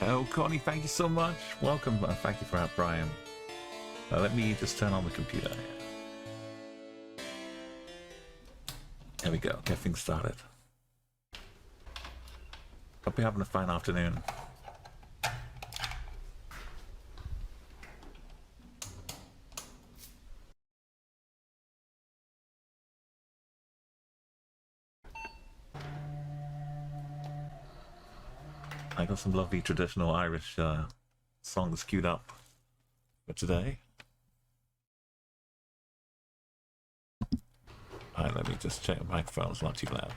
Oh, Connie, thank you so much. Welcome. Thank you for that, Brian. Let me just turn on the computer. There we go. Get things started. Hope you're having a fine afternoon. I got some lovely traditional Irish songs queued up for today. Alright, let me just check the microphone. It's not too loud.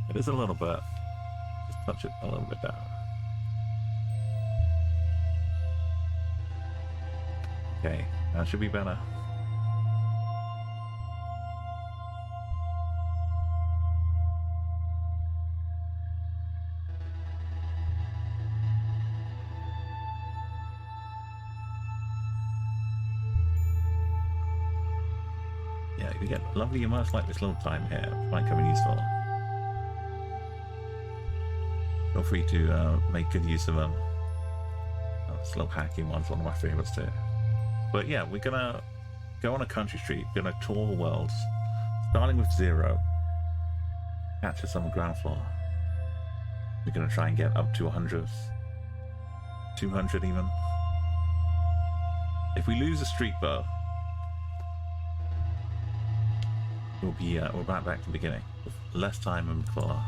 It is a little bit. Just touch it a little bit down. Okay, that should be better. Yeah, you get lovely immersed like this little time here. Might come in useful. Feel free to make good use of them. This little hacking one's one of my favorites too. But yeah, we're gonna go on a country street, gonna tour the world, starting with 0. Catch us on the ground floor. We're gonna try and get up to 100, 200 even. If we lose a street though, we'll be we're back to the beginning with less time than before.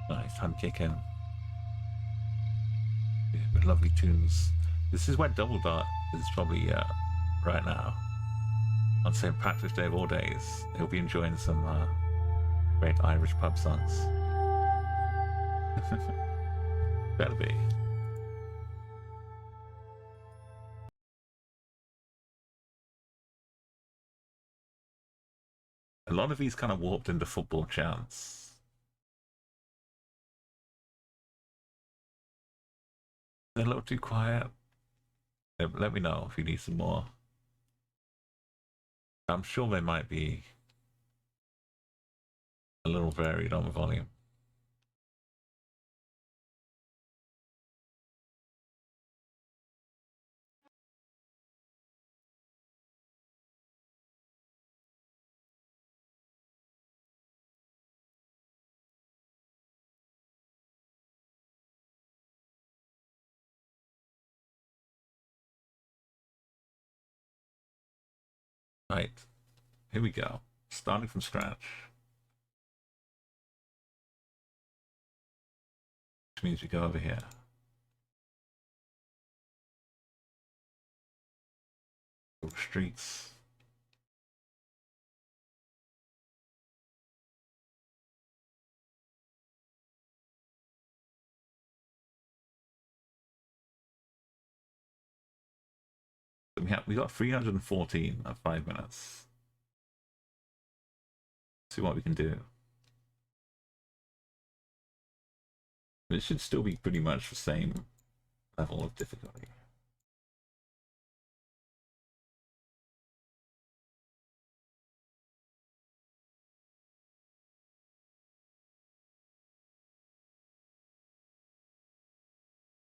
Nice, time to kick in. Yeah, with lovely tunes. This is where Double Dot is probably right now. On St. Patrick's Day of all days. He'll be enjoying some great Irish pub songs. Better be. A lot of these kind of warped into football chants. They're a little too quiet. Let me know if you need some more. I'm sure they might be a little varied on the volume. Right, here we go. Starting from scratch. Which means we go over here. Over streets. We got 314 at 5 minutes. See what we can do. It should still be pretty much the same level of difficulty.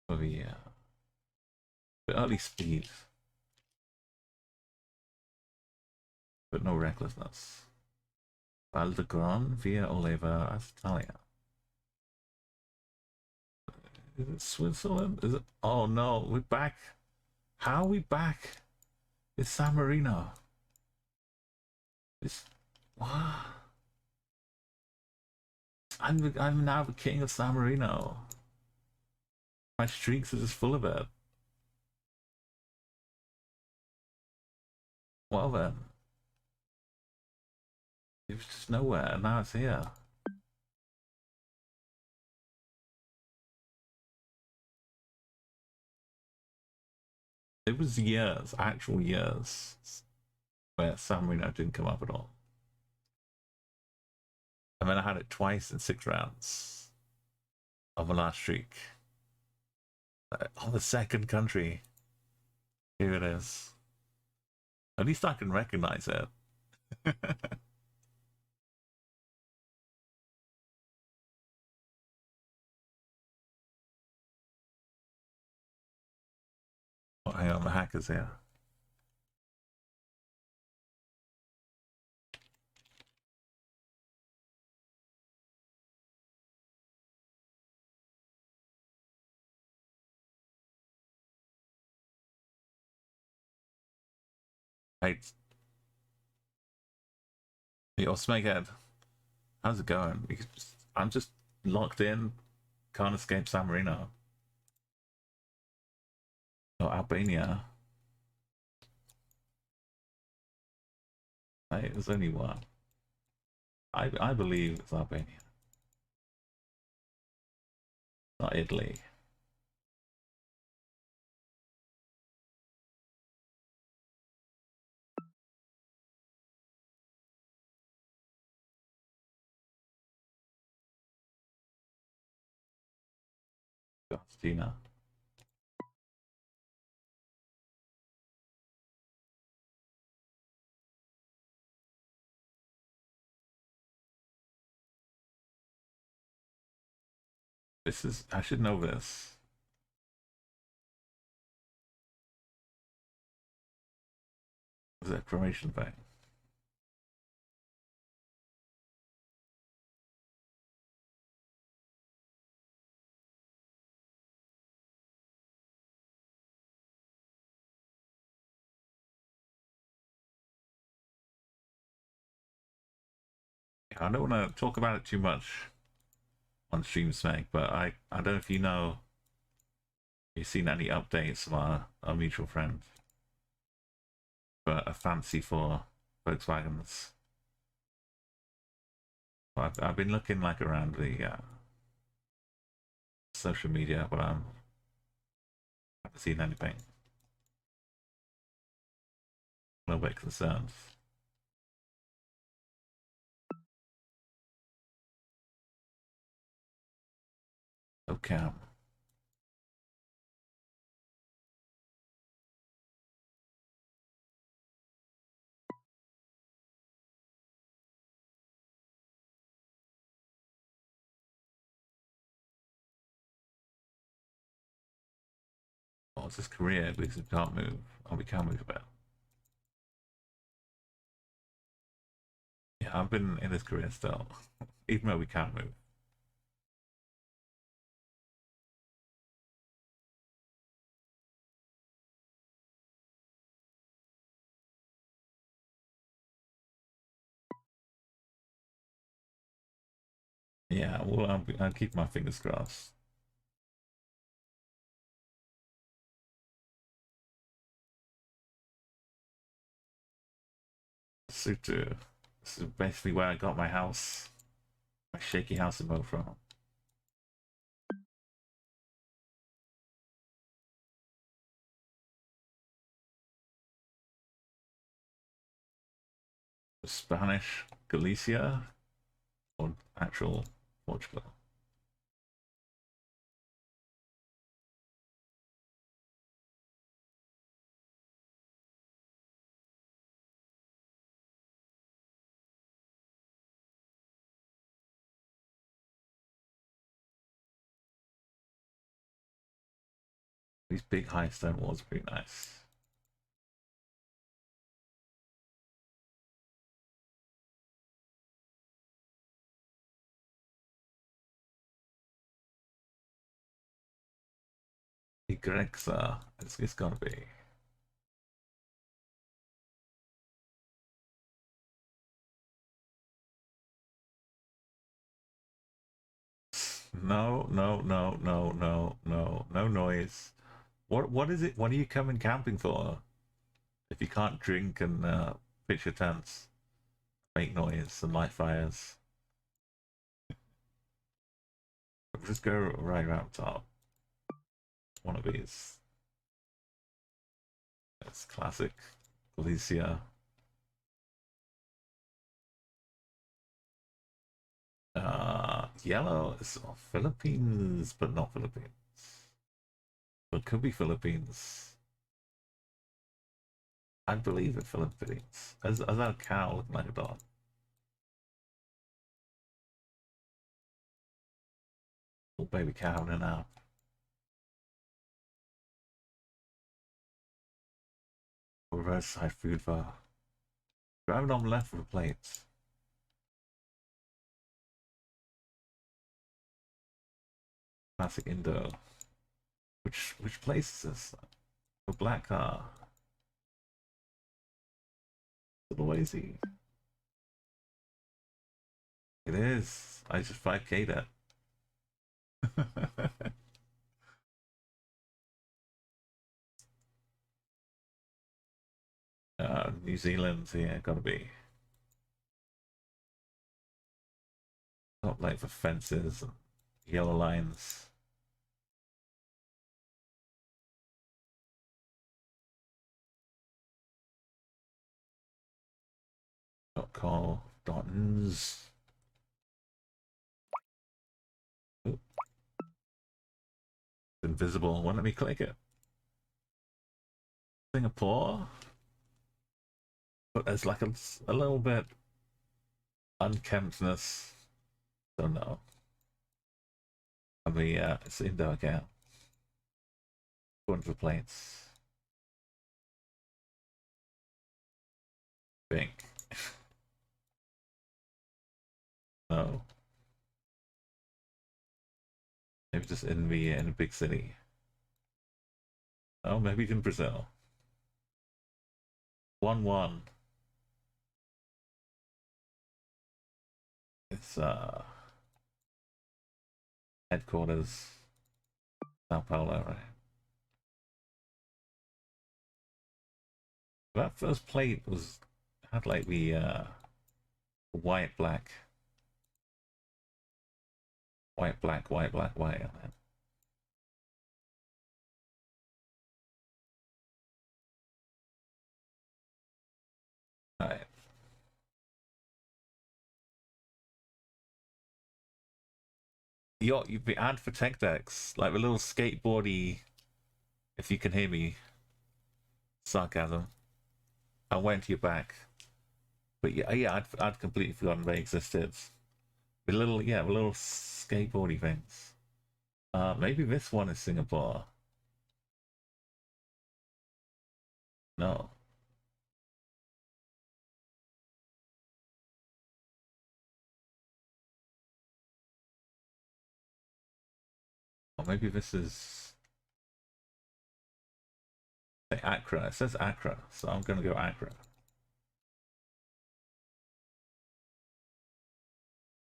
For the early speed, but no recklessness. Valdegron via Oliva Italia. Is it Switzerland? Is it? Oh no, we're back. How are we back? It's San Marino. It's what? I'm now the king of San Marino. My streaks are just full of it. Well then. It was just nowhere, and now it's here. It was years, actual years, where San Marino didn't come up at all. And then I had it twice in 6 rounds of my last streak. On the second country. Here it is. At least I can recognize it. Oh, hang on, the hacker's here. Hey, yo, Smeghead, how's it going? I'm just locked in, can't escape San Marino. Oh, Albania. Hey, there's only one. I believe it's Albania, not Italy. Argentina. This is, I should know this. Is it a Croatian thing? I don't want to talk about it too much on stream, Smeg, but I don't know if you know, you've seen any updates from our mutual friend, but a fancy for Volkswagens. I've been looking like around the social media, but I haven't seen anything. A little bit concerned. Okay. Oh, it's this career because we can't move. Oh, we can move a bit. Yeah, I've been in this career still, even though we can't move. Yeah, well, I'll keep my fingers crossed. Sutu. This is basically where I got my house, my shaky house in Mo from. Spanish Galicia or actual Portugal. These big high stone walls are pretty nice. Geoguessr. It's gotta be. No, no, no, no, no, no, no noise. What is it? What are you coming camping for? If you can't drink and pitch your tents, make noise and light fires. Just go right around top. One of these. It's classic. Galicia. Yellow is Philippines, but not Philippines. But could be Philippines. I believe it's Philippines. Is that a cow looking like a dog? Little baby cow in and out. Reverse side food bar. Driving on left of the plates. Classic Indo. Which place is this? A black car. Little lazy. It is. I just 5K'd it. New Zealand, yeah, gotta be. Not like for fences and yellow lines. .com, .ns. Ooh. Invisible, won't let me click it. Singapore? But there's like a little bit unkemptness. Don't know. I mean, yeah, it's Indo again. Going for planes. Pink. No. Maybe just in a big city. Oh, maybe in Brazil. 1-1. It's headquarters, Sao Paulo, right? That first plate had like the white black white black white black white on it. Right. You'd be ad for tech decks, like the little skateboardy, if you can hear me, sarcasm. I went to your back. But yeah, I'd completely forgotten they existed. The little the little skateboardy things. Maybe this one is Singapore. No. Or maybe this is Accra. It says Accra, so I'm gonna go Accra.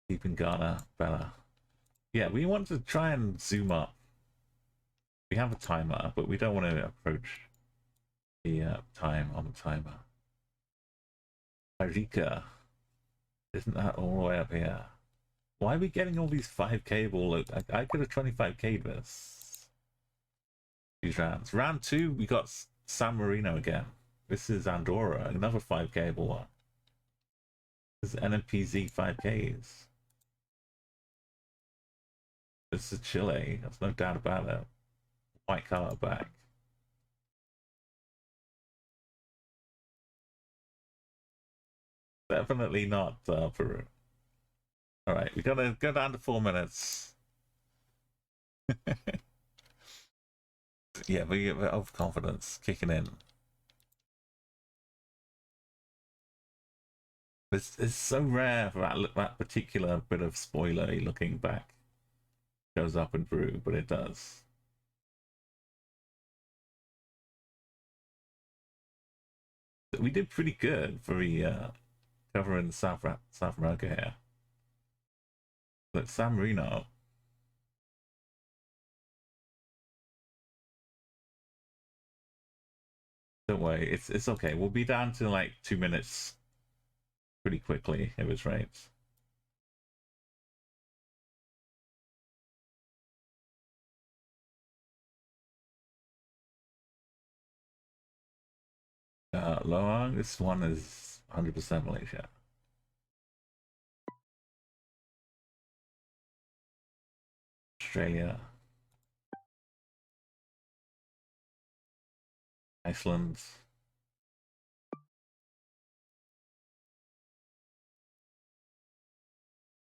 Keeping Ghana better. Yeah, we want to try and zoom up. We have a timer, but we don't want to approach the time on the timer. Arica. Isn't that all the way up here? Why are we getting all these 5K ball? I could have 25K this. These rounds. Round 2, we got San Marino again. This is Andorra, another 5K ball one. This is NMPZ 5Ks. This is Chile, there's no doubt about it. White color back. Definitely not Peru. Alright, we gotta go down to 4 minutes. Yeah, we get overconfidence kicking in. It's so rare for that particular bit of spoilery looking back shows up in Peru, but it does. We did pretty good for the covering South America here. But San Marino. Don't worry, it's okay. We'll be down to like 2 minutes pretty quickly if it's right. Loang, this one is 100% Malaysia. Australia. Iceland.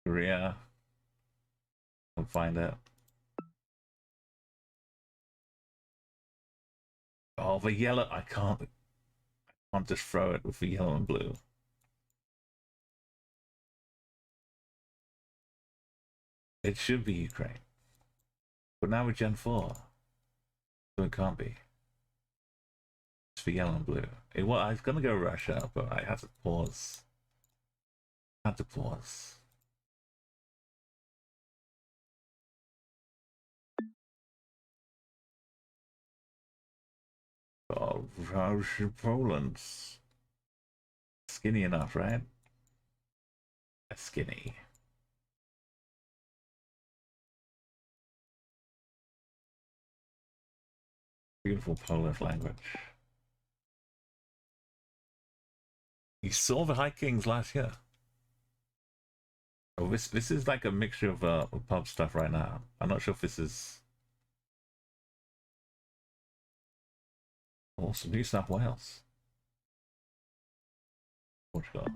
Korea. I'll find it. Oh, the yellow. I can't just throw it with the yellow and blue. It should be Ukraine. But now we're Gen 4. So it can't be. It's for yellow and blue. Well, I was going to go Russia, but I had to pause. Oh, Russia, Poland. Skinny enough, right? Skinny. Beautiful Polish language. You saw the High Kings last year. Oh, this is like a mixture of pub stuff right now. I'm not sure if this is also New South Wales, Portugal.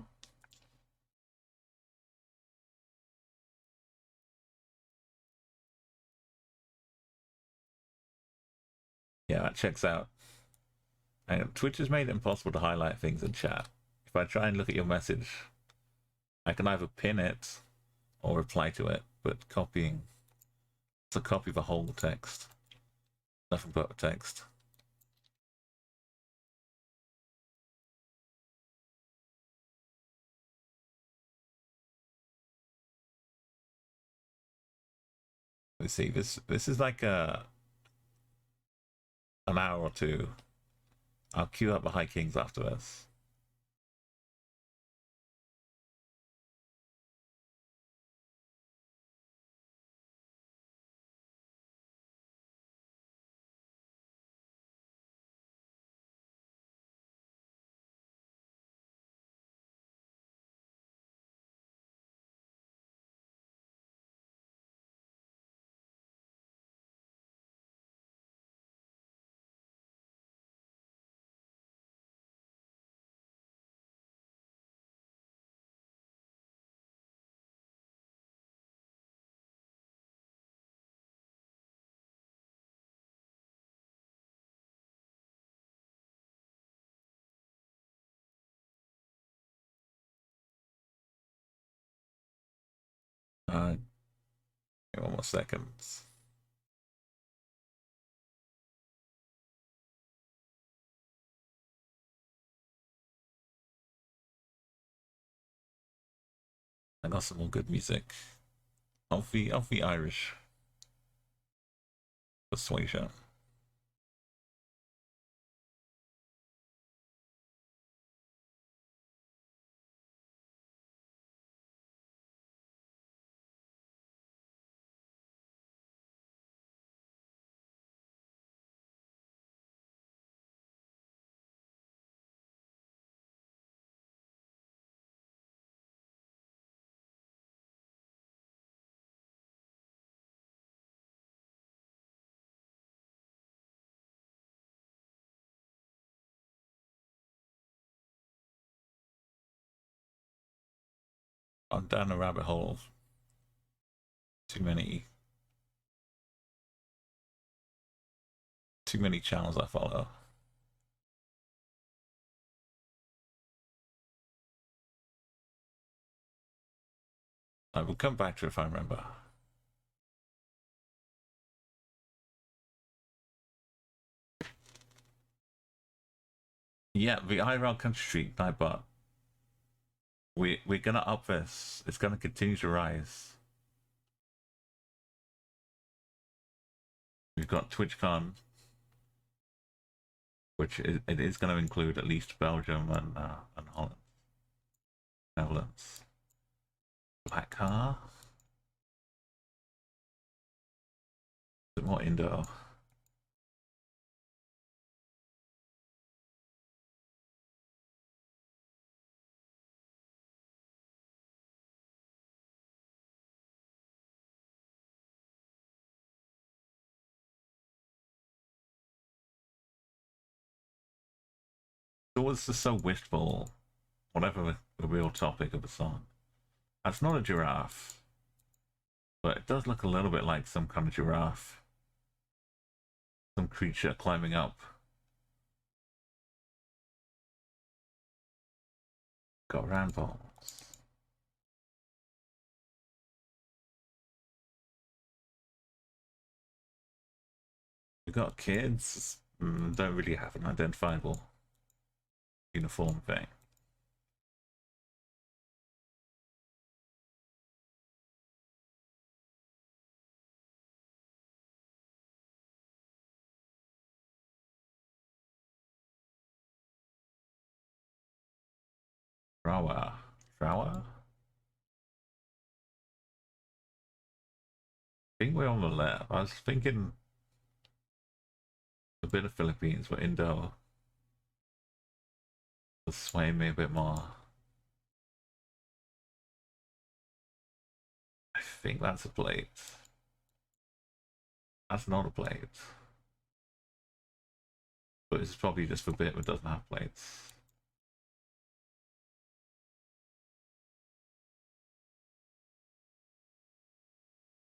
Yeah, that checks out. And Twitch has made it impossible to highlight things in chat. If I try and look at your message, I can either pin it or reply to it, but copying, it's a copy of the whole text. Nothing but text. Let's see, this is like an hour or two. I'll queue up the High Kings after this. One more seconds. I got some more good music. Of the Irish persuasion. I'm down the rabbit hole. Too many channels I follow. I will come back to it if I remember. Yeah, the IRL Country Street Nightbot. We're gonna up this. It's gonna continue to rise. We've got TwitchCon, which it is going to include at least Belgium and Holland, Netherlands. Black car. A bit more Indo. It was just so wistful, whatever the real topic of the song. That's not a giraffe, but it does look a little bit like some kind of giraffe. Some creature climbing up. Got round balls. We got kids. Don't really have an identifiable uniform thing. Rawa. Rawa? I think we're on the left. I was thinking a bit of Philippines, but Indo was swaying me a bit more. I think that's a plate. That's not a plate. But it's probably just for bit that doesn't have plates.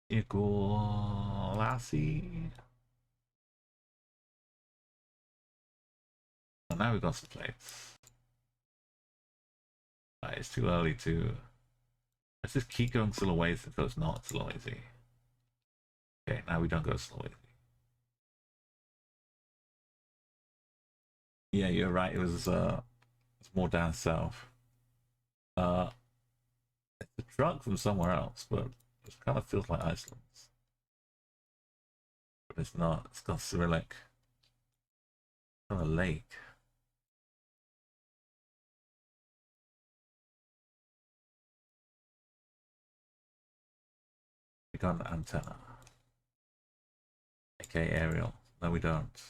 Equal lassie. And now we've got some plates. It's too early to. Let's just keep going slow ways until it's not slow easy. Okay, now we don't go slow easy. Yeah, you're right. It's more down south. It's a truck from somewhere else, but it kind of feels like Iceland's. But it's not. It's got Cyrillic. It's on a lake. We got an antenna. Okay, aerial. No, we don't.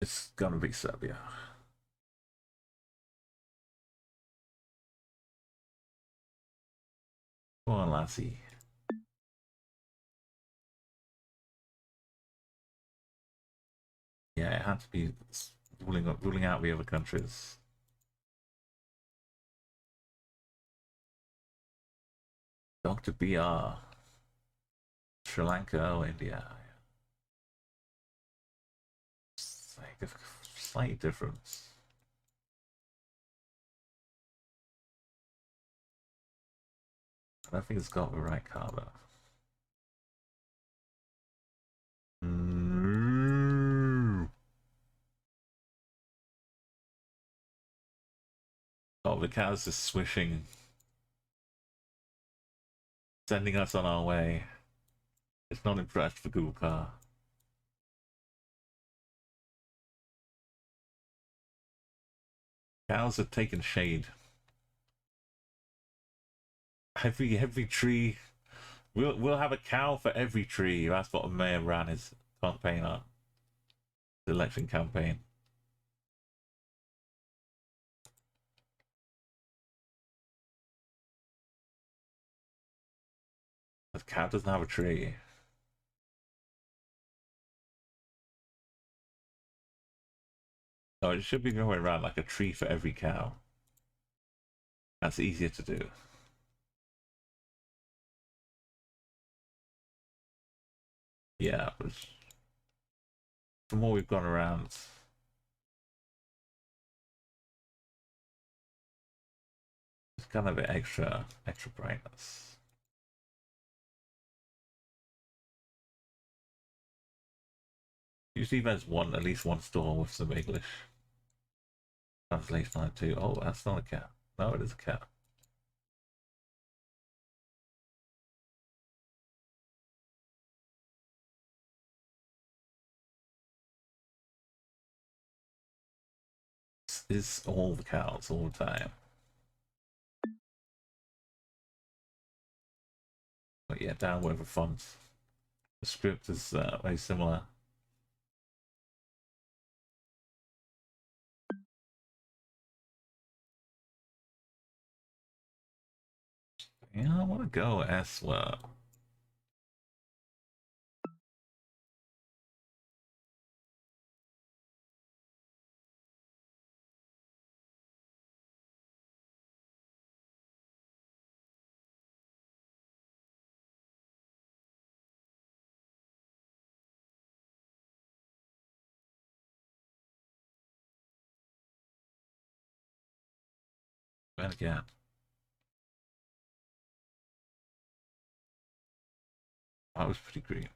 It's gonna be Serbia. Come on, lassie. Yeah, it had to be ruling out the other countries. Dr. BR. Sri Lanka or India. Slight difference. I don't think it's got the right card though. Oh, the cow's just swishing, sending us on our way. It's not impressed for Google Car. Cows have taken shade. Every tree. We'll have a cow for every tree. That's what the mayor ran his campaign on. The election campaign. The cow doesn't have a tree. No, it should be going around like a tree for every cow. That's easier to do. Yeah, but the more we've gone around, it's kind of an extra brightness. Usually there's at least one store with some English translation on it too. Oh, that's not a cat. No, it is a cat. It's all the cows all the time. But yeah, downward the font. The script is very similar. Yeah, I want to go elsewhere. And again. That was pretty green.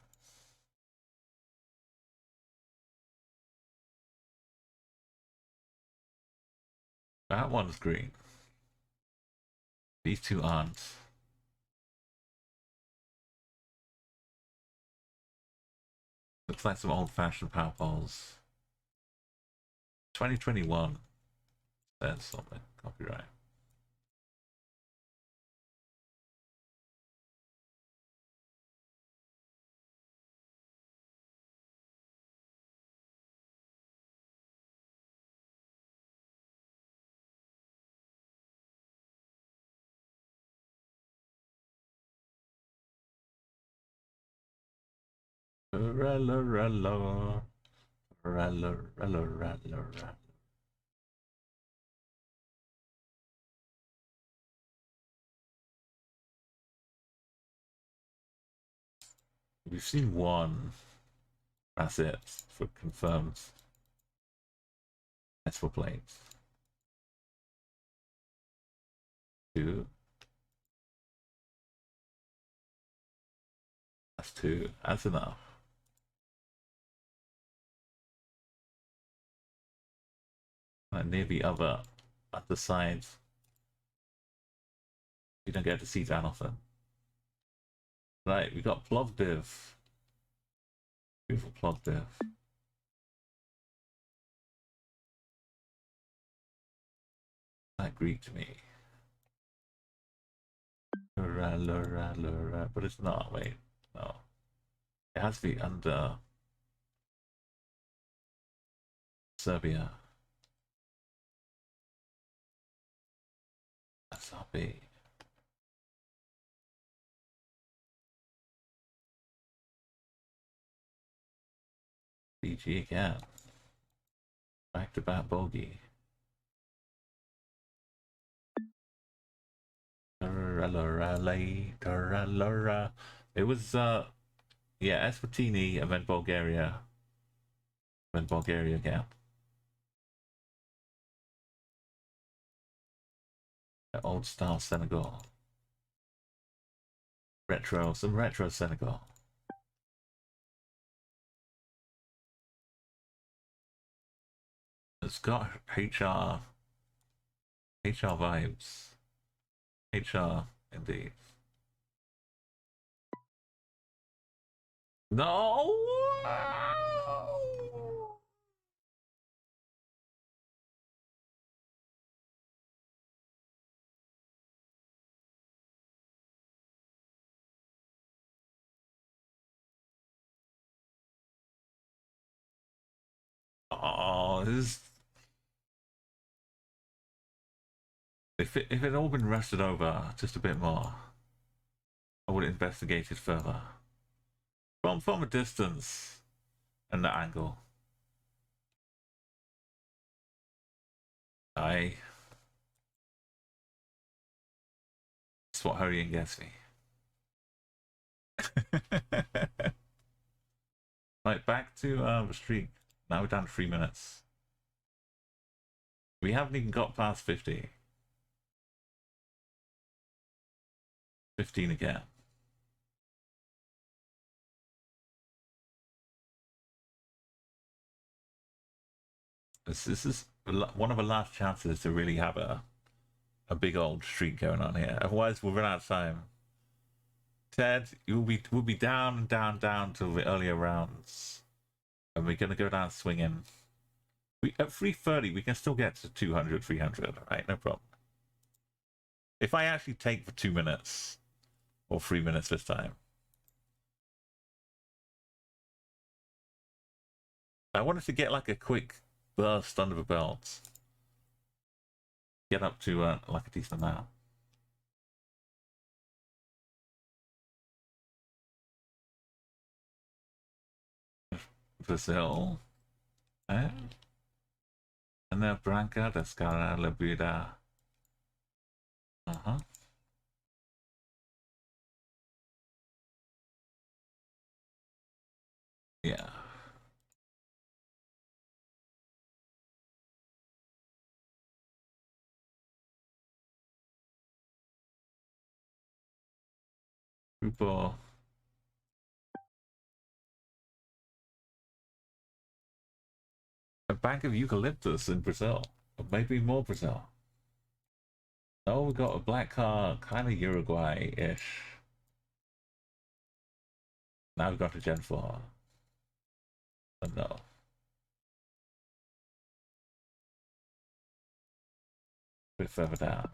That one's green. These two aren't. Looks like some old-fashioned power poles. 2021 says something. Copyright. We've seen one. That's it for confirmed. That's for planes. Two. That's two. That's enough. And near the other side. You don't get to see that often. Right, we got Plovdiv. Beautiful Plovdiv. That Greek to me. But it's not, wait. No. It has to be under Serbia. That's not B. BG again. Back to back bogey. It was yeah, Eswatini and then Bulgaria. Then Bulgaria again. Old style Senegal. Some retro Senegal. It's got HR vibes. HR indeed. No. Oh, this. If it had all been rested over just a bit more, I would have investigated further. From a distance and the angle. That's what hurrying gets me. Right, back to the streak. Now we're down to 3 minutes. We haven't even got past 50. 15 again. This is one of the last chances to really have a big old streak going on here. Otherwise, we'll run out of time. Ted, we'll be down and down till the earlier rounds, and we're gonna go down swinging. At 330, we can still get to 200, 300. Right, no problem. If I actually take for 2 minutes or 3 minutes this time, I wanted to get like a quick burst under the belt, get up to like a decent amount. Brazil, eh? And then Branca, Descara, Labuda. Yeah. People. A bag of eucalyptus in Brazil. Or maybe more Brazil. Oh, we got a black car, kind of Uruguay-ish. Now we've got a Gen 4. But no. A bit further down.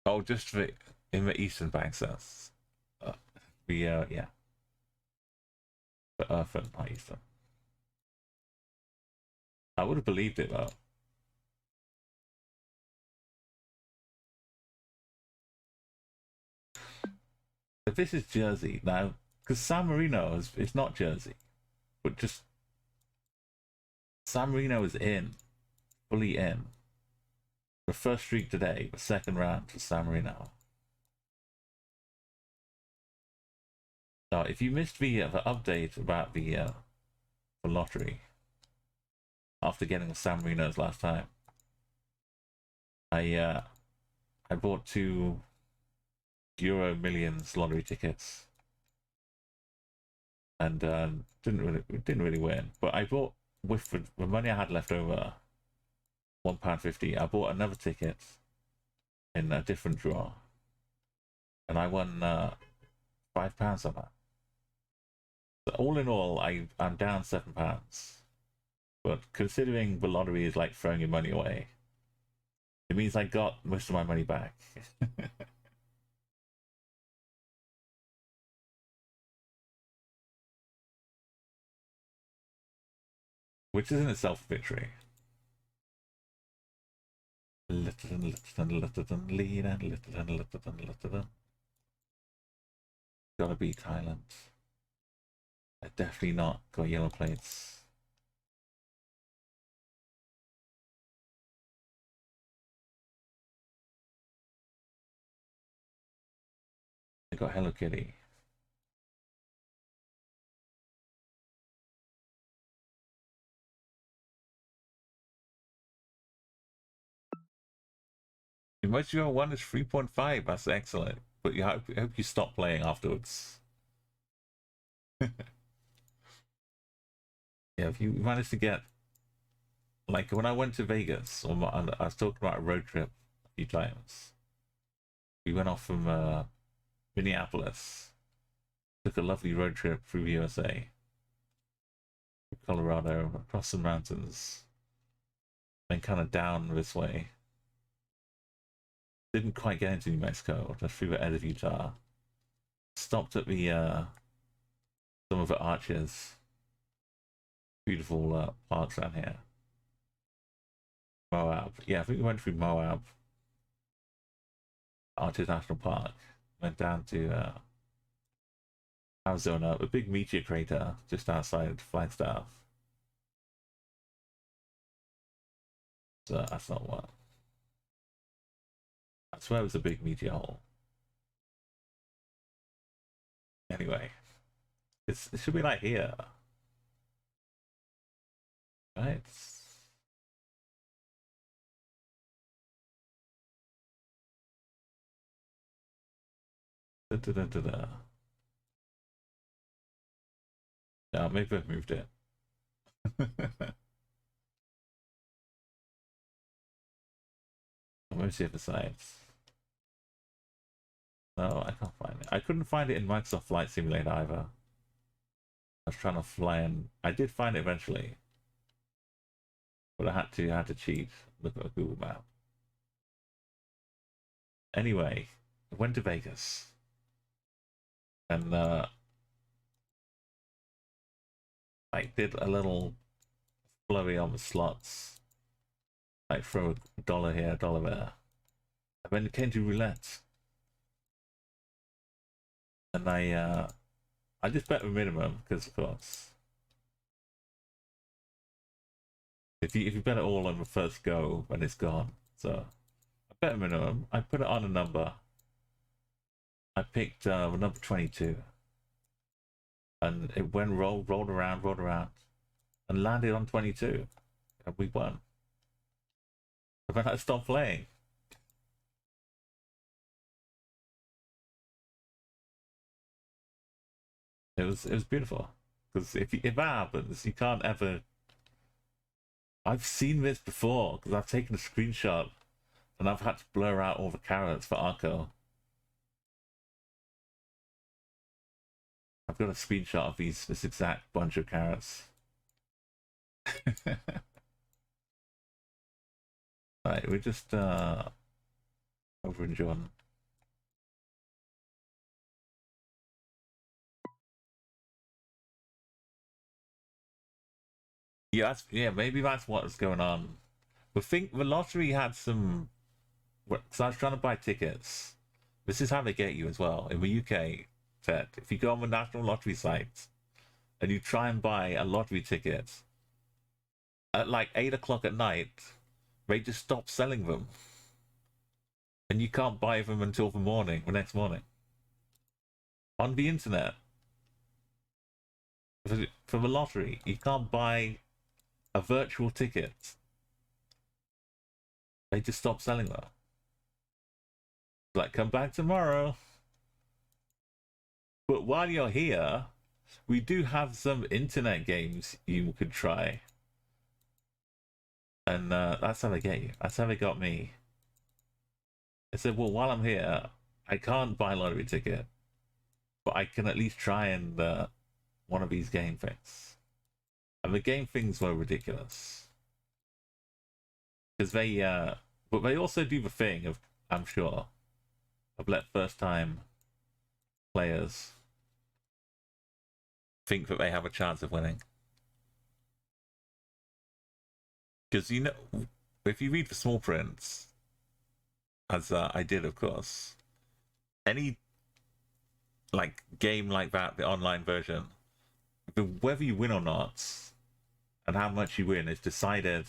Oh, just in the eastern banks, that's... yeah. But Earthen, not eastern. I would have believed it, though. If this is Jersey, now... Because San Marino it's not Jersey. But just... San Marino is in. Fully in. The first streak today, the second round for San Marino. Now, if you missed the update about the lottery after getting the San Marinos last time, I bought 2 Euro Millions lottery tickets and didn't really win. But I bought with the money I had left over, £1.50. I bought another ticket in a different draw, and I won £5 on that. So all in all, I'm down £7. But considering the lottery is like throwing your money away, it means I got most of my money back. Which is in itself a victory. Gotta be Thailand. I definitely not got yellow plates. I got Hello Kitty. The most you got one is 3.5. That's excellent. But I hope you stop playing afterwards. Yeah, if you manage to get, like when I went to Vegas, I was talking about a road trip a few times. We went off from Minneapolis, took a lovely road trip through the USA, Colorado, across the mountains, then kind of down this way. Didn't quite get into New Mexico, just through the edge of Utah. Stopped at the some of the arches. Beautiful parks around here. Moab. Yeah, I think we went through Moab. Arches National Park. Went down to Arizona, a big meteor crater just outside Flagstaff. So that's not what. I swear it was a big meteor hole. Anyway, it should be like here. Right? Da, da, da, da, da. Yeah, maybe I've moved it. Let me see if the sides. No, I can't find it. I couldn't find it in Microsoft Flight Simulator either. I was trying to fly and I did find it eventually. But I had to cheat. Look at a Google map. Anyway, I went to Vegas. And I did a little flurry on the slots. Like throw $1 here, $1 there. And then it came to roulette. And I just bet the minimum because of course if you bet it all on the first go, then it's gone. So I bet a minimum. I put it on a number. I picked the number 22, and it went rolled around, and landed on 22, and we won. And then I stopped playing. It was beautiful. Because if that happens, you can't ever. I've seen this before because I've taken a screenshot and I've had to blur out all the carrots for Arco. I've got a screenshot of this exact bunch of carrots. Right, we're just over in Jordan. Yeah, maybe that's what's going on. But think the lottery had some. Because I was trying to buy tickets. This is how they get you as well in the UK. Ted, if you go on the national lottery site and you try and buy a lottery ticket at like 8 o'clock at night, they just stop selling them, and you can't buy them until the next morning, on the internet. For the lottery, you can't buy a virtual ticket. They just stop selling them. Like, come back tomorrow. But while you're here, we do have some internet games you could try. And that's how they get you. That's how they got me. I said, well, while I'm here, I can't buy a lottery ticket, but I can at least try and one of these game things. And the game things were ridiculous. Because but they also do the thing of, I'm sure, of let first time players think that they have a chance of winning. Because, you know, if you read the small prints, as I did, of course, any like game like that, the online version, whether you win or not, and how much you win is decided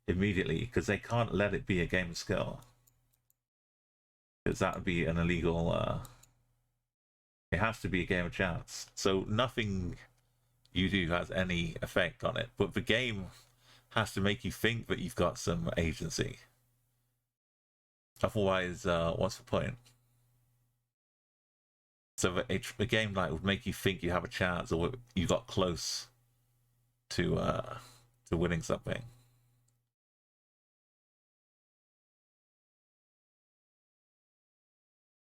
immediately, because they can't let it be a game of skill, because that would be an illegal. It has to be a game of chance. So nothing you do has any effect on it, but the game has to make you think that you've got some agency. Otherwise, what's the point? So a game like would make you think you have a chance, or you got close to winning something.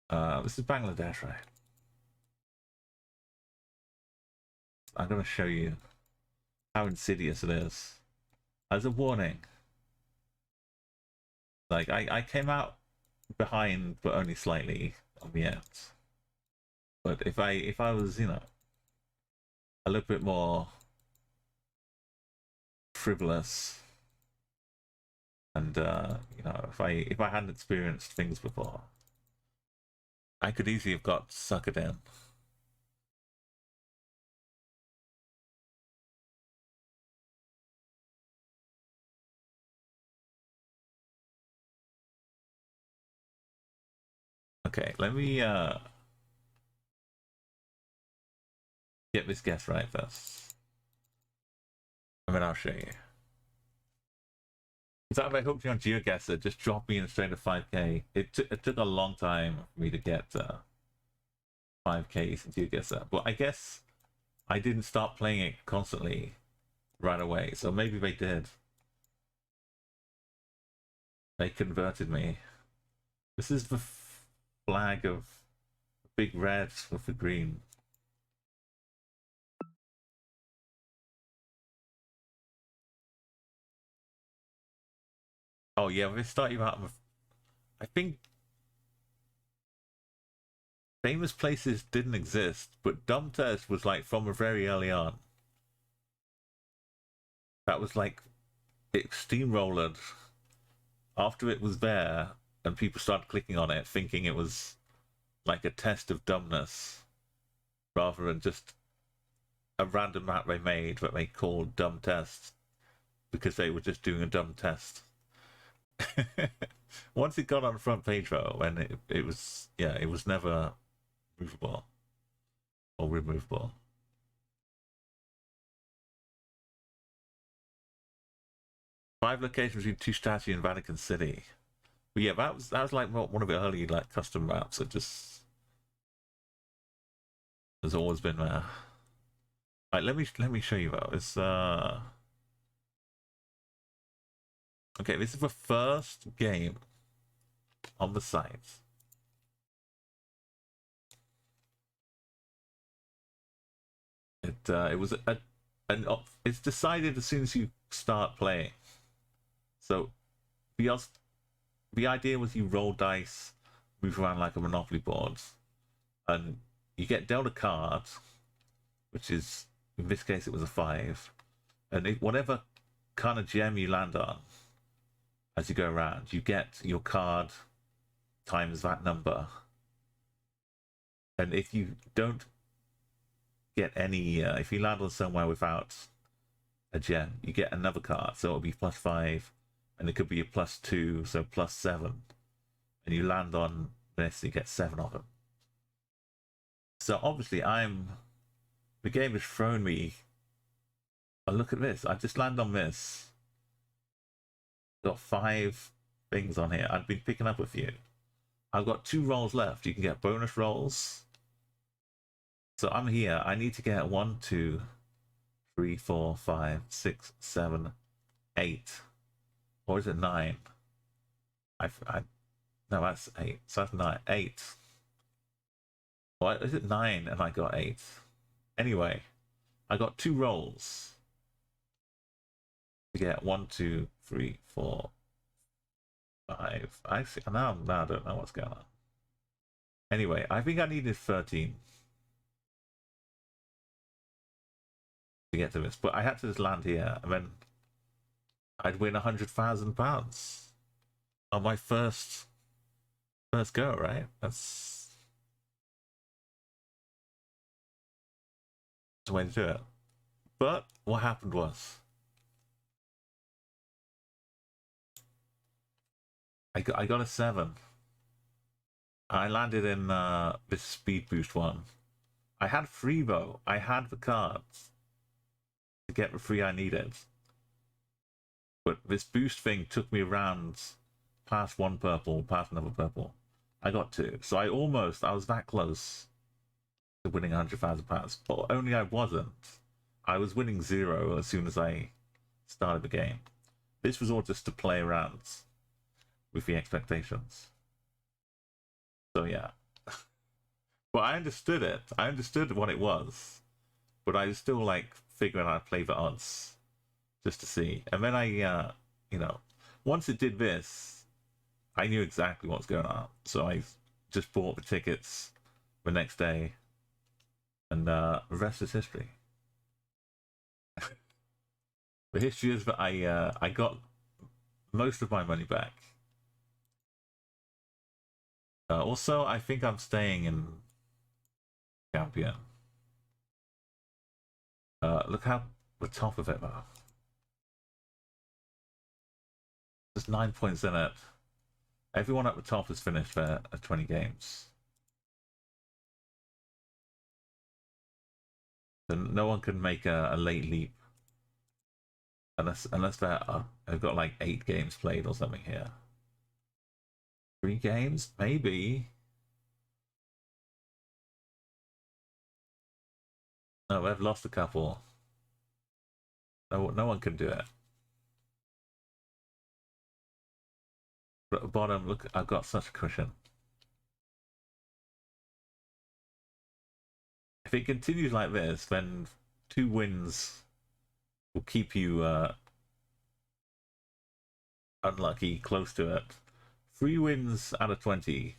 This is Bangladesh, right? I'm gonna show you how insidious it is. As a warning, like I came out behind, but only slightly on the end. But if I was, you know, a little bit more frivolous, and you know, if I hadn't experienced things before, I could easily have got suckered in. Okay, let me get this guess right first, and then I'll show you. So if I hooked you on Geoguessr, just drop me in straight to 5k. It took a long time for me to get 5k in Geoguessr, but I guess I didn't start playing it constantly right away, so maybe they did. They converted me. This is the flag of big red with the green. Oh yeah, they start you out with. I think famous places didn't exist, but Dumb Test was like from a very early on. That was like it steamrolled after it was there, and people started clicking on it, thinking it was like a test of dumbness, rather than just a random map they made that they called Dumb Test because they were just doing a dumb test. Once it got on the front page though, and it was, yeah, it was never movable or removable. Five locations between two statues in Vatican City. But yeah, that was like one of the early like custom maps that just There's always been Right, let me show you though. It's okay, this is the first game on the site. It was it's decided as soon as you start playing. So the idea was you roll dice, move around like a Monopoly board, and you get dealt a card, which is, in this case, it was a 5. And whatever kind of gem you land on as you go around, you get your card times that number. And if you don't get any, if you land on somewhere without a gem, you get another card. So it'll be +5, and it could be a +2, so +7. And you land on this, you get 7 of them. So obviously the game has thrown me. Oh, look at this. I just land on this. Got 5 things on here. I've been picking up a few. I've got 2 rolls left. You can get bonus rolls. So I'm here. I need to get 1, 2, 3, 4, 5, 6, 7, 8. Or is it 9? No, that's 8. So that's 9. 8. Why is it 9 and I got 8? Anyway, I got 2 rolls to get 1, 2, 3, 4, 5. Actually, now I don't know what's going on. Anyway, I think I needed 13 to get to this, but I had to just land here, and then I'd win £100,000 on my first go. Right? That's the way to do it. But what happened was, I got a 7. I landed in this speed boost one. I had free though. I had the cards to get the free I needed. But this boost thing took me around past one purple, past another purple. I got 2. So I was that close to winning £100,000. But only I wasn't. I was winning 0 as soon as I started the game. This was all just to play around with the expectations. So yeah. But I understood it. I understood what it was. But I was still like figuring out how to play the odds just to see. And then I, you know, once it did this, I knew exactly what's going on. So I just bought the tickets the next day, and the rest is history. The history is that I got most of my money back. Also, I think I'm staying in Champion. Look how the top of it though. There's 9 points in it. Everyone at the top has finished their 20 games. So no one can make a late leap unless they've got like 8 games played or something here. 3 games, maybe. No, they've lost a couple. No one can do it. But at the bottom, look, I've got such a cushion. If it continues like this, then 2 wins will keep you unlucky, close to it. 3 wins out of 20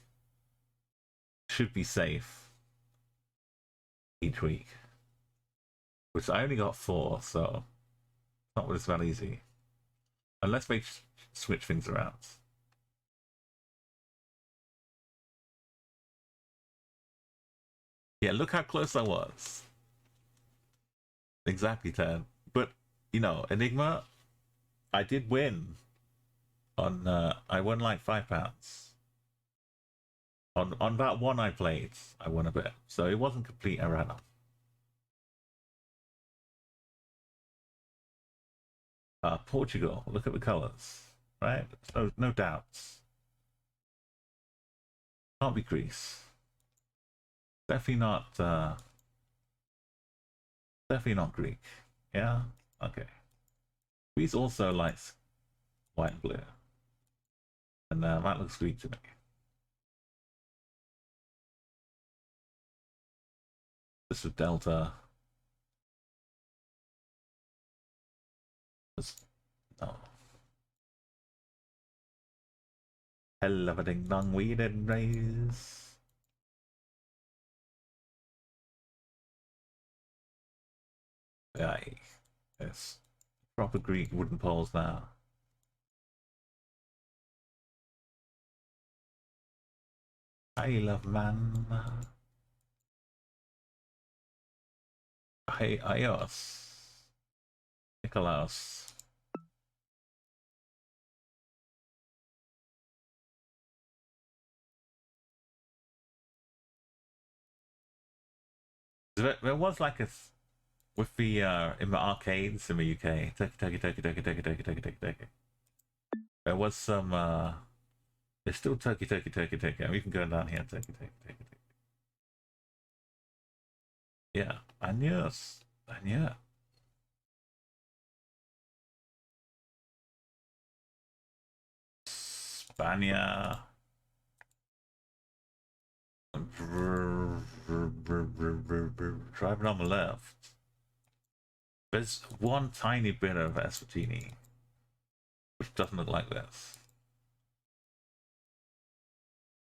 should be safe each week. Which I only got 4, so it's not just that easy. Unless they switch things around. Yeah, look how close I was. Exactly 10. But, you know, Enigma, I did win. I won like £5. On that one I played, I won a bit. So it wasn't complete a random. Portugal, look at the colours, right? No doubts. Can't be Greece. Definitely not Definitely not Greek. Yeah? Okay. Greece also likes white and blue. And that looks Greek to me. This is Delta. This, no. Hell of a ding dong, we did raise. Yeah, yes. Proper Greek wooden poles now. I love man. Hey, Ios. Nikolaos. There was like a with the in the arcades in the UK. Turkey. There was some there's still turkey. I'm even going down here. Turkey. Yeah, años. Años. Spania. Driving on the left. There's one tiny bit of Eswatini, which doesn't look like this.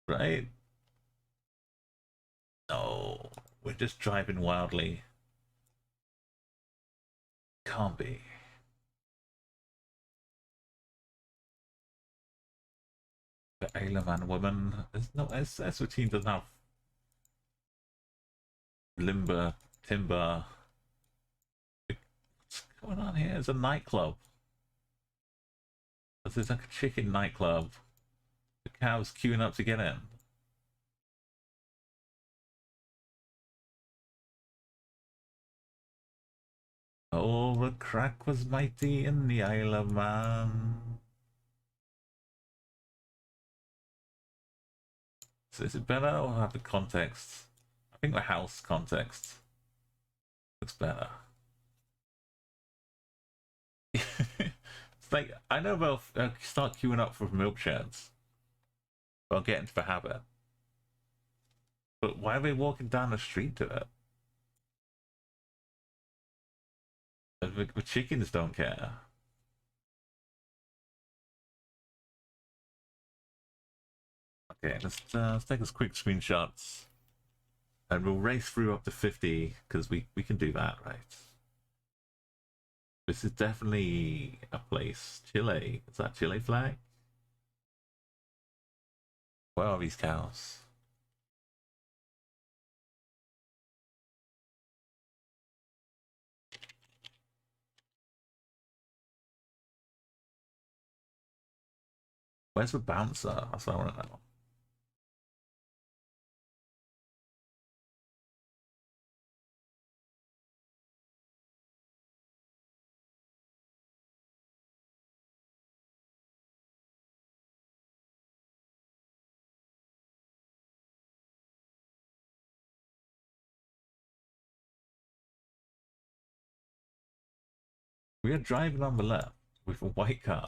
Right? No, we're just driving wildly. Can't be. The Aileman woman. There's no Eswatini doesn't have limber, timber. What's going on here? It's a nightclub. There's like a chicken nightclub. The cows queuing up to get in. Oh, the crack was mighty in the Isle of Man. So is it better or have the context? I think the house context looks better. It's like, I know they'll start queuing up for milk sheds. They'll get into the habit. But why are they walking down the street to it? The chickens don't care. Okay, let's take us quick screenshots. And we'll race through up to 50, because we can do that, right? This is definitely a place. Chile. Is that Chile flag? Where are these cows? Where's the bouncer? That's what I want to know. We are driving on the left with a white car.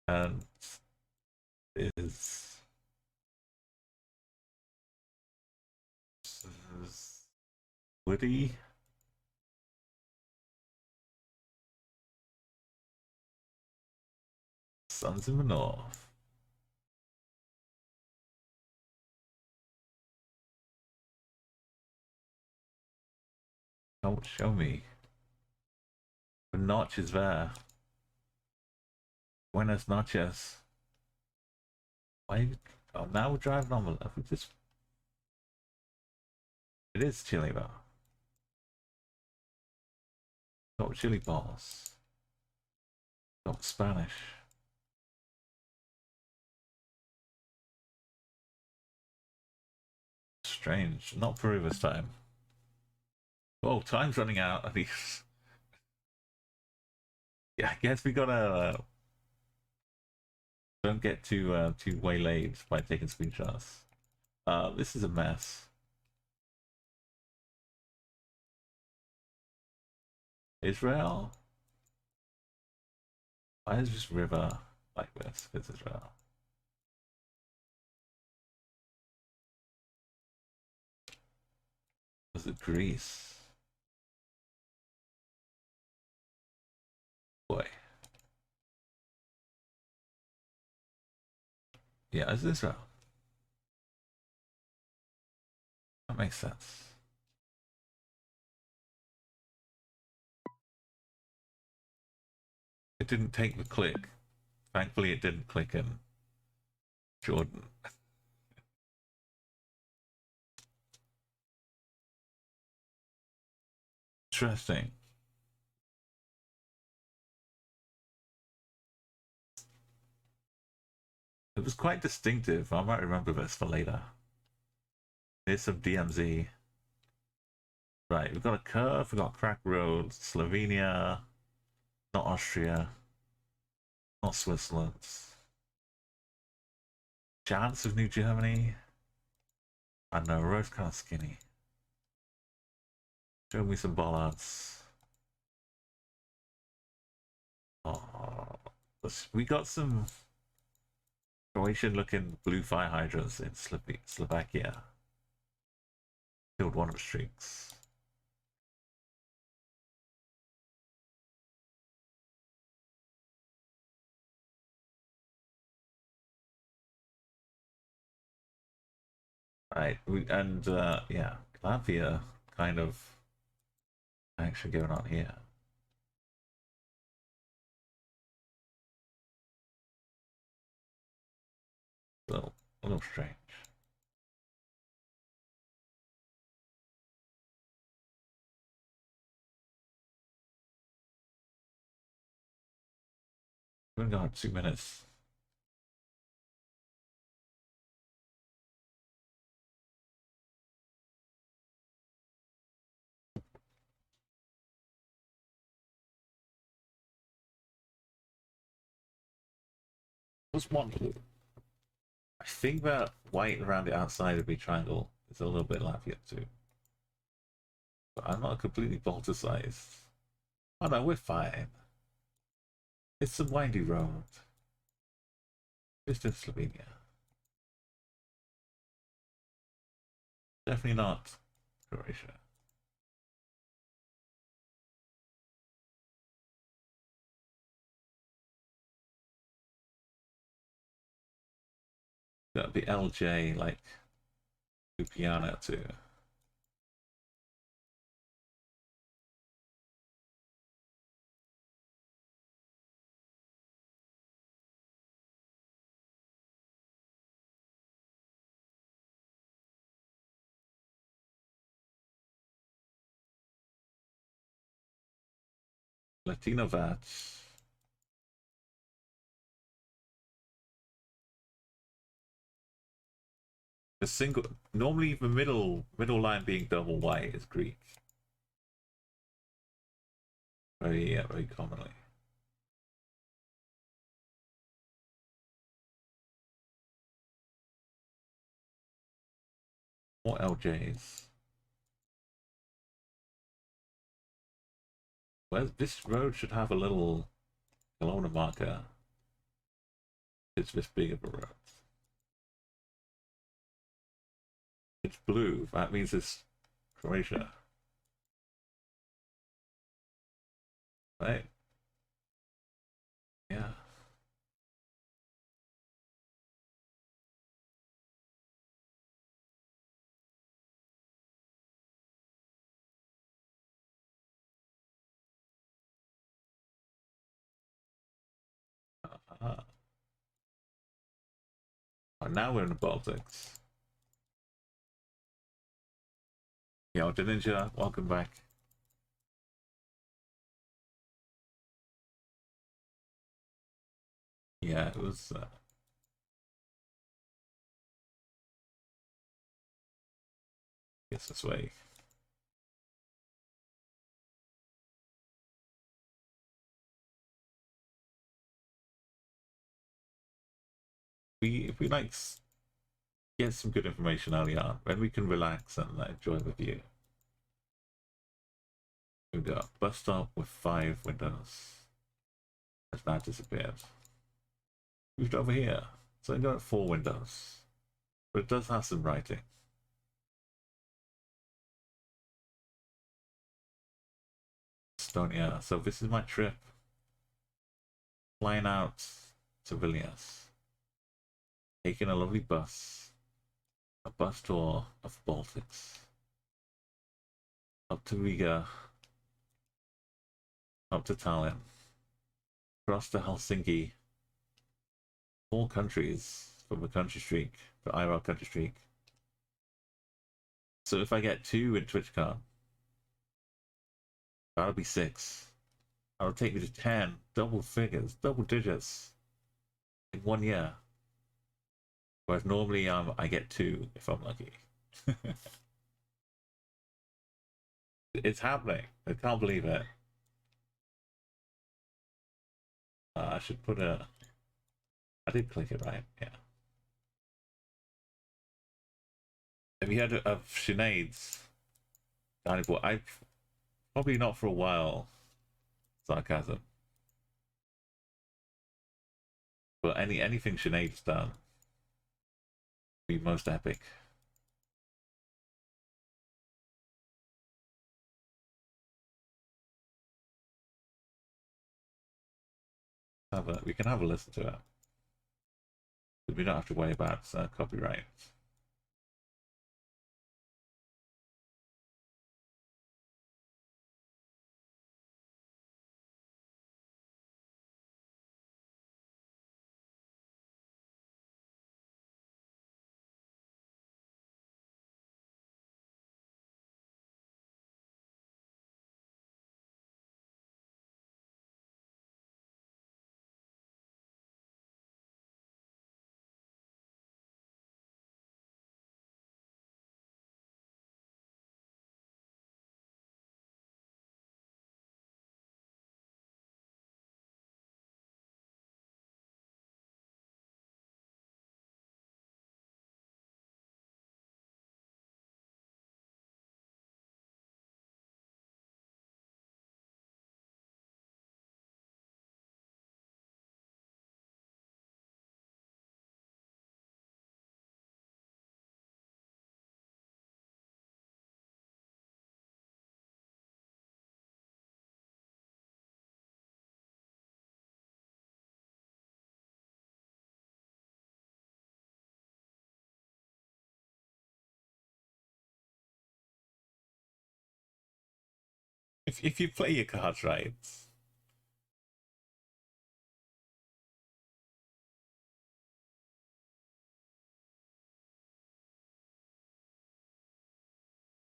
And is Woody. Sun's in the north. Don't show me. The notch is there. Buenas noches. Why? Oh, now we're driving on the left. We just. It is chilly though. Got chili balls. Got Spanish. Strange. Not Peru this time. Oh, time's running out. I think. Yeah, I guess we gotta. Don't get too waylaid by taking screenshots. This is a mess. Israel? Why is this river like this? It's Israel. Was it Greece? Boy. Yeah, it's Israel. That makes sense. It didn't take the click. Thankfully, it didn't click in Jordan. Interesting. It was quite distinctive. I might remember this for later. Here's some DMZ. Right, we've got a curve, we've got crack roads, Slovenia, not Austria, not Switzerland. Chance of New Germany. I don't know, road's kind of skinny. Show me some bollards. Oh, we got some Croatian looking blue fire hydrants in Slovakia. Killed one of the streaks. Right, and yeah, Latvia kind of action going on here. A little strange. We've got 2 minutes. What's one blue? I think that white around the outside of the triangle is a little bit Latvia too. But I'm not completely politicized. Oh no, we're fine. It's a windy road. It's in Slovenia. Definitely not Croatia. That'd be LJ, like Ljubljana too. Latinovac. A single, normally the middle line being double white is Greek. Very commonly. More LJs. Well, this road should have a little kilometer marker. It's this big of a road. It's blue. That means it's Croatia. Right? Yeah. Uh, now we're in the Baltics. Yo, Ninja, welcome back. Yeah, it was. Guess this way. If we like get some good information early on, then we can relax and enjoy the view. We've got a bus stop with 5 windows. As that disappeared. Moved over here. So I've got 4 windows. But it does have some writing. Estonia. So this is my trip. Flying out to Vilnius. Taking a lovely bus. A bus tour of the Baltics. Up to Riga. Up to Tallinn. Across to Helsinki. 4 countries from the country streak. The IRL country streak. So if I get 2 in TwitchCon, that'll be 6. That'll take me to 10, double figures, double digits in 1 year. Whereas normally I get 2 if I'm lucky. It's happening. I can't believe it. I should put a... I did click it right, yeah. Have you heard of Sinead's? I've probably not for a while. Sarcasm. But anything Sinead's done be most epic. We can have a listen to it. We don't have to worry about copyright. If you play your cards right,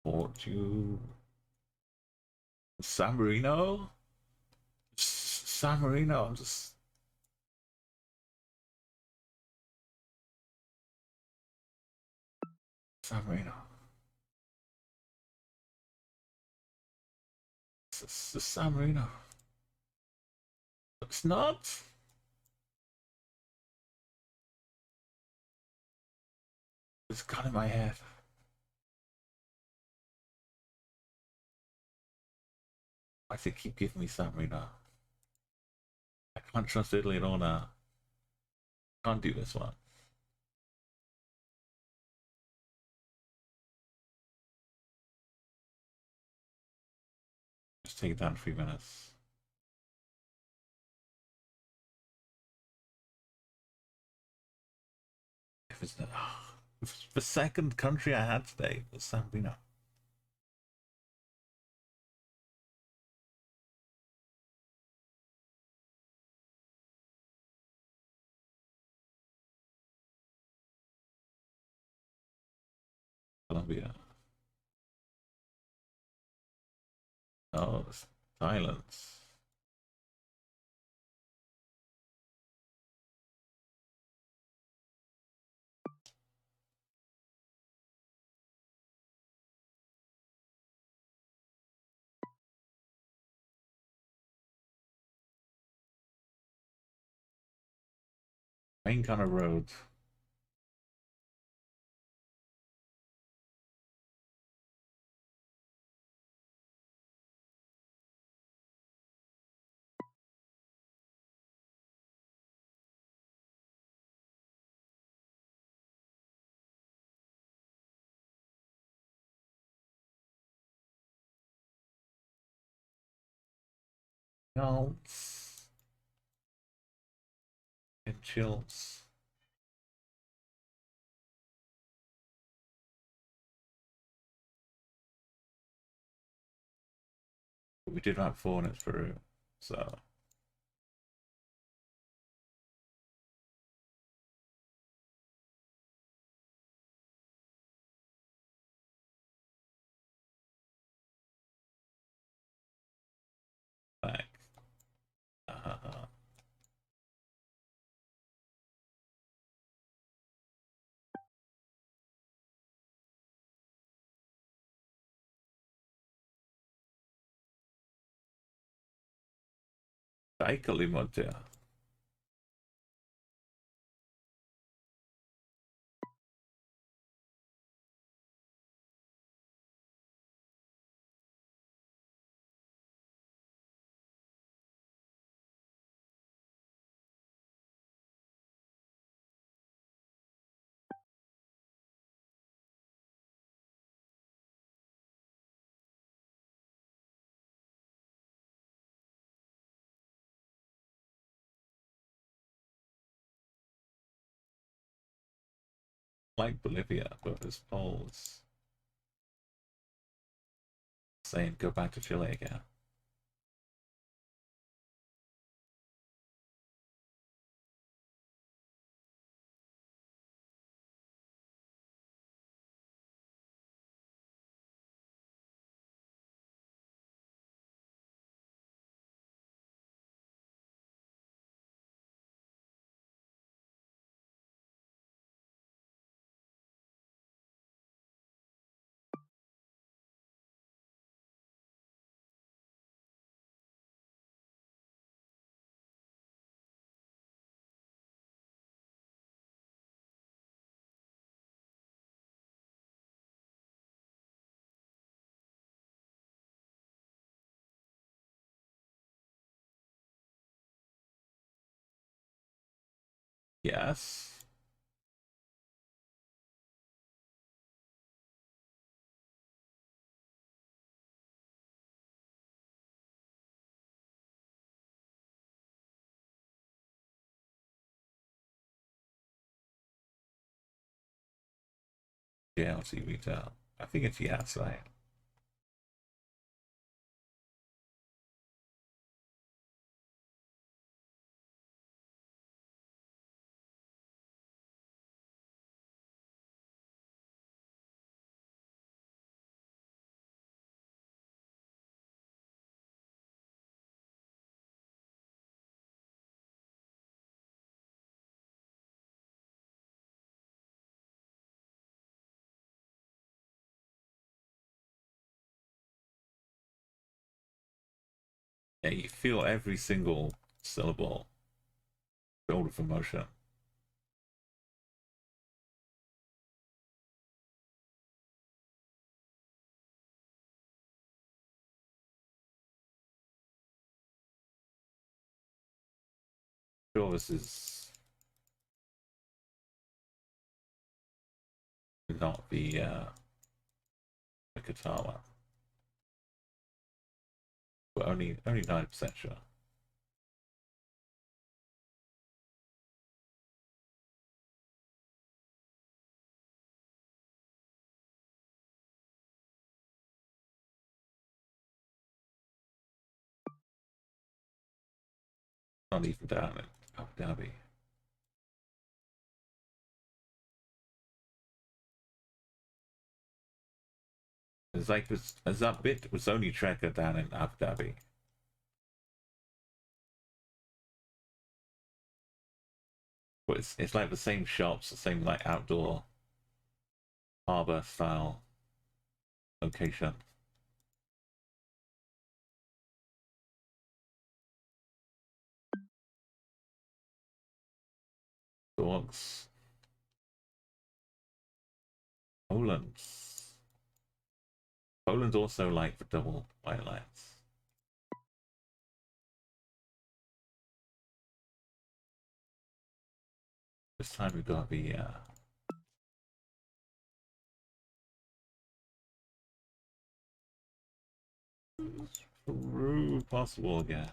or you San Marino? San Marino, I'm just... San Marino. It's San Marino. It's not? It's got in my head. Why does it keep giving me San Marino? I can't trust Italy at all now. Can't do this one. Just take it down 3 minutes. If it's not, the second country I had today was San Marino. Colombia. Oh, Thailand. Main kind of road. Chills. And chills. We did that before and it's Peru, so. Back. Kalimantan. Like Bolivia, but there's polls saying go back to Chile again. Yes. DLC retail. I think it's yes, right? Yeah, you feel every single syllable filled with emotion. Sure, this is not the guitar one, but only 90% sure. Not even down in Abu Dhabi. It's like this, as that bit was only tracker down in Abu Dhabi. But it's like the same shops, the same like outdoor harbor style location. Dogs. Poland. Poland's also like the double white lights. This time we've got the Peru possible again.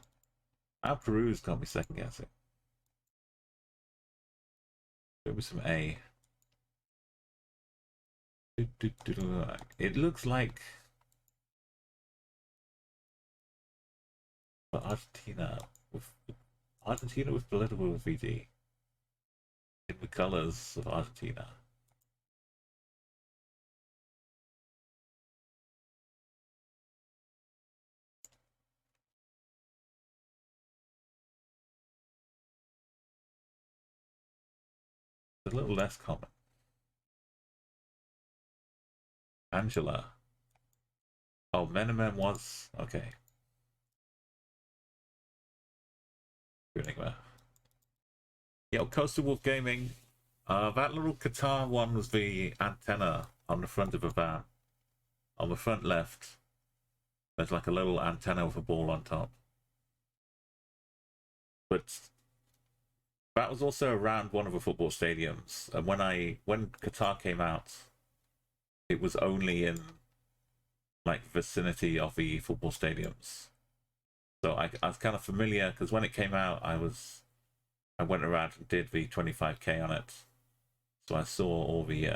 Our Peru's got me second guessing. Give me some A. It looks like Argentina with political VD in the colors of Argentina. A little less common. Angela. Oh, Menemen was okay. Enigma. Yo, Coastal Wolf Gaming. That little Qatar one was the antenna on the front of a van. On the front left, there's like a little antenna with a ball on top. But that was also around one of the football stadiums. And when Qatar came out, it was only in like vicinity of the football stadiums. So I was kind of familiar because when it came out, I went around and did the 25K on it. So I saw all the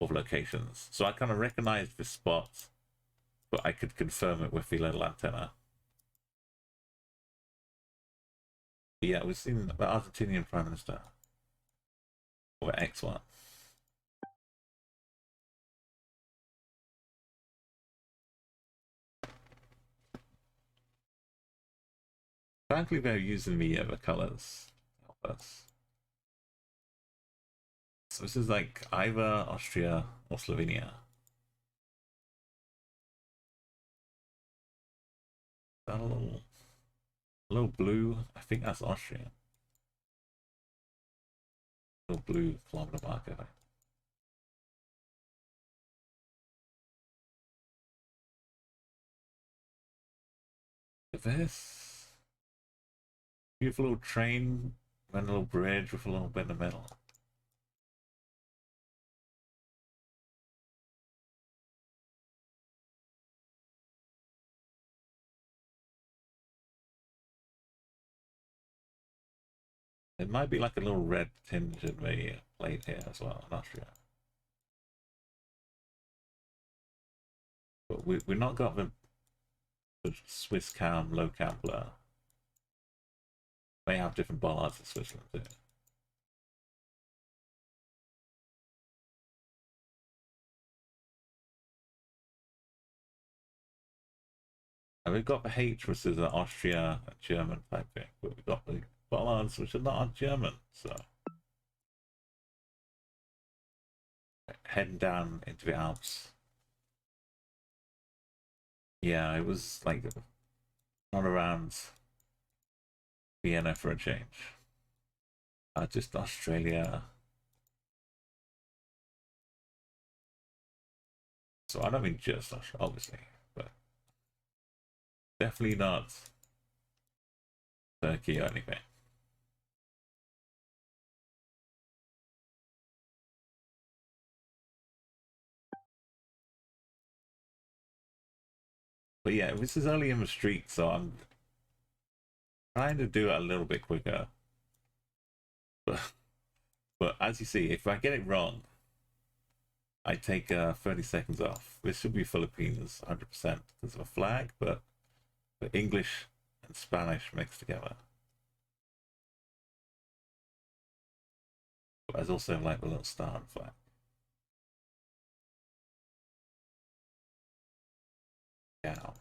locations. So I kind of recognized the spot, but I could confirm it with the little antenna. But yeah, we've seen the Argentinian Prime Minister. Or X1. Frankly, they're using the colors to help us. So this is like either Austria or Slovenia. That a little blue. I think that's Austria. A little blue kilometer marker. This beautiful little train and a little bridge with a little bit in the middle. It might be like a little red tinge in the plate here as well in Austria. But we've not got the Swiss cam, low cam blur. They have different bollards in Switzerland too. And we've got the H, which is an Austria and German type thing, but we've got the bollards, which are not German, so. Heading down into the Alps. Yeah, it was like not around Vienna for a change. Just Australia. So I don't mean just Australia, obviously, but definitely not Turkey or anything. But yeah, this is only in the street, so I'm trying to do it a little bit quicker. But as you see, if I get it wrong, I take 30 seconds off. This should be Philippines 100% because of a flag, but the English and Spanish mixed together. But there's also like a little star and flag. Yeah.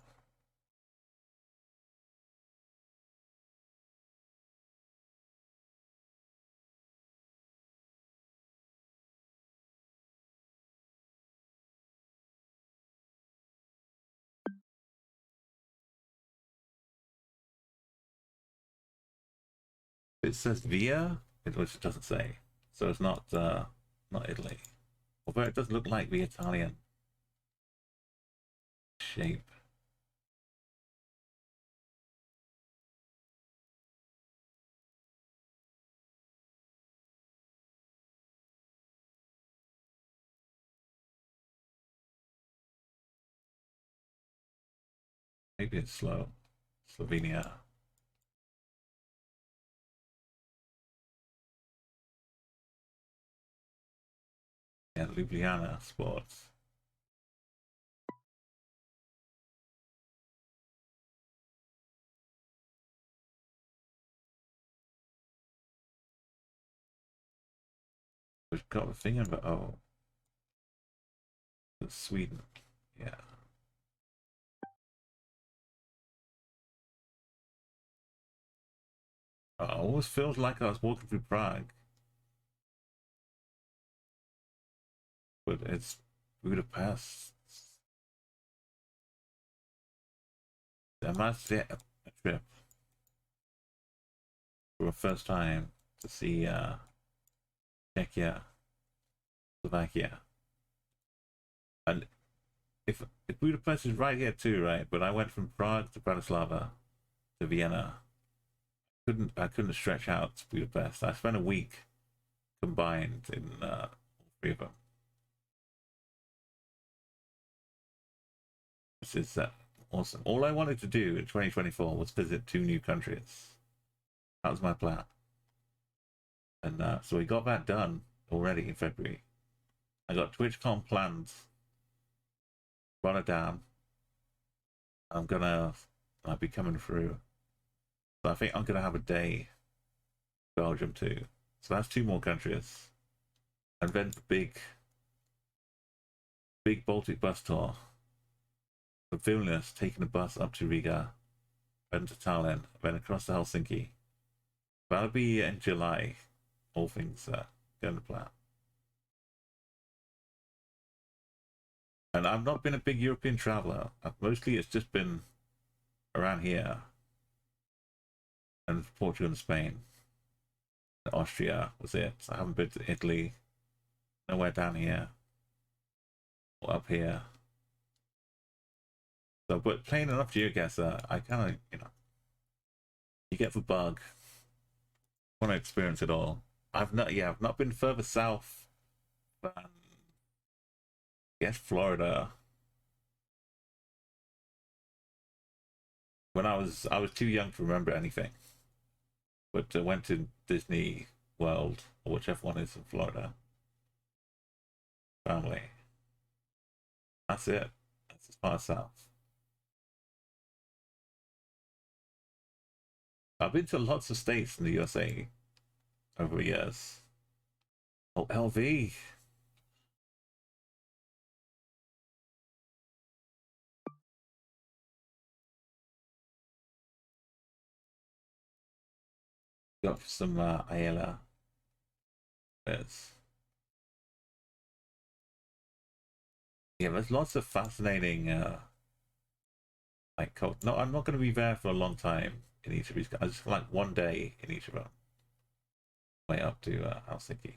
It says via, which it doesn't say, so it's not Italy. Although it does look like the Italian shape. Maybe it's slow. Slovenia. Yeah, Ljubljana Sports. We've got a thing about, oh, Sweden. Yeah. I always feels like I was walking through Prague, but it's Budapest. I must get a trip for the first time to see Czechia, Slovakia, and if Budapest is right here too, right? But I went from Prague to Bratislava to Vienna. I couldn't stretch out to Budapest. I spent a week combined in all three of them. This is awesome. All I wanted to do in 2024 was visit 2 new countries. That was my plan. And so we got that done already in February. I got TwitchCon planned, run it down. I'll be coming through. So I think I'm gonna have a day Belgium too. So that's 2 more countries. And then the big Baltic bus tour. From Vilnius, taking a bus up to Riga, then to Tallinn, then across to Helsinki. That'll be in July. All things going to plan. And I've not been a big European traveler. Mostly it's just been around here. And Portugal and Spain. Austria was it. I haven't been to Italy. Nowhere down here. Or up here. So, but playing enough Geoguessr, I kind of, you get the bug. Want to experience it all. I've not been further south than, I guess, Florida. When I was too young to remember anything, but went to Disney World or whichever one is in Florida. Family. That's it. That's as far south. I've been to lots of states in the USA over the years. Oh, LV. Got some Ayala. There's there's lots of fascinating like no, I'm not going to be there for a long time in each of these. I just like 1 day in each of them, way up to Helsinki,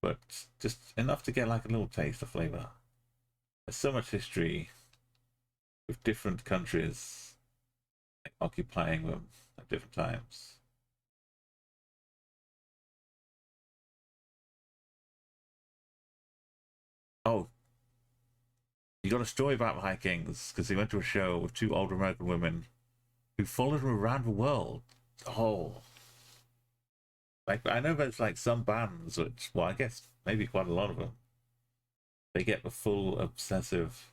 but just enough to get like a little taste of flavor. There's so much history with different countries like, occupying them at different times. Oh, you got a story about Vikings because he went to a show with 2 old American women who followed him around the world. Oh, like I know there's like some bands which, well, I guess maybe quite a lot of them, they get the full obsessive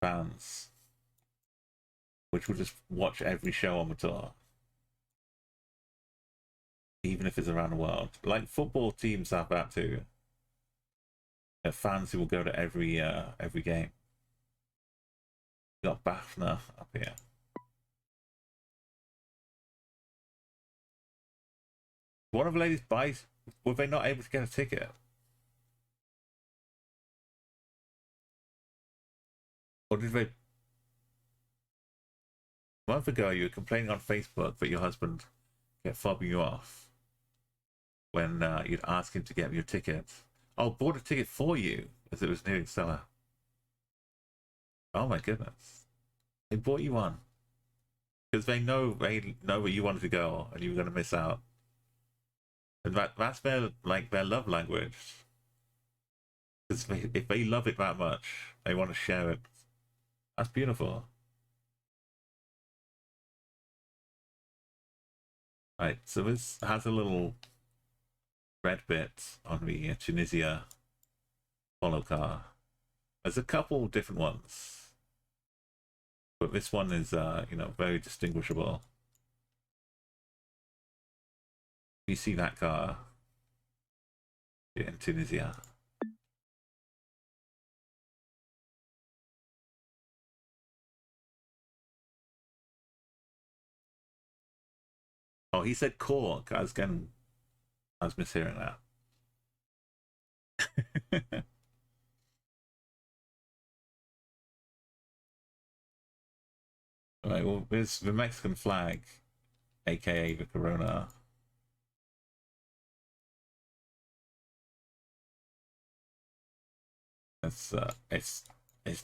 fans which will just watch every show on the tour, even if it's around the world. Like football teams have that too. There are fans who will go to every game. You got Bafna up here. One of the ladies buys. Were they not able to get a ticket? Or did they? A month ago, you were complaining on Facebook that your husband kept fobbing you off when you'd ask him to get your ticket. Oh, bought a ticket for you as it was nearing summer. Oh my goodness! They bought you one because they know where you wanted to go and you were going to miss out. And that's their love language. Because if they love it that much, they want to share it. That's beautiful. Right, so this has a little red bit on the Tunisia follow car. There's a couple different ones, but this one is, you know, very distinguishable. You see that car in Tunisia. Oh, he said Cork. I was mishearing that. All right, well, there's the Mexican flag, aka the Corona. It's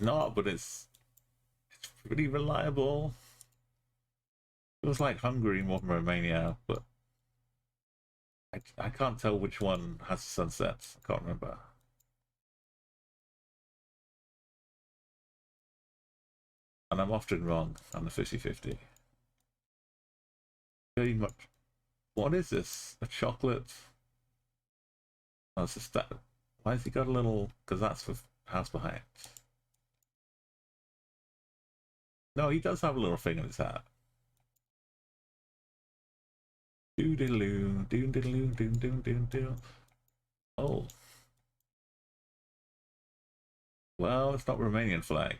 not, but it's pretty reliable. It was like Hungary more than Romania, but I can't tell which one has sunsets. I can't remember. And I'm often wrong on the 50-50. Very much. What is this? A chocolate? Oh, it's just that. Why has he got a little? Because that's the house behind. No, he does have a little thing in his hat. Doo-doo-doo, doo-doo-doo, doo-doo-doo-doo. Oh. Well, it's not Romanian flag.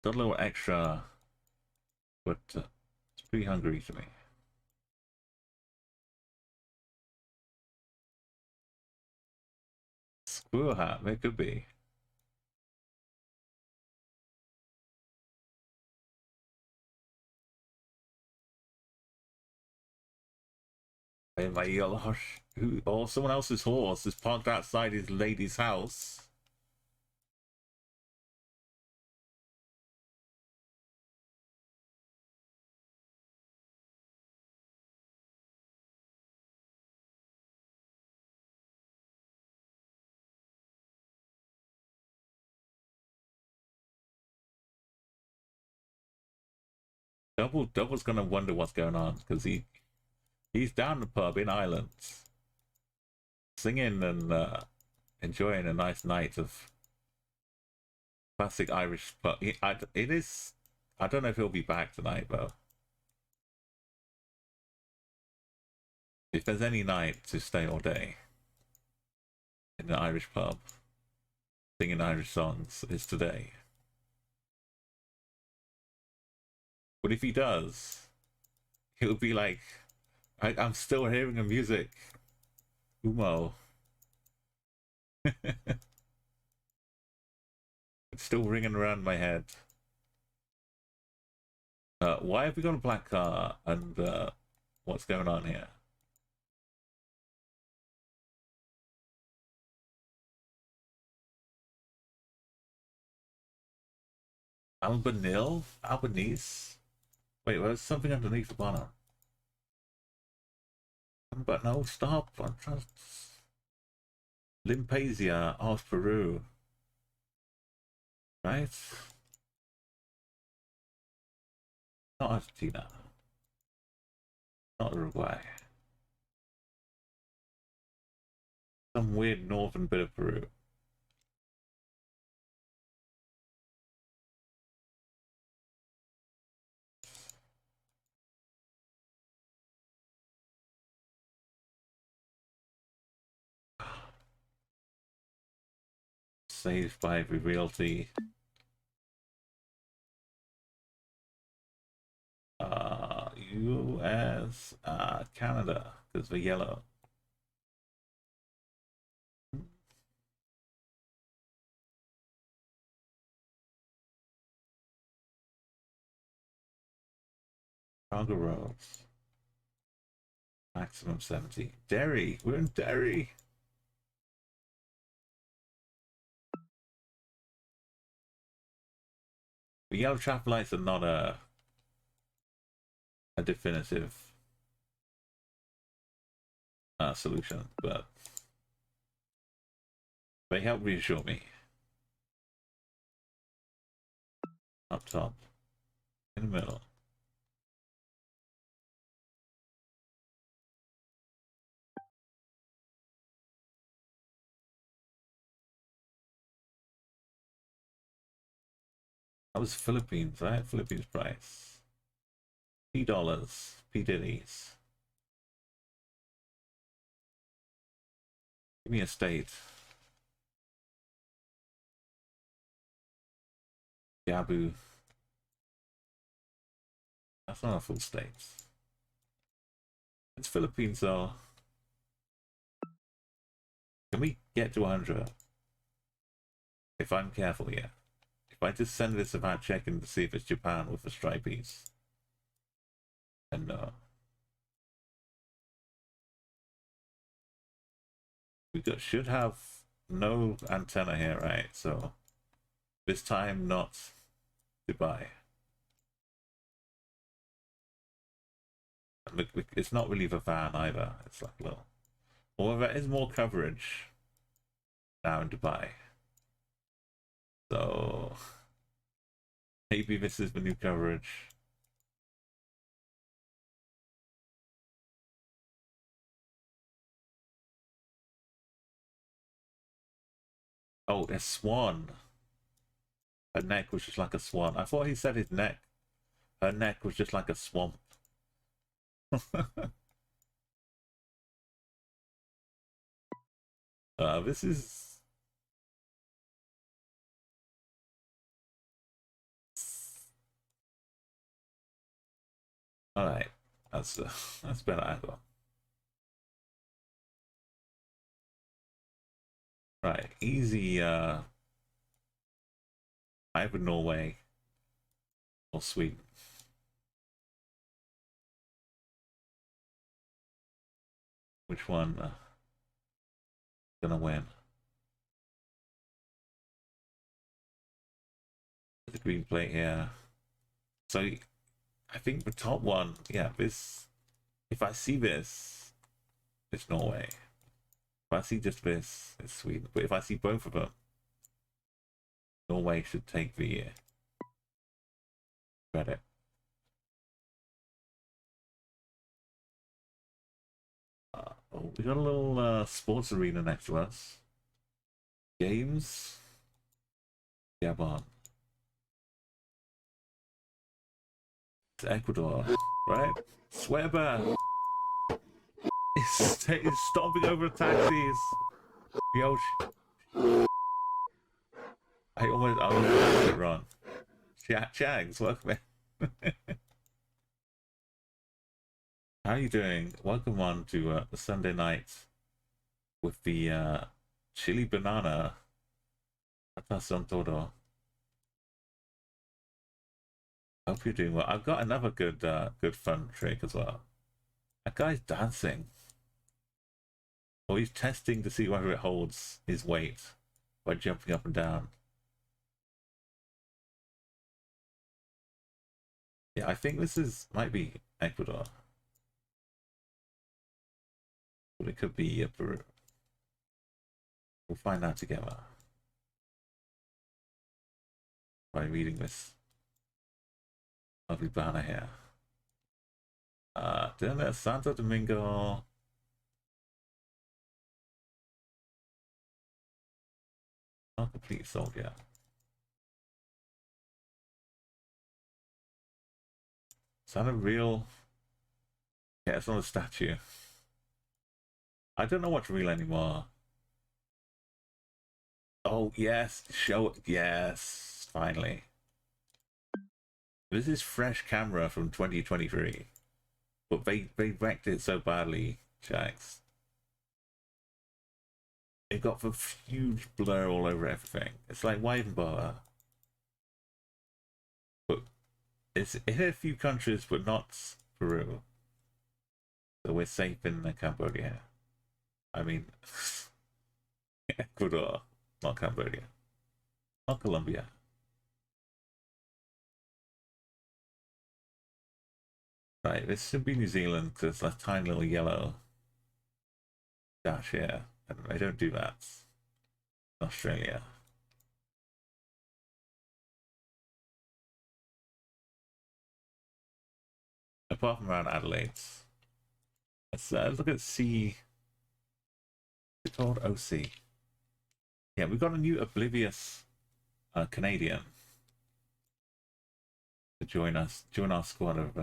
Got a little extra, but it's pretty hungry to me. Squirrel hat, it could be. Hey, my yellow hush. Who, or someone else's horse is parked outside his lady's house. Double's gonna wonder what's going on because he's down the pub in Ireland, singing and enjoying a nice night of classic Irish pub. It is. I don't know if he'll be back tonight though. If there's any night to stay all day in an Irish pub, singing Irish songs, it's today. But if he does, he'll be like, I'm still hearing the music. Umo. It's still ringing around my head. Why have we got a black car and what's going on here? Albanese? Wait, there's something underneath the bottom. But no, stop. I'm trying. Limpasia of Peru. Right? Not Argentina. Not Uruguay. Some weird northern bit of Peru. Saved by the realty. US, Canada, because the yellow. Chicago roads. Maximum 70. Derry. We're in Derry. The yellow traffic lights are not a definitive solution, but they help reassure me. Up top. In the middle. That was Philippines, right? Philippines price. $P. P Diddy's. Give me a state. Yabu. That's not a full state. It's Philippines though. Can we get to 100? If I'm careful, yeah. If I just send this without checking to see if it's Japan with the stripies. And no. Should have no antenna here, right? So this time not Dubai. Look, it's not really the van either. It's like a little. Although there is more coverage now in Dubai. So maybe this is the new coverage. Oh, a swan. Her neck was just like a swan. I thought he said his neck. Her neck was just like a swamp. This is... Alright. That's better angle. Right, easy either Norway or Sweden. Which one gonna win? The green plate here. So I think the top one, yeah, this, if I see this, it's Norway. If I see just this, it's Sweden. But if I see both of them, Norway should take the credit. Oh, we got a little sports arena next to us. Games. Gabon. It's Ecuador, right? Swearbear is stomping over taxis. Yo, I almost got it wrong. Chags, welcome in. How are you doing? Welcome on to the Sunday night with the chili banana. Son todo. Hope you're doing well. I've got another good fun trick as well. That guy's dancing. Or he's testing to see whether it holds his weight by jumping up and down. Yeah, I think this might be Ecuador. But it could be Peru. We'll find out together by reading this lovely banner here. Then there's Santo Domingo. Not complete sold yet. Is that a real? Yeah, it's not a statue. I don't know what's real anymore. Oh yes, show it. Yes, finally. This is fresh camera from 2023, but they wrecked it so badly, Jax. It got the huge blur all over everything. It's like, why even bother? But it's in a few countries, but not Peru. So we're safe in Cambodia. I mean, Ecuador, not Cambodia, not Colombia. Right, this should be New Zealand because it's a tiny little yellow dash here. And I don't do that. Australia. Apart from around Adelaide. Let's look at C. It's called OC. Yeah, we've got a new Oblivious Canadian. to join us, join our squad of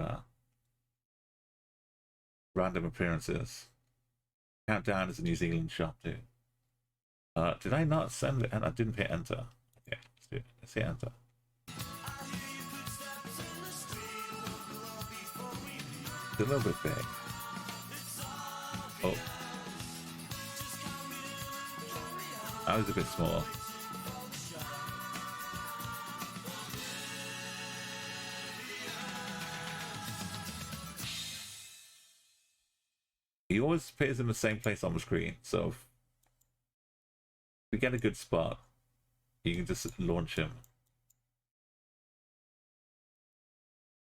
random appearances. Countdown is a New Zealand shop too. Did I not send it? And I didn't hit enter. Okay, let's do it. Let's hit enter. It's a little bit big. Oh. That was a bit small. He always appears in the same place on the screen, so if we get a good spot, you can just launch him.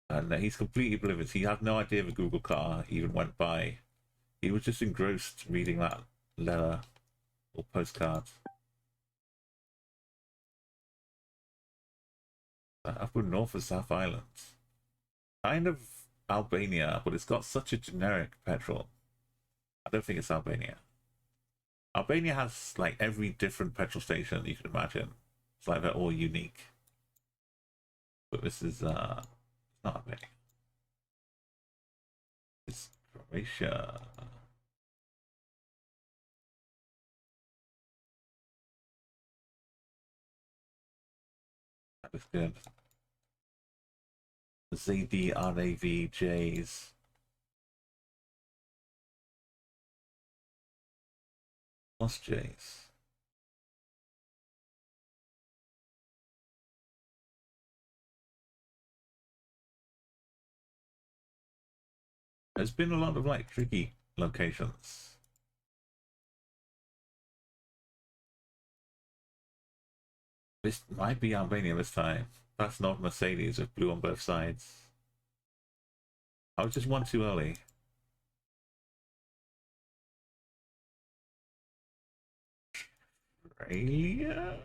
And he's completely oblivious. He had no idea the Google car even went by. He was just engrossed reading that letter or postcard. Up in North or South Island. Kind of Albania, but it's got such a generic petrol. I don't think it's Albania. Albania has like every different petrol station you can imagine. It's like they're all unique. But this is it's not Albania. It's Croatia. That looks good. ZDRAVJs. Plus J's. There's been a lot of like tricky locations. This might be Albania this time. That's not Mercedes with blue on both sides. I was just one too early. Australia?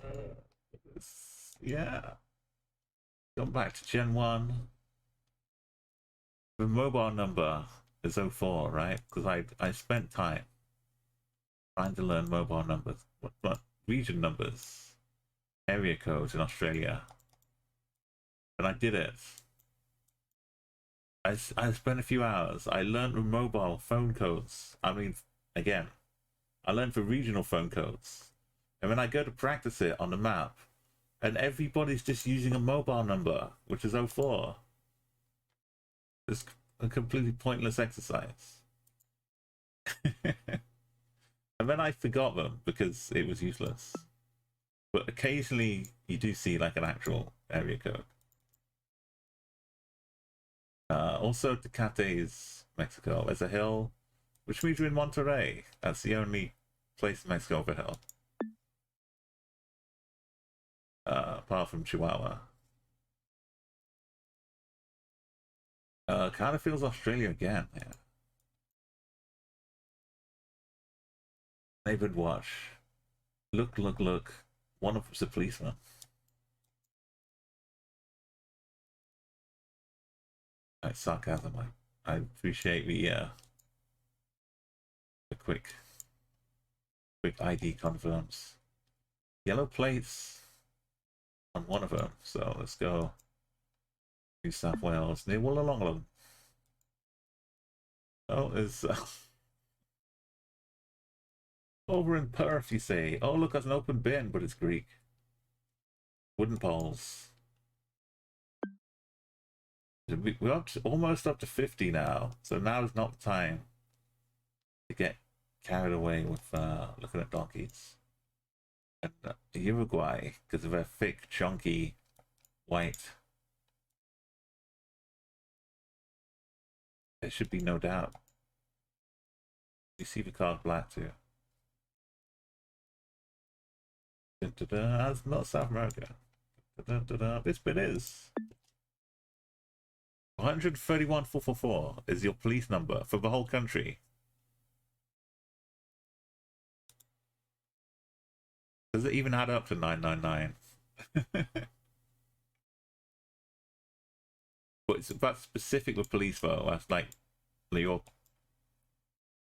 Yeah. Gone back to Gen 1. The mobile number is 04, right? Because I spent time trying to learn mobile numbers. What region numbers? Area codes in Australia. And I did it. I spent a few hours. I learned the mobile phone codes. I mean, again, I learned the regional phone codes. And then I go to practice it on the map, and everybody's just using a mobile number, which is 04. It's a completely pointless exercise. And then I forgot them because it was useless. But occasionally you do see like an actual area code. Also, Tecate is Mexico. There's a hill, which means we're in Monterrey. That's the only place in Mexico with a hill. Apart from Chihuahua. Kind of feels Australia again, yeah. Neighborhood watch. Look, look, look. One of them's a policeman. That's sarcasm. I appreciate the quick ID confirms. Yellow plates on one of them, so let's go. New South Wales, near Wollongong. Oh, it's over in Perth, you say. Oh, look, that's an open bin, but it's Greek. Wooden poles. We're up to, almost up to 50 now, so now is not the time to get carried away with looking at donkeys. And Uruguay, because of their thick, chunky, white. There should be no doubt. You see the card black too. That's not South America. This bit is 131,444 is your police number for the whole country. Does it even add up to 999? But that's specific with police though. That's like your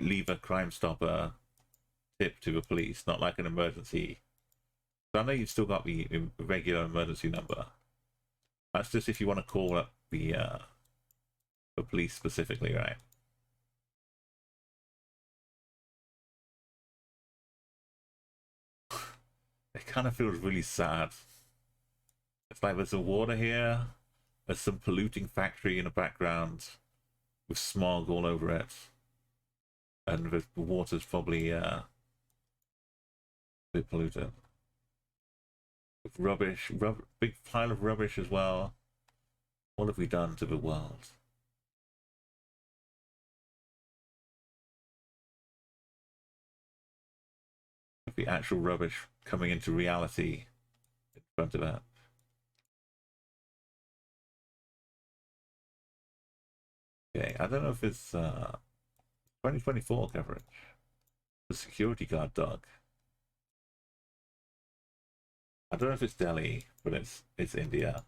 leave a Crime Stopper tip to the police, not like an emergency. So I know you've still got the regular emergency number. That's just if you want to call up the police specifically, right? It kind of feels really sad. It's like there's a water here, there's some polluting factory in the background with smog all over it, and the water's probably a bit polluted. With rubbish, big pile of rubbish as well. What have we done to the world? The actual rubbish coming into reality in front of it. Okay, I don't know if it's 2024 coverage. The security guard dog. I don't know if it's Delhi, but it's India.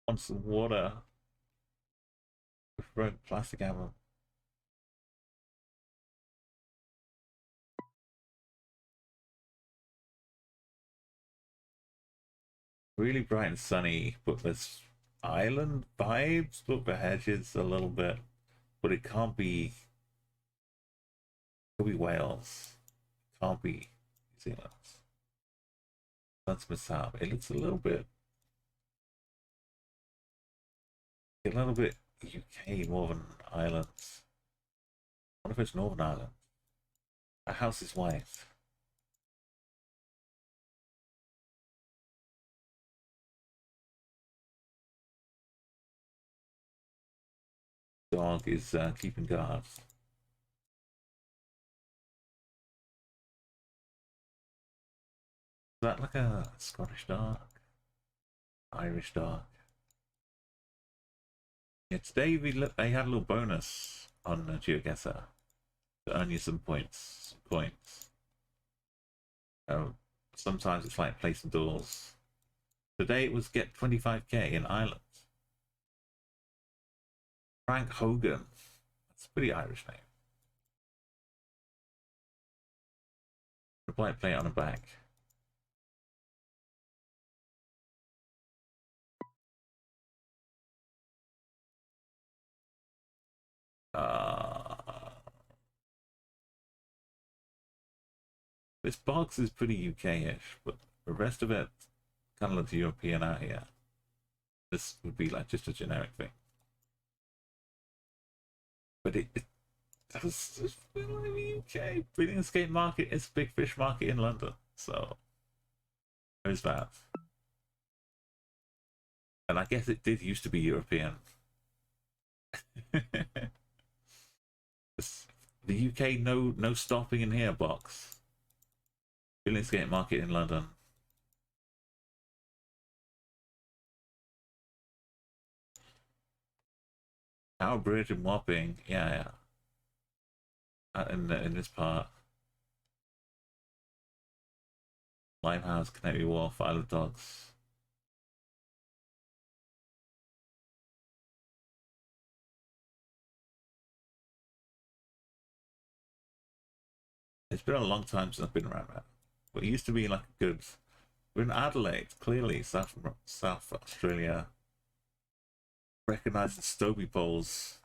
Want some water? Red plastic ammo. Really bright and sunny, but there's island vibes. Look, the hedges a little bit, but it can't be. It could be Wales. It can't be New Zealand. That's Mississauga. It looks a little bit UK more than Ireland. What if it's Northern Ireland? A house is white. Dog is keeping guard. Is that like a Scottish dog? Irish dog? Yeah, today I had a little bonus on Geoguessr to earn you some points. Sometimes it's like placing doors. Today it was get 25k in Ireland. Frank Hogan. That's a pretty Irish name. Play it on the back. This box is pretty UK-ish, but the rest of it kind of looks European out here. This would be like just a generic thing. But it does just feel like the UK. Breeding Escape Market is a big fish market in London, so there's that. And I guess it did used to be European. The UK no stopping in here box. Breeding Escape Market in London. Our Bridge and Wapping, yeah. In this part. Limehouse, Canary Wharf, Isle of Dogs. It's been a long time since I've been around that. But it used to be like a good. We're in Adelaide, clearly South Australia. Recognizing Stoby poles.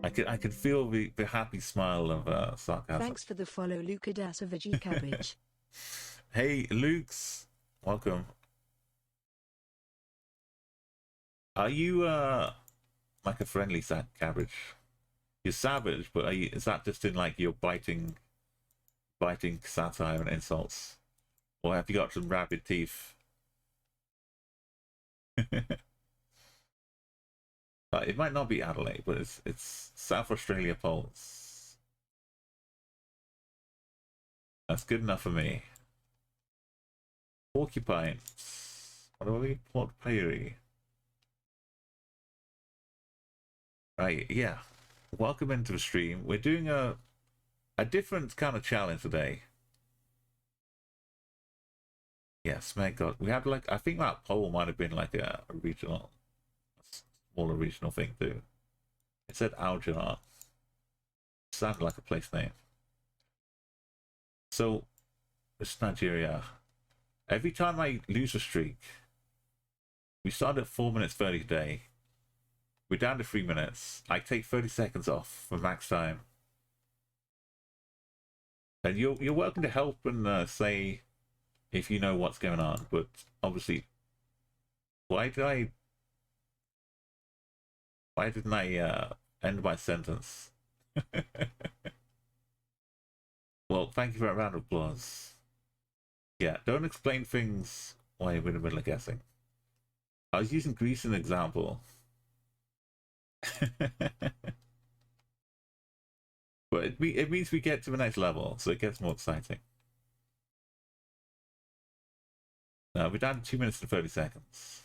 I can feel the happy smile of sarcasm. Thanks for the follow, Luca Dasavage Cabbage. Hey, Luke's, welcome. Are you like a friendly cabbage? You're savage, but is that just in like your biting satire and insults, or have you got some rabid teeth? It might not be Adelaide, but it's South Australia poles. That's good enough for me. Porcupines. What are we? Port Prairie. Right, yeah. welcome into the stream. We're doing a different kind of challenge today. Yes, my God, we had like, I think that poll might have been like a regional, smaller regional thing too. It said Algernon. Sounded like a place name. So it's Nigeria. Every time I lose a streak, we started at 4 minutes 30 today. We're down to 3 minutes. I take 30 seconds off for max time. And you're welcome to help and say if you know what's going on. But obviously, why didn't I end my sentence? Well, thank you for a round of applause. Yeah, don't explain things while you're in the middle of guessing. I was using Greece as an example. But it means we get to the next level, so it gets more exciting. Now, we're down to 2 minutes and 30 seconds.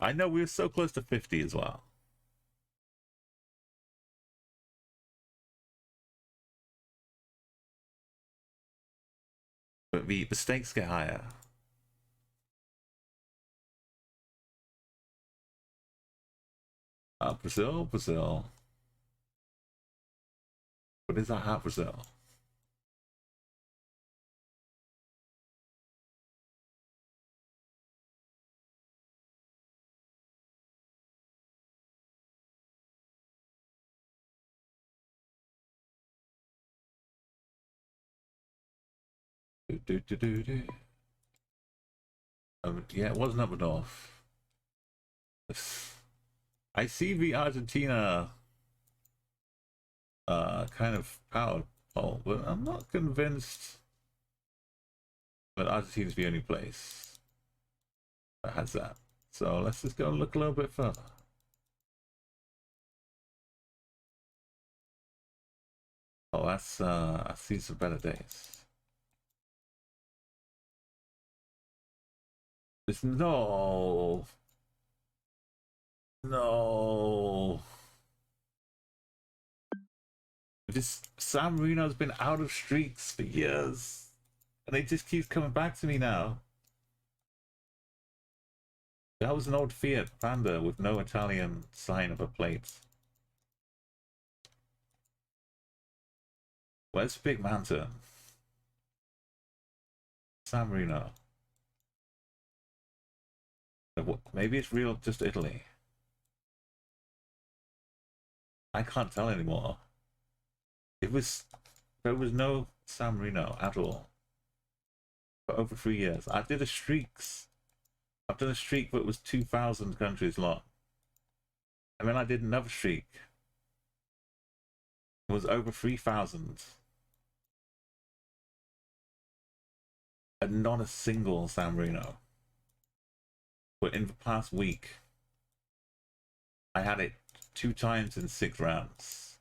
I know we were so close to 50 as well. But the stakes get higher. Brazil. What is that hat, Brazil? Yeah, it wasn't up north. I see the Argentina kind of power poll, but I'm not convinced that Argentina's the only place that has that. So let's just go look a little bit further. Oh, that's I see some better days. There's no. This San Marino's been out of streaks for years, and it just keeps coming back to me now. That was an old Fiat Panda with no Italian sign of a plate. Where's Big Mountain? San Marino. Maybe it's real, just Italy. I can't tell anymore. There was no San Marino at all for over 3 years. I've done a streak that was 2,000 countries long. And then I did another streak. It was over 3,000. And not a single San Marino. But in the past week, I had it 2 times in 6 rounds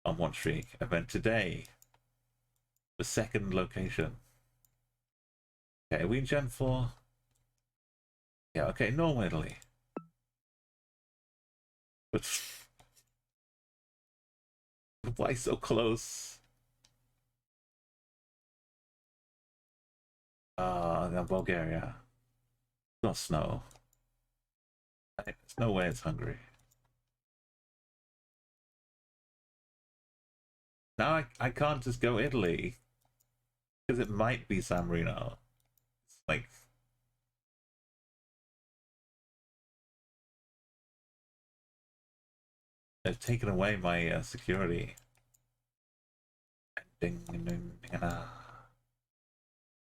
on one streak. And then today, the second location. Okay, are we in Gen 4? Yeah, okay, normal Italy. But why so close? Bulgaria. Not snow. There's no way it's Hungary. Now I can't just go Italy because it might be San Marino. It's like they've taken away my security. Ding ding ding ding.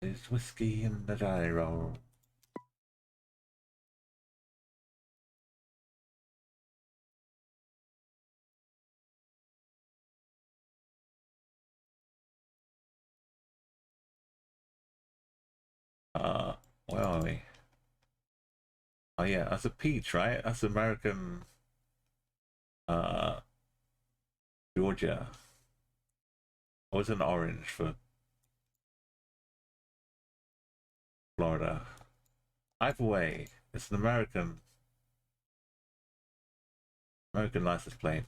There's whiskey in the gyro. Where are we? Oh yeah, that's a peach, right? That's American Georgia. Or it's an orange for Florida. Either way, it's an American American license plate.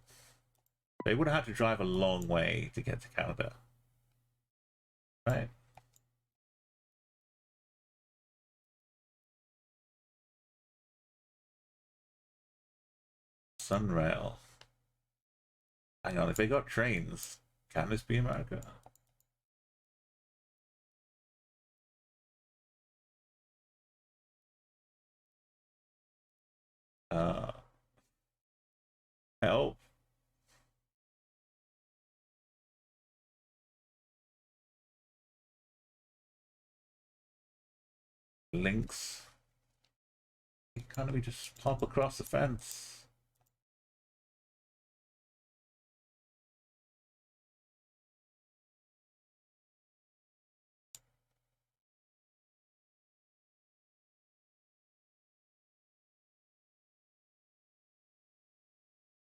They would have had to drive a long way to get to Canada. Right? Sunrail. Hang on, if they got trains, can this be America? Help. Links. Can't we just pop across the fence?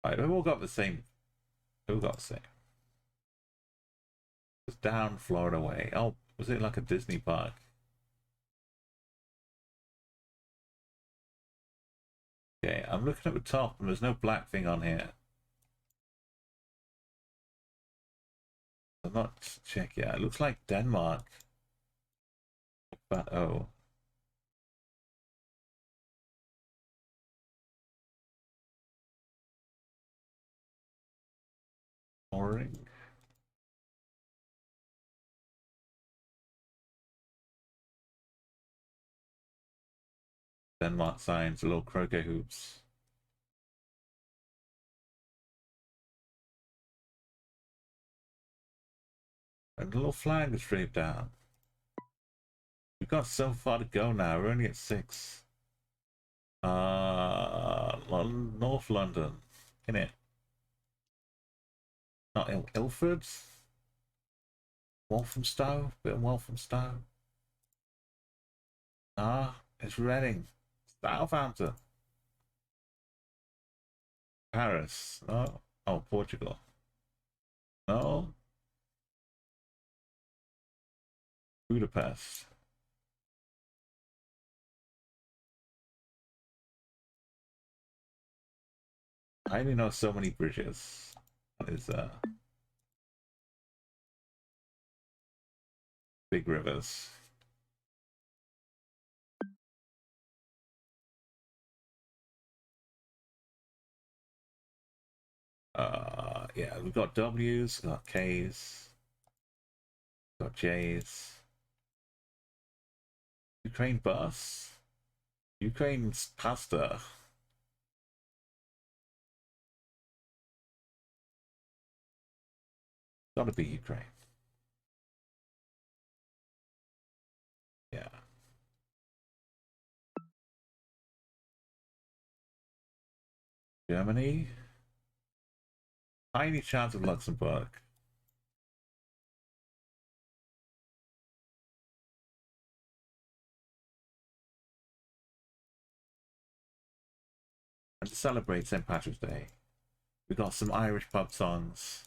Right, we've all got the same. We've got the same. It's down Florida way. Oh, was it like a Disney park? Okay, I'm looking at the top and there's no black thing on here. I'm not check yet. It looks like Denmark. But oh. Mooring. Denmark signs, little croquet hoops. And a little flag is draped down. We've got so far to go now. We're only at 6. North London, innit? Not Ilford? Walthamstow? Bit of Walthamstow? Ah, it's Reading. Southampton. Paris. No. Oh, Portugal. No. Budapest. I only know so many bridges. That is big rivers. Yeah, we've got W's, we've got K's, we've got J's. Ukraine bus. Ukraine's pasta. Gotta be Ukraine. Yeah. Germany. Tiny chance of Luxembourg. And to celebrate St. Patrick's Day, we got some Irish pub songs.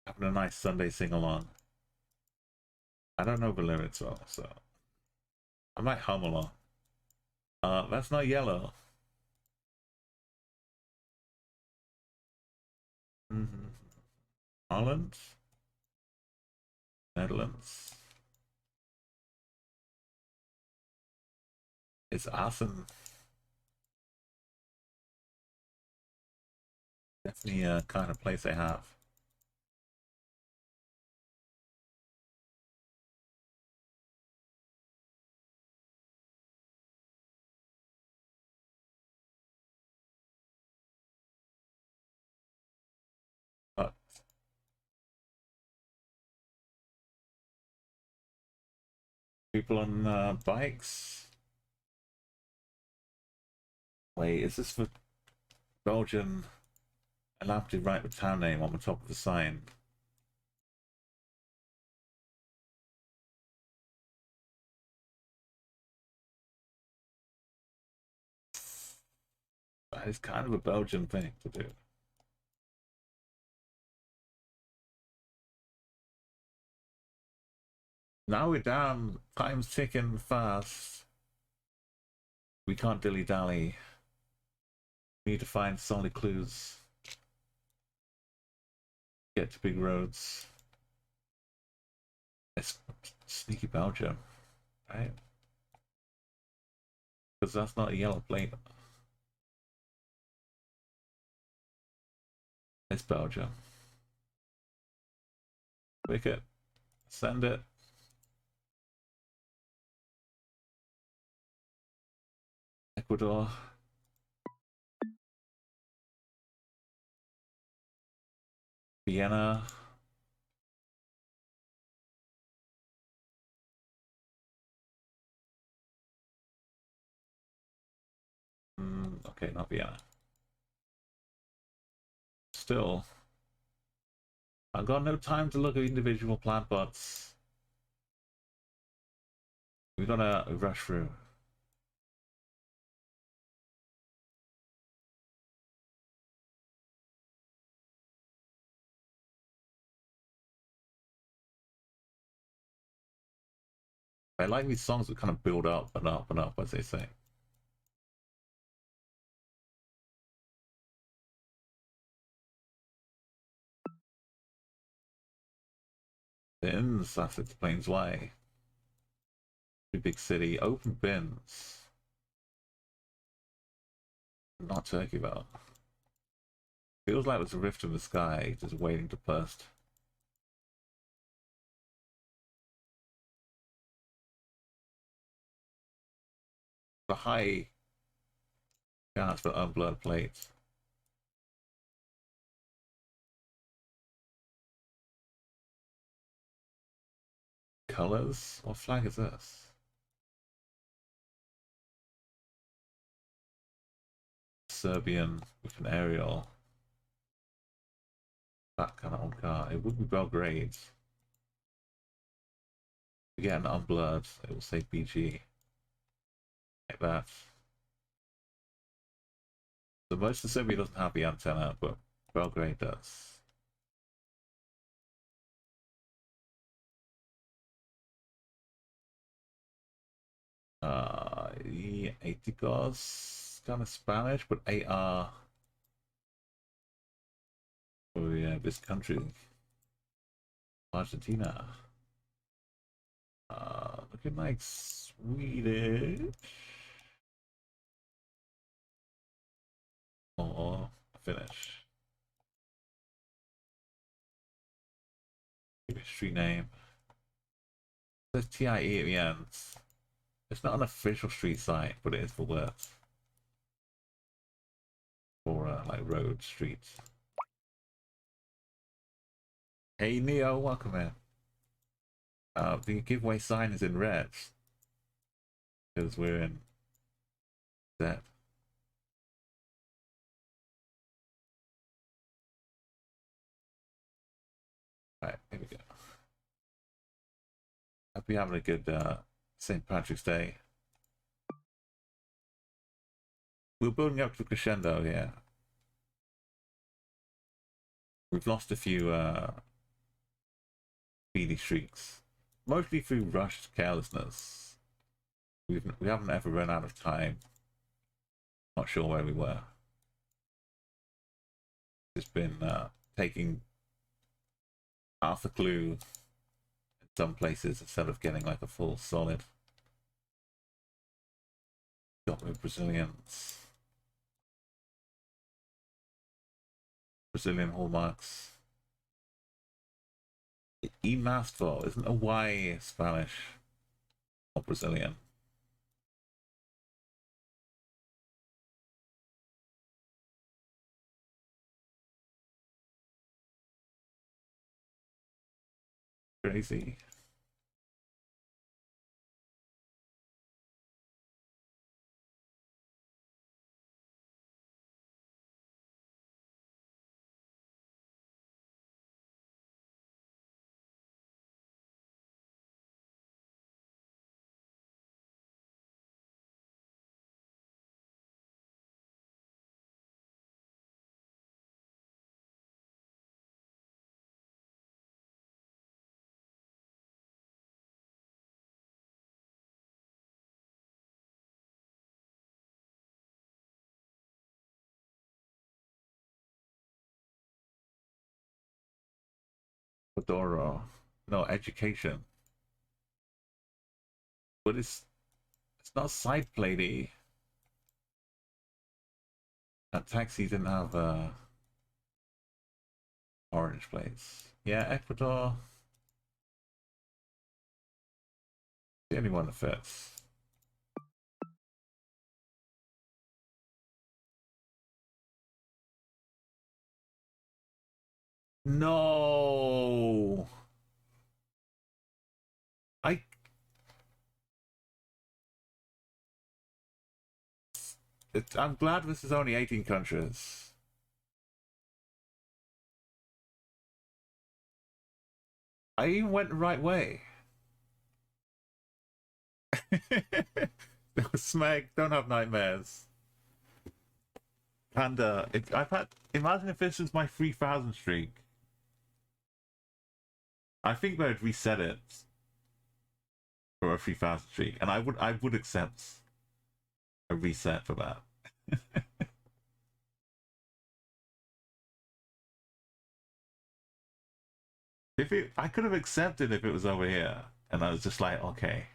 Having a nice Sunday sing-along. I don't know the lyrics well, so I might hum along. That's not yellow. Holland. Netherlands. It's awesome. Definitely a kind of place I have. But people on bikes. Wait, is this for Belgian? I'll have to write the town name on the top of the sign. That is kind of a Belgian thing to do. Now we're down. Time's ticking fast. We can't dilly-dally. Need to find solid clues. Get to big roads. It's sneaky Belgium, right? Because that's not a yellow plate. It's Belgium. Click it. Send it. Ecuador. Vienna. Okay, not Vienna. Still, I've got no time to look at individual plant bots. We gotta rush through. I like these songs that kind of build up and up and up, as they say. Bins, that explains why. Pretty big city, open bins. Not Turkey though. Feels like there's a rift in the sky, just waiting to burst. The high chance for unblurred plates. Colors? What flag is this? Serbian with an aerial. That kind of old car. It would be Belgrade. Again, unblurred. It will say BG. Like that. So most of Serbia doesn't have the antenna, but Belgrade does. Yeah, Aticos, kind of Spanish, but AR. Oh yeah, this country. Argentina. Looking like Swedish. Or Finnish. Give it a street name. It says TIE at the end. It's not an official street site, but it is for work. For like road, streets. Hey Neo, welcome in. The giveaway sign is in red. Because we're in that. Alright, here we go. Hope you're having a good St. Patrick's Day. We're building up to crescendo here. We've lost a few speedy streaks, mostly through rushed carelessness. We haven't ever run out of time. Not sure where we were. It's been taking half a clue in some places instead of getting like a full solid. Got with Brazilians. Brazilian hallmarks. E Mastro isn't a Y Spanish or Brazilian. Crazy. Ecuador. No, education. But it's not side platey. That taxi didn't have orange plates. Yeah, Ecuador. The only one that fits. No. I I'm glad this is only 18 countries. I even went the right way. Smeg, don't have nightmares. Panda, I've had. Imagine if this was my 3,000 streak. I think they'd reset it for a 3,000 streak, and I would accept a reset for that. I could have accepted if it was over here, and I was just like, okay.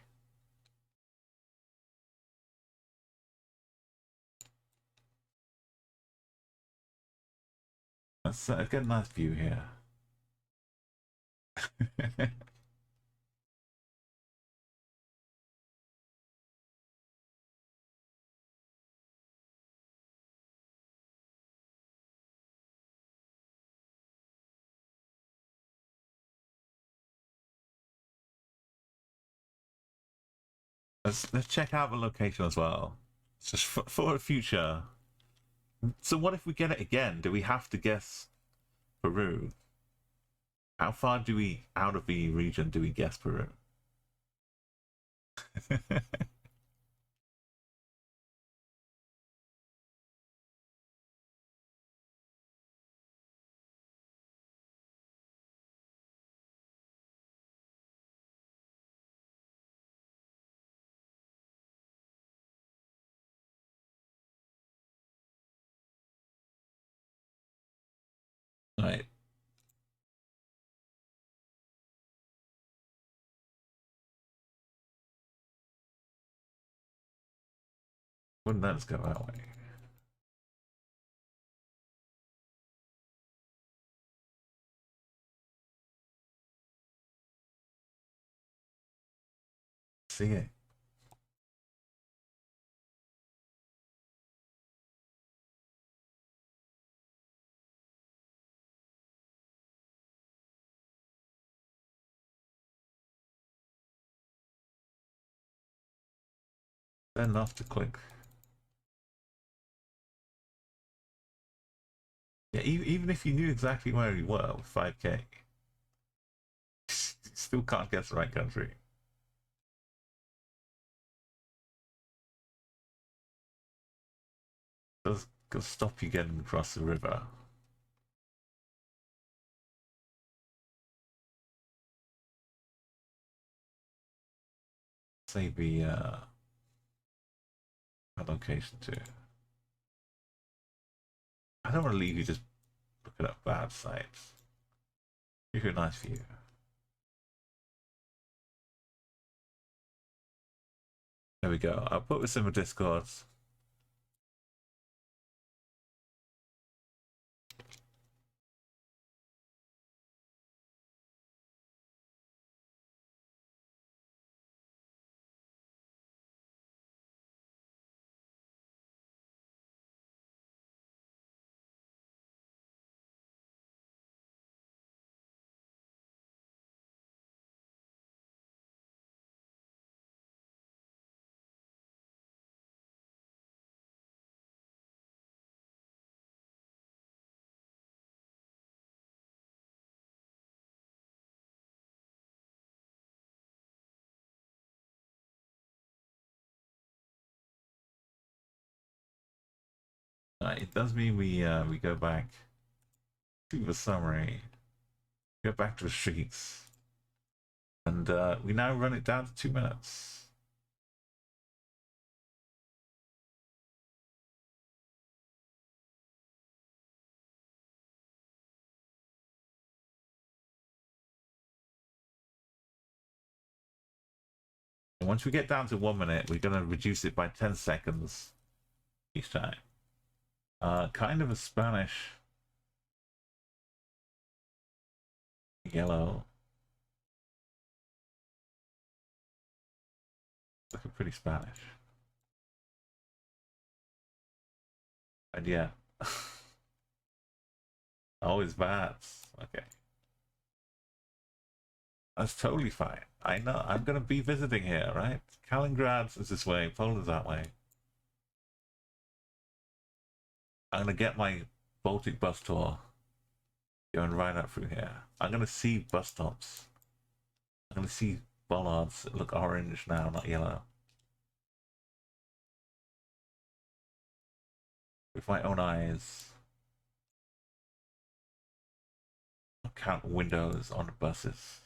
Let's get a nice view here. Let's check out the location as well. It's just for the future. So what if we get it again? Do we have to guess Peru? How far do we out of the region do we guess Peru? Right. Wouldn't let us go that way. See it. Enough to click. Yeah, even if you knew exactly where you were with 5k, you still can't guess the right country. Does stop you getting across the river. Say the location too. I don't want to leave you just looking at bad sites. Give you a nice view. There we go. I'll put this in the Discord. It does mean we go back to the summary, go back to the streets, and we now run it down to 2 minutes. And once we get down to 1 minute, we're going to reduce it by 10 seconds each time. Kind of a Spanish yellow. Looking pretty Spanish. And yeah. Oh, it's bats. Okay. That's totally fine. I know. I'm going to be visiting here, right? Kaliningrad is this way. Poland's that way. I'm going to get my Baltic bus tour going right up through here. I'm going to see bus stops. I'm going to see bollards that look orange now, not yellow. With my own eyes. I'll count windows on the buses.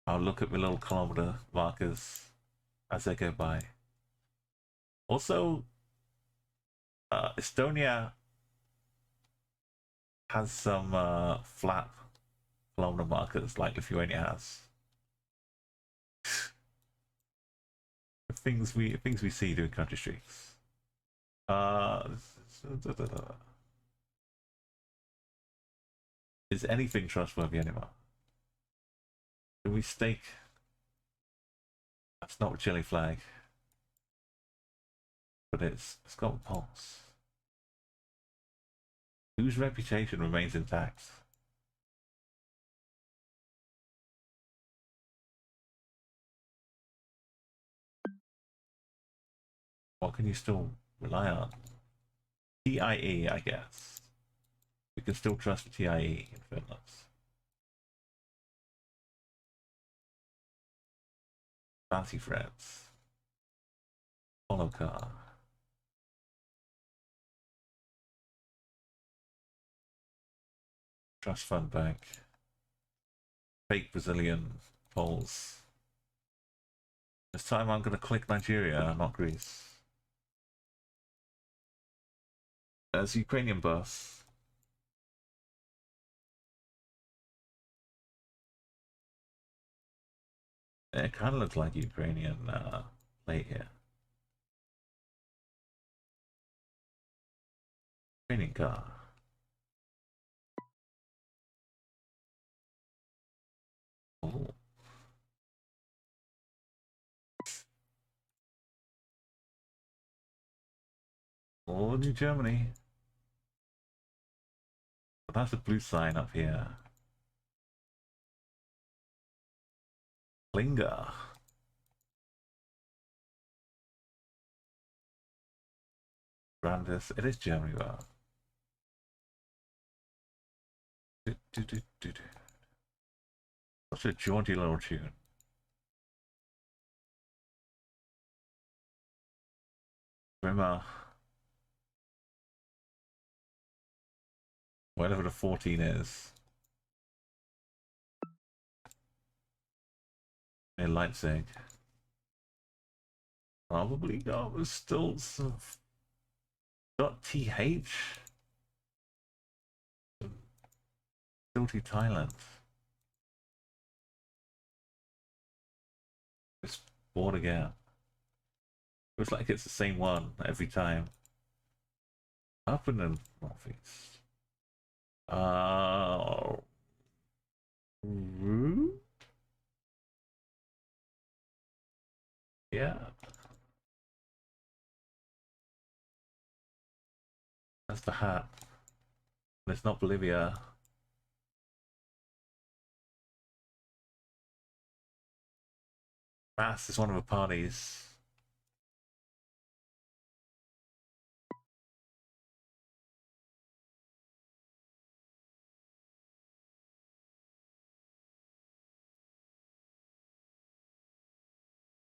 I'll look at my little kilometer markers as they go by. Also, Estonia has some flat kilometer markers like Lithuania has. things we see doing country streets. Is anything trustworthy anymore? Do we stake? That's not a Chile flag, but it's got a pulse. Whose reputation remains intact? What can you still rely on? TIE, I guess. We can still trust TIE in Finland. Fancy friends. Follow car. Trust fund bank. Fake Brazilian polls. This time I'm going to click Nigeria, not Greece. There's Ukrainian bus. It kind of looks like Ukrainian plate here. Ukrainian car. Oh. Oh, New Germany. But that's a blue sign up here. Linger. Brandis. It is Germany, though. Such a jaunty little tune. Rimmer. Whatever the 14 is. In Leipzig. Probably got was still some .th. Guilty Thailand. It's bored again. Looks like it's the same one every time. Up in the northeast. Yeah. That's the hat. And it's not Bolivia. Mass is one of the parties.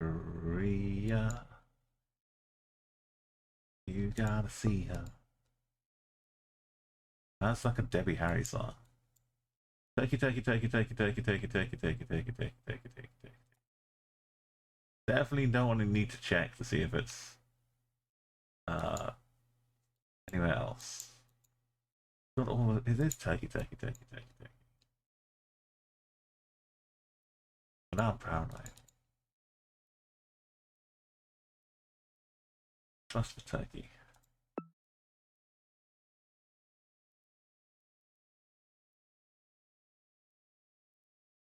Maria. You gotta see her. That's like a Debbie Harry song. Turkey, turkey, turkey, turkey, turkey, turkey, turkey, turkey, turkey, turkey, turkey, turkey, turkey. Definitely don't want to need to check to see if it's anywhere else. Not all. It is turkey, turkey, turkey, turkey, turkey. But now I'm proud of it. Trust for Turkey.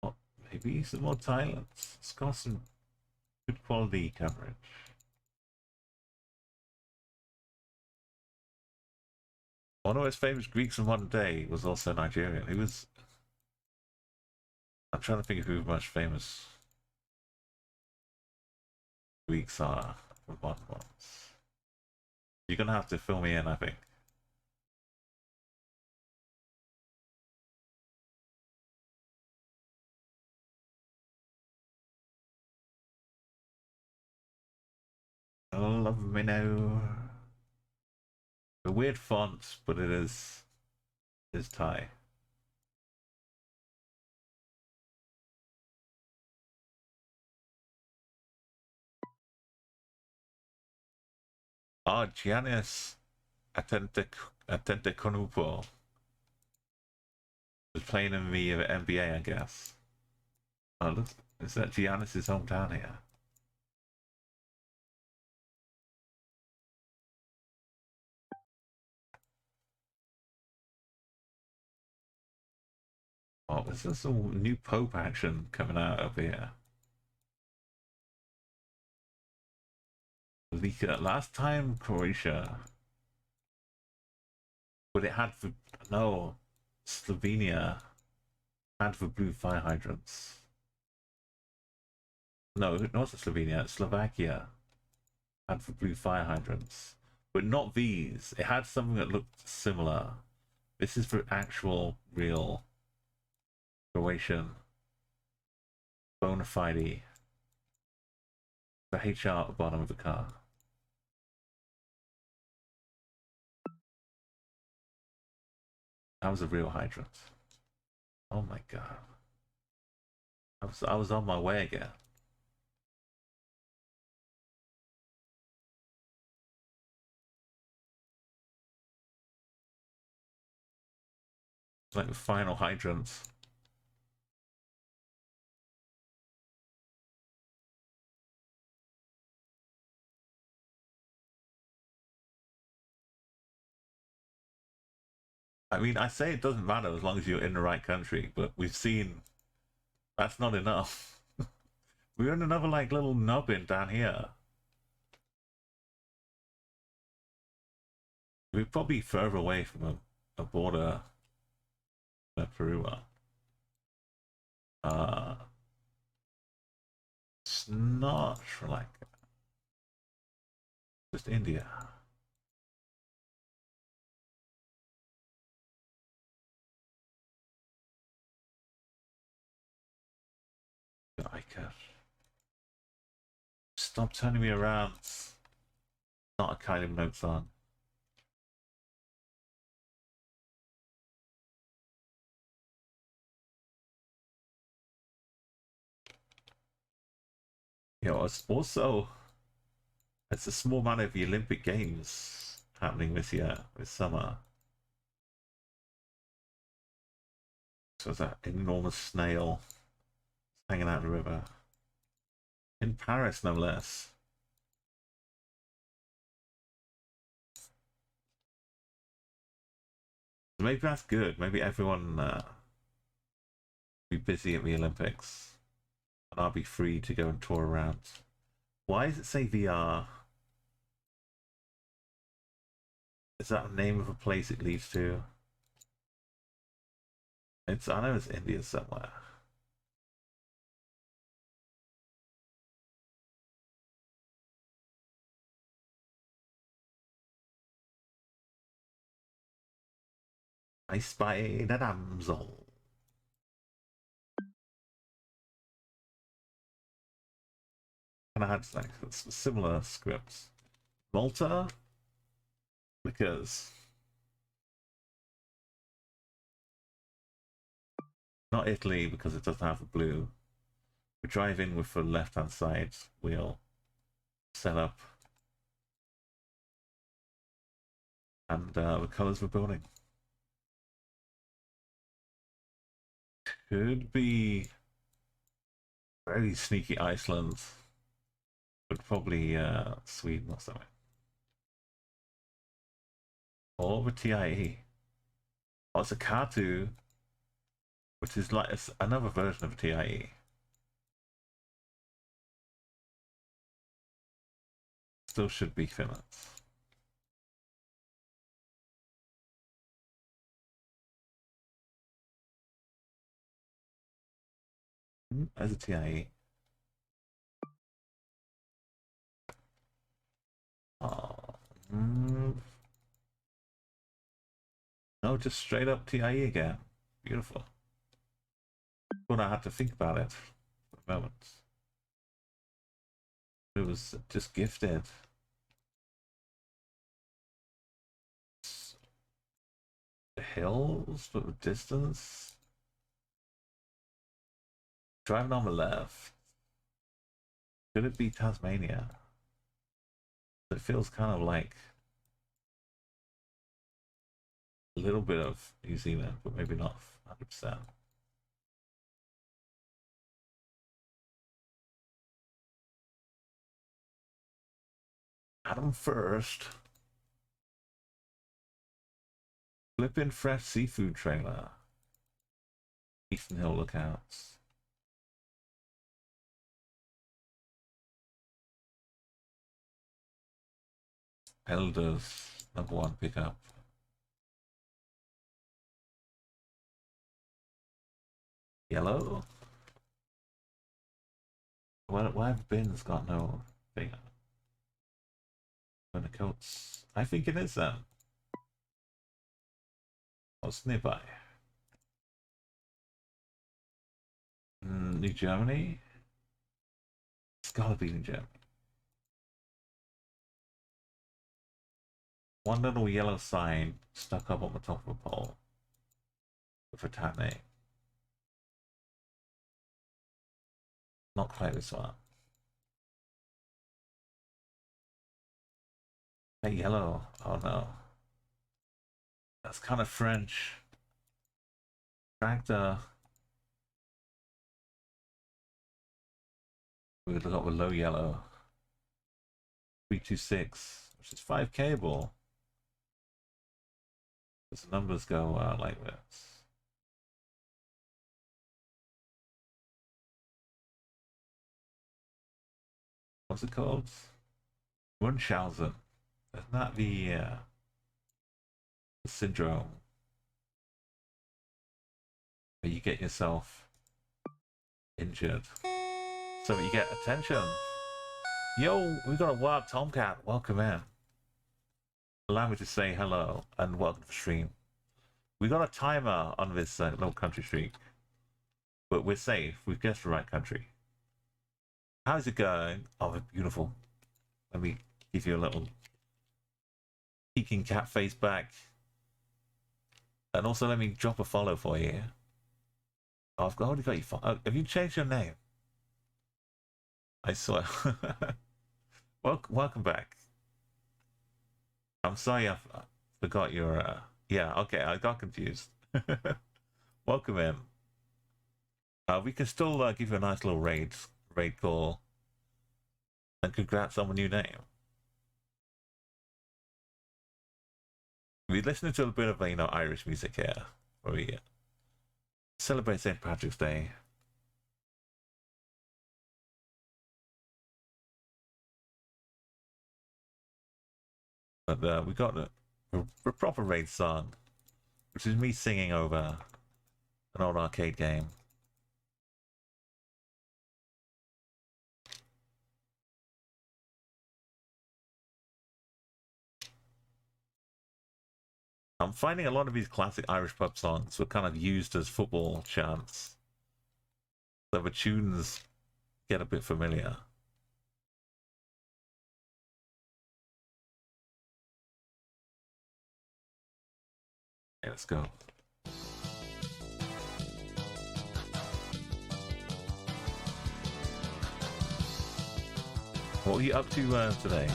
Oh, maybe some more Thailand. It's got some good quality coverage. One of his famous Greeks of modern day was also Nigerian. He was. I'm trying to think of who much famous Greeks are for modern ones. You're gonna have to fill me in, I think. Love me now. The weird font, but it is Thai. Ah, Giannis Antetokounmpo was playing in the NBA, I guess. Oh, look, is that Giannis's hometown here? Oh, is there some new Pope action coming out over here? Last time Croatia, but it had for no Slovenia had for blue fire hydrants. No, not Slovenia, Slovakia had for blue fire hydrants, but not these. It had something that looked similar. This is for actual, real Croatian bona fide. The HR at the bottom of the car. That was a real hydrant. Oh my god. I was on my way again. It's like the final hydrant. I mean, I say it doesn't matter as long as you're in the right country, but we've seen that's not enough. We're in another like little nubbin down here. We're probably further away from a border where Peru are. It's not Sri Lanka. Just India. I could. Stop turning me around. Not a kind of notes on. You know, it's also it's a small amount of the Olympic Games happening this year, this summer. So it's that enormous snail hanging out in the river. In Paris, no less. So maybe that's good. Maybe everyone be busy at the Olympics. And I'll be free to go and tour around. Why does it say VR? Is that the name of a place it leads to? I know it's India somewhere. I spy a damsel. And I had like similar scripts. Malta, because not Italy because it doesn't have a blue. We drive in with the left-hand side wheel set up, and the colours we're building could be very sneaky Iceland, but probably Sweden or something. All over TIE. Oh, it's a Katu, which is like another version of TIE. Still should be Finlands. As a TIE. Oh, no, just straight up TIE again. Beautiful. When I had to think about it for a moment. It was just gifted. The hills, but the distance. Driving on the left. Could it be Tasmania? It feels kind of like a little bit of New Zealand, but maybe not 100%. Adam first. Flippin' fresh seafood trailer. Eastern Hill Lookouts. Elders, #1 pickup. Yellow? Why have bins got no thing? When the coats. I think it is them. What's nearby? New Germany? It's gotta be New Germany. One little yellow sign stuck up on the top of a pole with a tag name. Not quite this one. Hey, yellow. Oh no. That's kind of French. Tractor. We look up with low yellow. 326, which is 5 cable. The numbers go like this. What's it called? Munchausen. Isn't that the syndrome where you get yourself injured so that you get attention? Yo, we got a wild tomcat. Welcome in. Allow me to say hello and welcome to the stream. We got a timer on this little country streak, but we're safe. We've guessed the right country. How's it going? Oh, beautiful. Let me give you a little peeking cat face back. And also let me drop a follow for you. Oh, I've already got you. Oh, have you changed your name? I swear. Welcome back. I'm sorry I forgot your... Yeah, okay, I got confused. Welcome in. We can still give you a nice little raid call. And congrats on the new name. We're listening to a bit of, Irish music here. Where we celebrate St. Patrick's Day. But we got a proper raid song, which is me singing over an old arcade game. I'm finding a lot of these classic Irish pub songs were kind of used as football chants. So the tunes get a bit familiar. Okay, let's go. What are you up to today?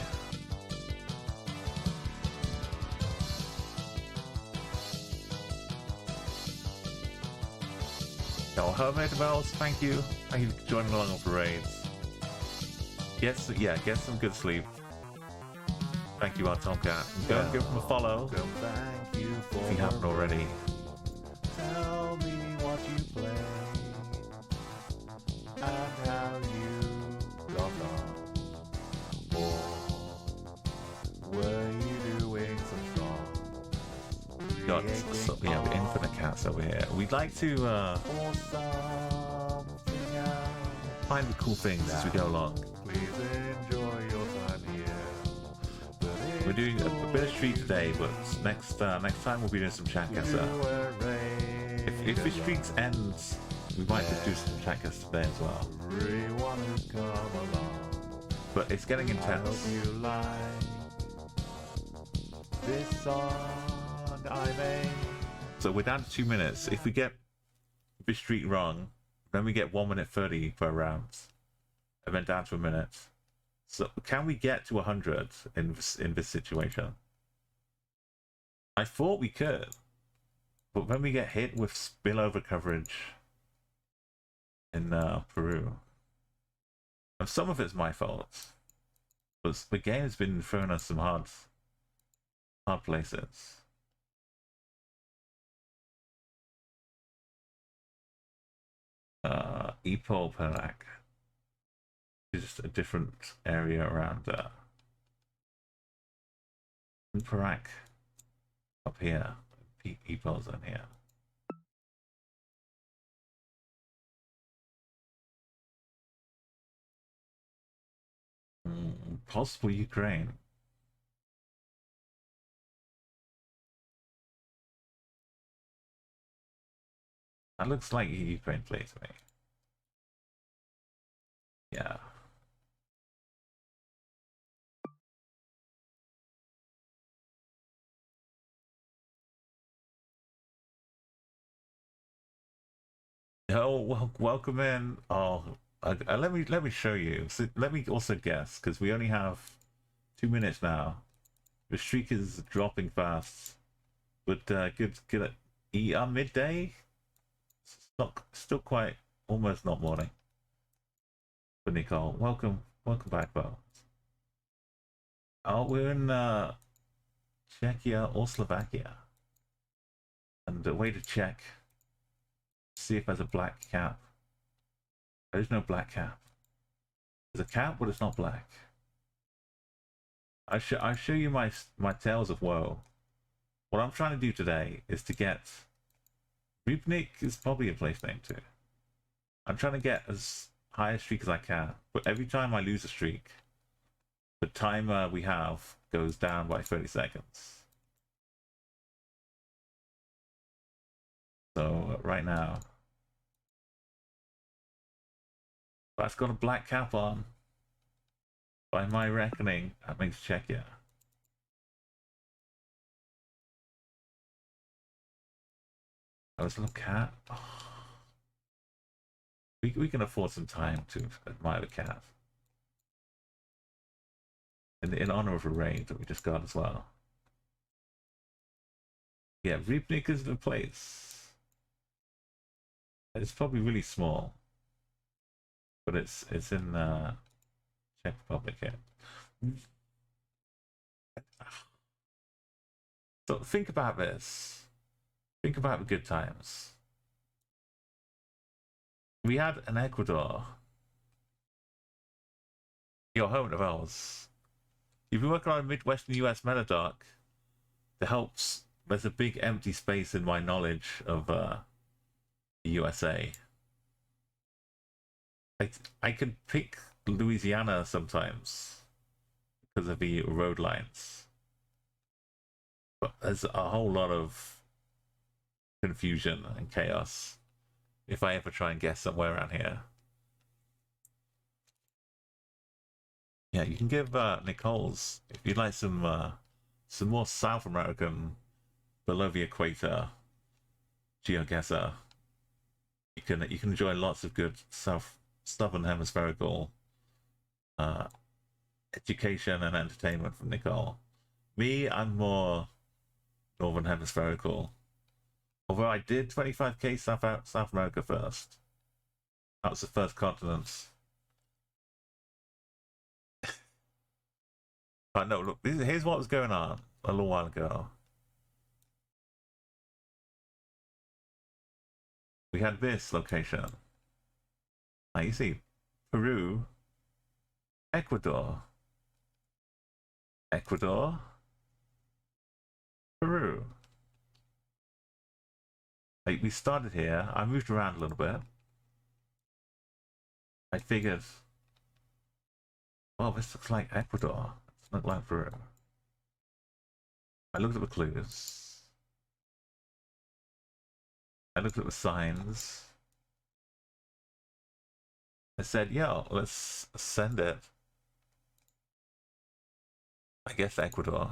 Oh, Hermit Bells, thank you. Thank you for joining along on the raids. Get some good sleep. Thank you, our Tomcat. Go and give him a follow Thank you for if you haven't already. Tell me what you play and how you got on. Or were you doing some songs? Got we have infinite cats over here. We'd like to Or something else. find the cool things as we go along. Please enjoy your time here. We're doing a bit of street today, but next time we'll be doing some Geoguessr. If the streaks ends, we might just do some Geoguessr today as well. Everyone who's come along, But it's getting I hope intense. you like this song I made. So we're down to 2 minutes. If we get this streak wrong, then we get 1 minute 30 per round, and then down to a minute. So can we get to 100 in this situation? I thought we could, but when we get hit with spillover coverage in Peru, and some of it's my fault, but the game has been throwing us some hard places. Epol Perak is just a different area around Perak up here. Epol's in here. Possible Ukraine. That looks like a Ukraine play to me. Yeah. Oh, well, welcome in. Oh, let me show you. So let me also guess, because we only have 2 minutes now. The streak is dropping fast, but good at midday. It's not still quite almost not morning. But Nicole, welcome back, Bo. Oh, we're in Czechia or Slovakia, and a way to check. See if there's a black cap. There's no black cap. There's a cap, but it's not black. I show you my tales of woe. What I'm trying to do today is to get Rubnik is probably a place name too. I'm trying to get as high a streak as I can, but every time I lose a streak, the timer we have goes down by 30 seconds. So right now, that's got a black cap on. By my reckoning, that means Czechia. Oh, it's a little cat. Oh. We can afford some time to admire the cat. In honor of a raid that we just got as well. Yeah, Rybnik is the place. It's probably really small, but it's in Czech Republic here. So think about this. Think about the good times. We had an Ecuador. Your home of ours. You've been working on a Midwestern US Metadark that helps. There's a big empty space in my knowledge of the USA. I could pick Louisiana sometimes because of the road lines. But there's a whole lot of confusion and chaos if I ever try and guess somewhere around here. Yeah, you can give Nicole's, if you'd like some more South American below the equator Geoguessr. You can enjoy lots of good southern hemispherical education and entertainment from Nicole. Me, I'm more northern hemispherical. Although I did 25k South America first. That was the first continent. But no, look, here's what was going on a little while ago. We had this location. Now you see, Peru, Ecuador, Ecuador, Peru. Like, we started here. I moved around a little bit. I figured, well, this looks like Ecuador. It's not like Peru. I looked at the clues. I looked at the signs. I said, yo, let's send it. I guess Ecuador.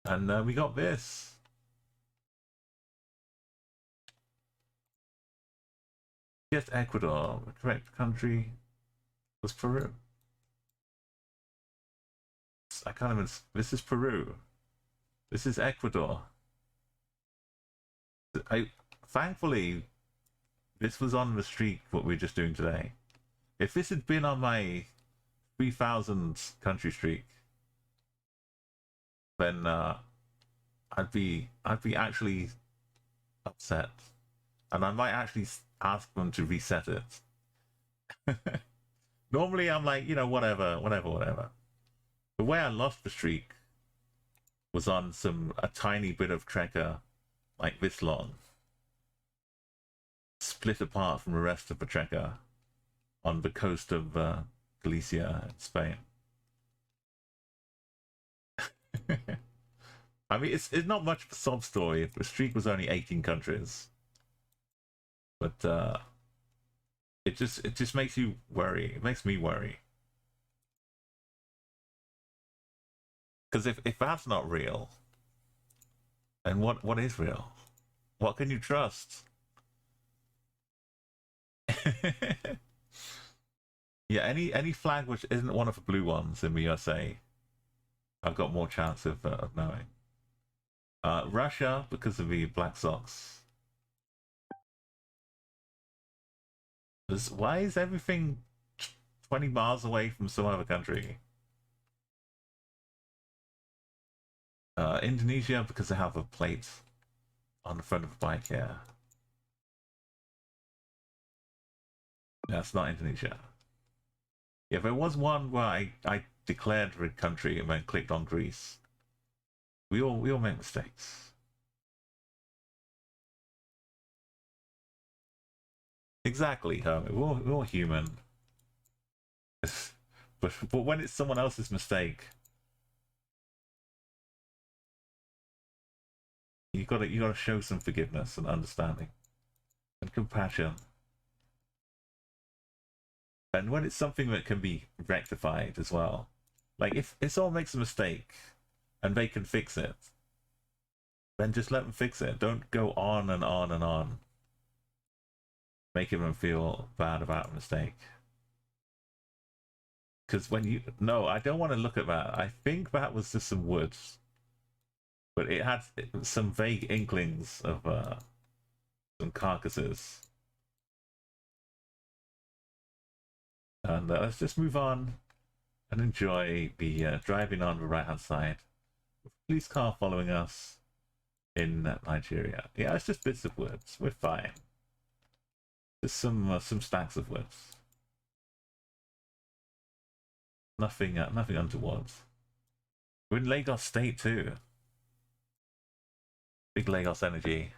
And we got this. Yes, Ecuador. The correct country was Peru. I can't even. This is Peru. This is Ecuador. Thankfully, this was on the streak. What we're just doing today. If this had been on my 3,000 country streak, then I'd be actually upset, and I might actually ask them to reset it. Normally, I'm like, you know, whatever. The way I lost the streak was on a tiny bit of trekker, like this long, split apart from the rest of the trekker on the coast of Galicia in Spain. I mean, it's not much of a sob story. The streak was only 18 countries, but it just makes you worry. It makes me worry, because if that's not real, then what is real? What can you trust? Yeah, any flag which isn't one of the blue ones in the USA, I've got more chance of knowing. Russia, because of the Black Sox. Why is everything 20 miles away from some other country? Indonesia, because they have a plate on the front of the bike here. That's not Indonesia. Yeah, there was one where I declared the country and then clicked on Greece. We all make mistakes. Exactly, Hermit. We're all human. but when it's someone else's mistake, you gotta show some forgiveness and understanding and compassion. And when it's something that can be rectified as well, like if someone makes a mistake and they can fix it, then just let them fix it. Don't go on and on and on, making them feel bad about a mistake. Because no, I don't want to look at that. I think that was just some woods, but it had some vague inklings of some carcasses. And let's just move on and enjoy the driving on the right hand side. Police car following us in Nigeria. Yeah, it's just bits of woods. We're fine. Just some stacks of woods. Nothing untoward. We're in Lagos State too. Big Lagos energy.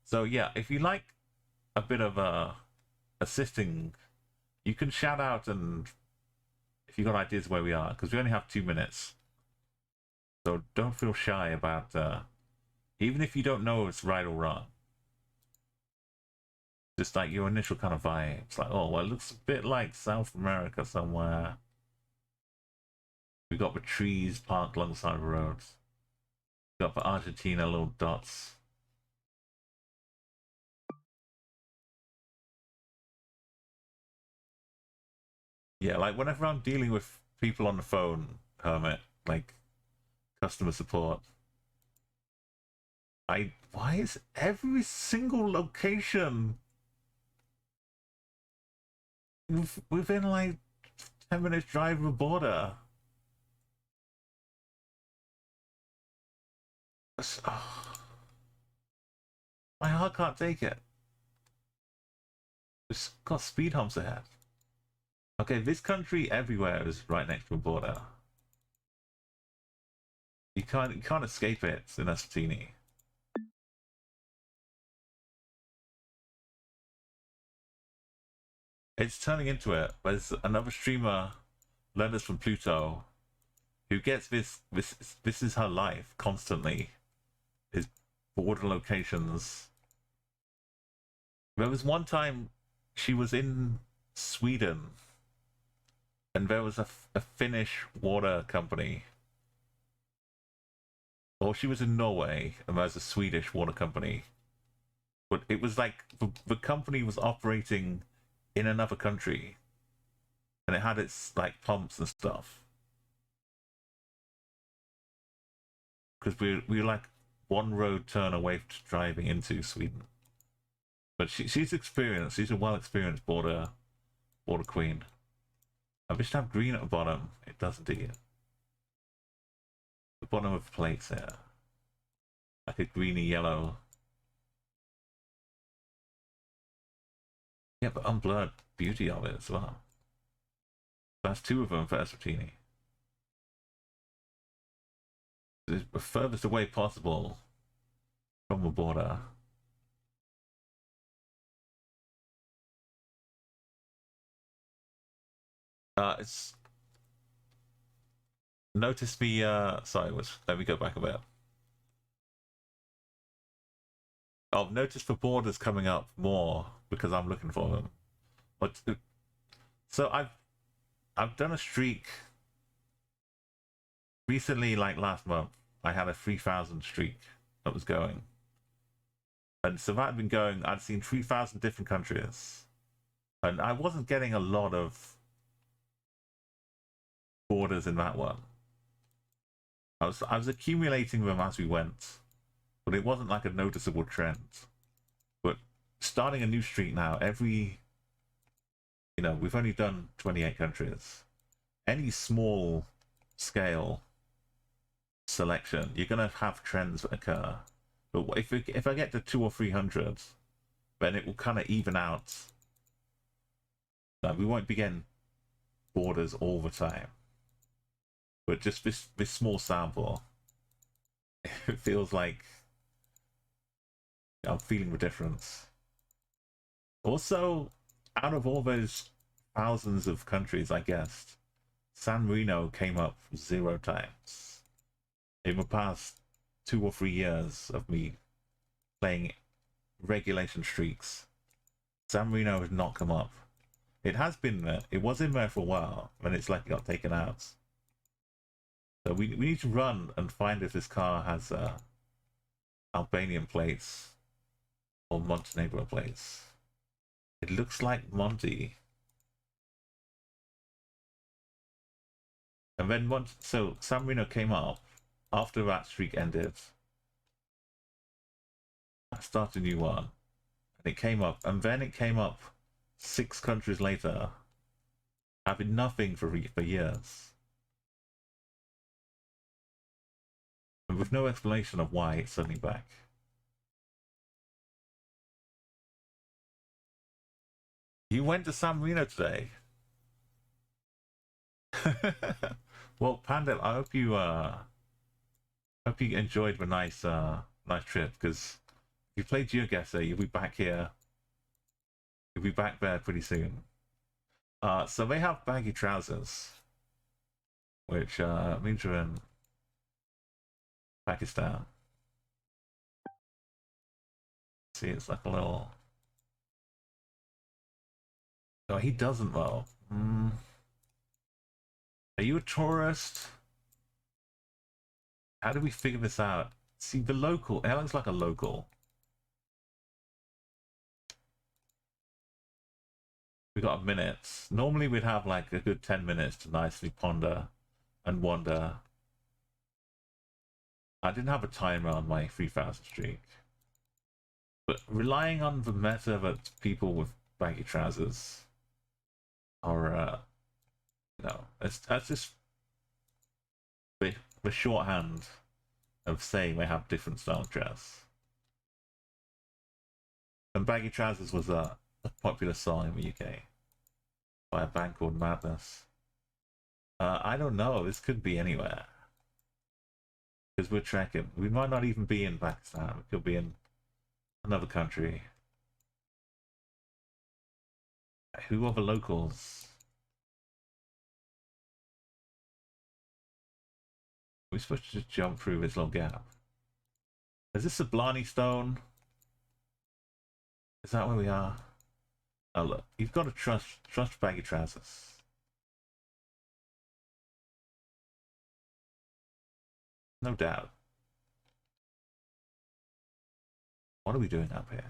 So yeah, if you like a bit of assisting, you can shout out, and if you got ideas where we are, because we only have 2 minutes. So don't feel shy about even if you don't know it's right or wrong. Just like your initial kind of vibe. It's like, oh well, it looks a bit like South America somewhere. We got the trees parked alongside the roads. We got the Argentina little dots. Yeah, like whenever I'm dealing with people on the phone, Hermit, like customer support, why is every single location within like 10 minutes drive of a border. Oh, my heart can't take it. It's got speed humps ahead. Okay, this country everywhere is right next to a border. You can't escape it in Eswatini. It's turning into it. There's another streamer, Leonard from Pluto, who gets this is her life constantly. His border locations. There was one time she was in Sweden and there was a Finnish water company. Or she was in Norway and there's a Swedish water company. But it was like the company was operating in another country and it had its like pumps and stuff. Because we were like one road turn away from driving into Sweden. But she's experienced. She's a well-experienced border queen. I wish to have green at the bottom. It does indeed. The bottom of the plates there. Like a greeny yellow. Yeah, but unblurred beauty of it as well. That's two of them for Eswatini. It's the furthest away possible from the border. It's notice me. Sorry, let me go back a bit. I've noticed the borders coming up more because I'm looking for them. But so I've done a streak recently, like last month. I had a 3,000 streak that was going, and so that had been going. I'd seen 3,000 different countries, and I wasn't getting a lot of borders in that one. I was accumulating them as we went, but it wasn't like a noticeable trend. But starting a new streak now, we've only done 28 countries. Any small scale selection, you're gonna have trends that occur. But if I get to 200 or 300, then it will kind of even out. We won't be getting borders all the time. But just this small sample, it feels like I'm feeling the difference. Also, out of all those thousands of countries I guessed, San Marino came up 0 times. In the past 2 or 3 years of me playing regulation streaks, San Marino has not come up. It has been there. It was in there for a while, and it's like it got taken out. So we need to run and find if this car has Albanian plates or Montenegro plates. It looks like Monty. And then so San Marino came up after that streak ended. I started a new one, and it came up, and then it came up 6 countries later, having nothing for years. And with no explanation of why it's suddenly back. You went to San Marino today? Well, Panda, I hope you enjoyed the nice trip, because if you play Geoguessr, you'll be back here. You'll be back there pretty soon. So they have baggy trousers, which means you're in Pakistan. See, it's like a little... Oh, he doesn't though. Are you a tourist? How do we figure this out? See, the local, it looks like a local. We got a minute. Normally we'd have like a good 10 minutes to nicely ponder and wonder. I didn't have a timer on my 3,000 streak. But relying on the meta that people with baggy trousers or that's just the shorthand of saying they have different style dress. And baggy trousers was a popular song in the UK by a band called Madness. I don't know. This could be anywhere because we're tracking. We might not even be in Pakistan. We could be in another country. Who are the locals? We're supposed to just jump through this little gap. Is this a Blarney Stone? Is that where we are? Oh look, you've got to trust baggy trousers. No doubt. What are we doing up here?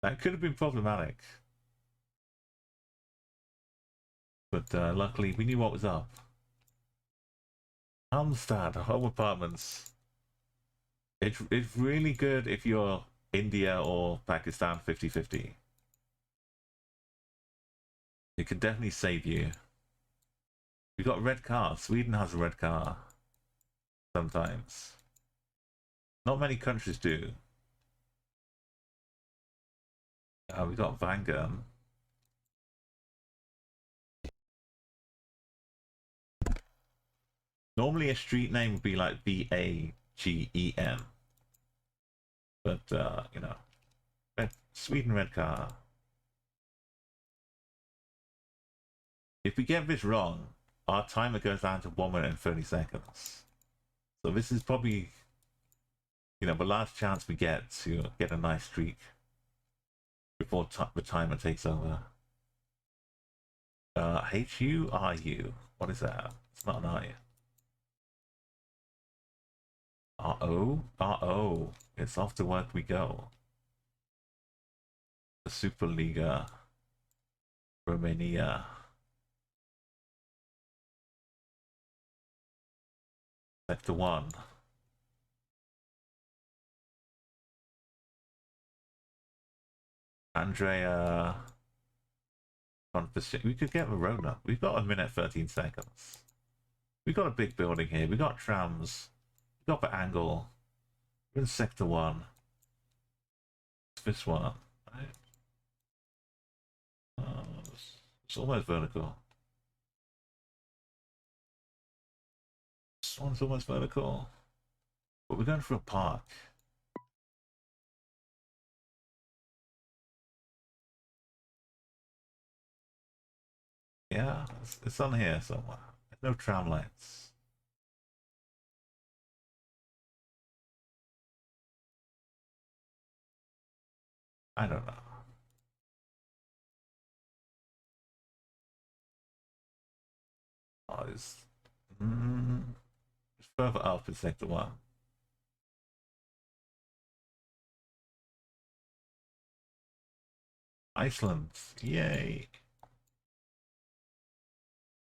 That could have been problematic. But luckily we knew what was up. Amstad, home apartments. It's really good if you're India or Pakistan 50-50. It can definitely save you. We got a red car. Sweden has a red car. Sometimes. Not many countries do. We got Vanguard. Normally a street name would be like Bagen. But, you know, Sweden red car. If we get this wrong, our timer goes down to 1 minute and 30 seconds. So this is probably, you know, the last chance we get to get a nice streak before the timer takes over. HURU. What is that? It's not an I. RO? It's off to work we go. The Superliga. Romania. Sector 1. Andrea. We could get the road up. We've got 1 minute 13 seconds. We've got a big building here. We've got trams. We've got the angle. We're in Sector 1. It's this one, right? It's almost vertical. This one's almost vertical. But we're going for a park. Yeah, it's on here somewhere. No tram lights. I don't know. Oh, it's further up in Sector 1. Iceland, yay!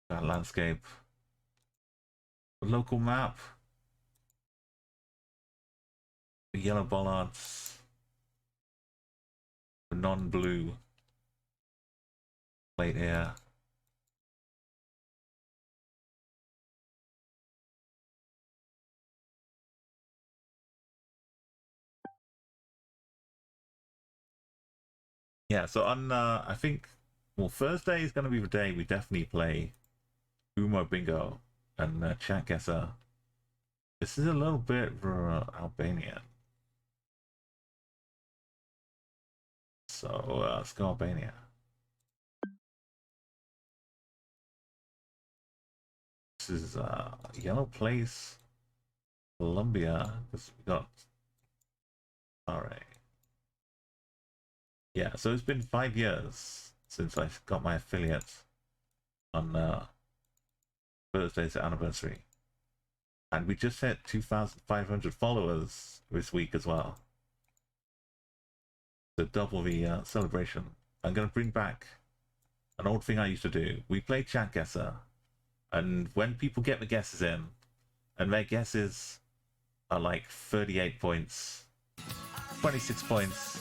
That landscape. The local map. The yellow bollards. The non-blue plate here. Yeah, so on, I think, well, Thursday is going to be the day we definitely play Umo Bingo and Geoguessr. This is a little bit for Albania. So, let's go Albania. This is Yellow Place, Colombia, because we got... Alright. Yeah, so it's been 5 years since I got my affiliate on Thursday's anniversary. And we just hit 2,500 followers this week as well. So double the celebration. I'm going to bring back an old thing I used to do. We play Geoguessr, and when people get the guesses in, and their guesses are like 38 points, 26 points,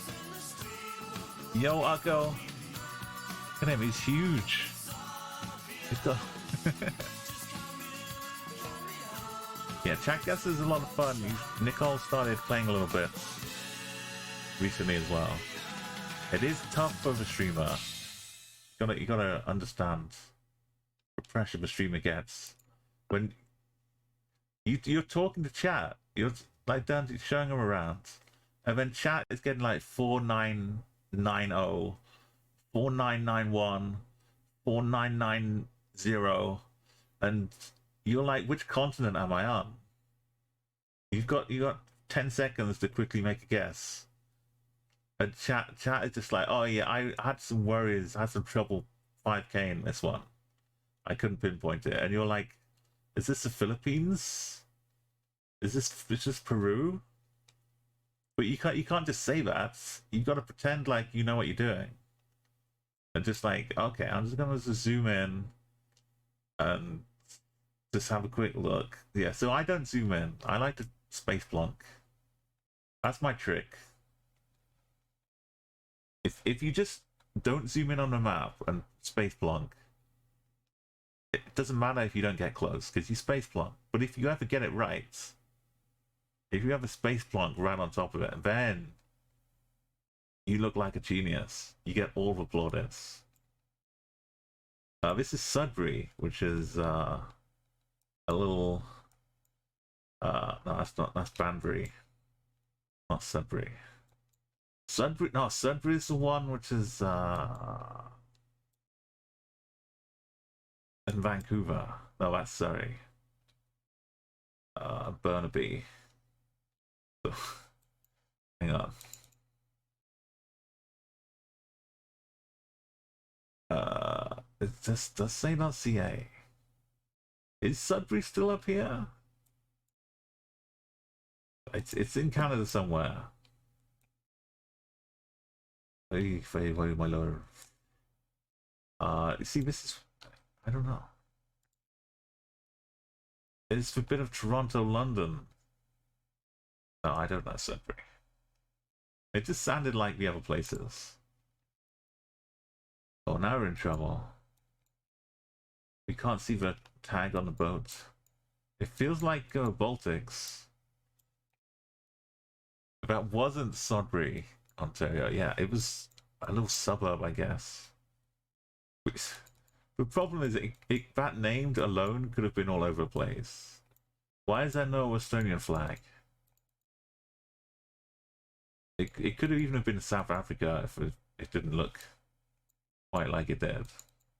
Yo, Akko. Look at him, he's huge. He's got... Yeah, Geoguessr is a lot of fun. Nicole started playing a little bit recently as well. It is tough for the streamer. You gotta understand the pressure the streamer gets when you're talking to chat. You're like showing them around, and then chat is getting like 4990, 4991, 4990, and you're like, which continent am I on? You got 10 seconds to quickly make a guess. And chat is just like, oh yeah, I had some worries, I had some trouble 5K in this one. I couldn't pinpoint it. And you're like, is this the Philippines? Is this Peru? But you can't just say that. You gotta pretend like you know what you're doing. And just like, okay, I'm just gonna zoom in and just have a quick look. Yeah, so I don't zoom in. I like to space plonk. That's my trick. If you just don't zoom in on the map and space plonk, it doesn't matter if you don't get close because you space plonk. But if you ever get it right, if you have a space plonk right on top of it, then you look like a genius. You get all the plaudits. This is Sudbury, which is a little. No, that's Banbury, not Sudbury. Sudbury is the one which is in Vancouver. No, that's Surrey. Burnaby. So, hang on. It just does say not CA. Is Sudbury still up here? It's in Canada somewhere. Very my lord. You see, this is, I don't know. It's a bit of Toronto, London. No, I don't know Sudbury. It just sounded like the other places. Oh, now we're in trouble. We can't see the tag on the boat. It feels like Baltics. That wasn't Sudbury, Ontario. Yeah, it was a little suburb, I guess. The problem is, that named alone could have been all over the place. Why is there no Estonian flag? It could have even been South Africa if it didn't look quite like it did.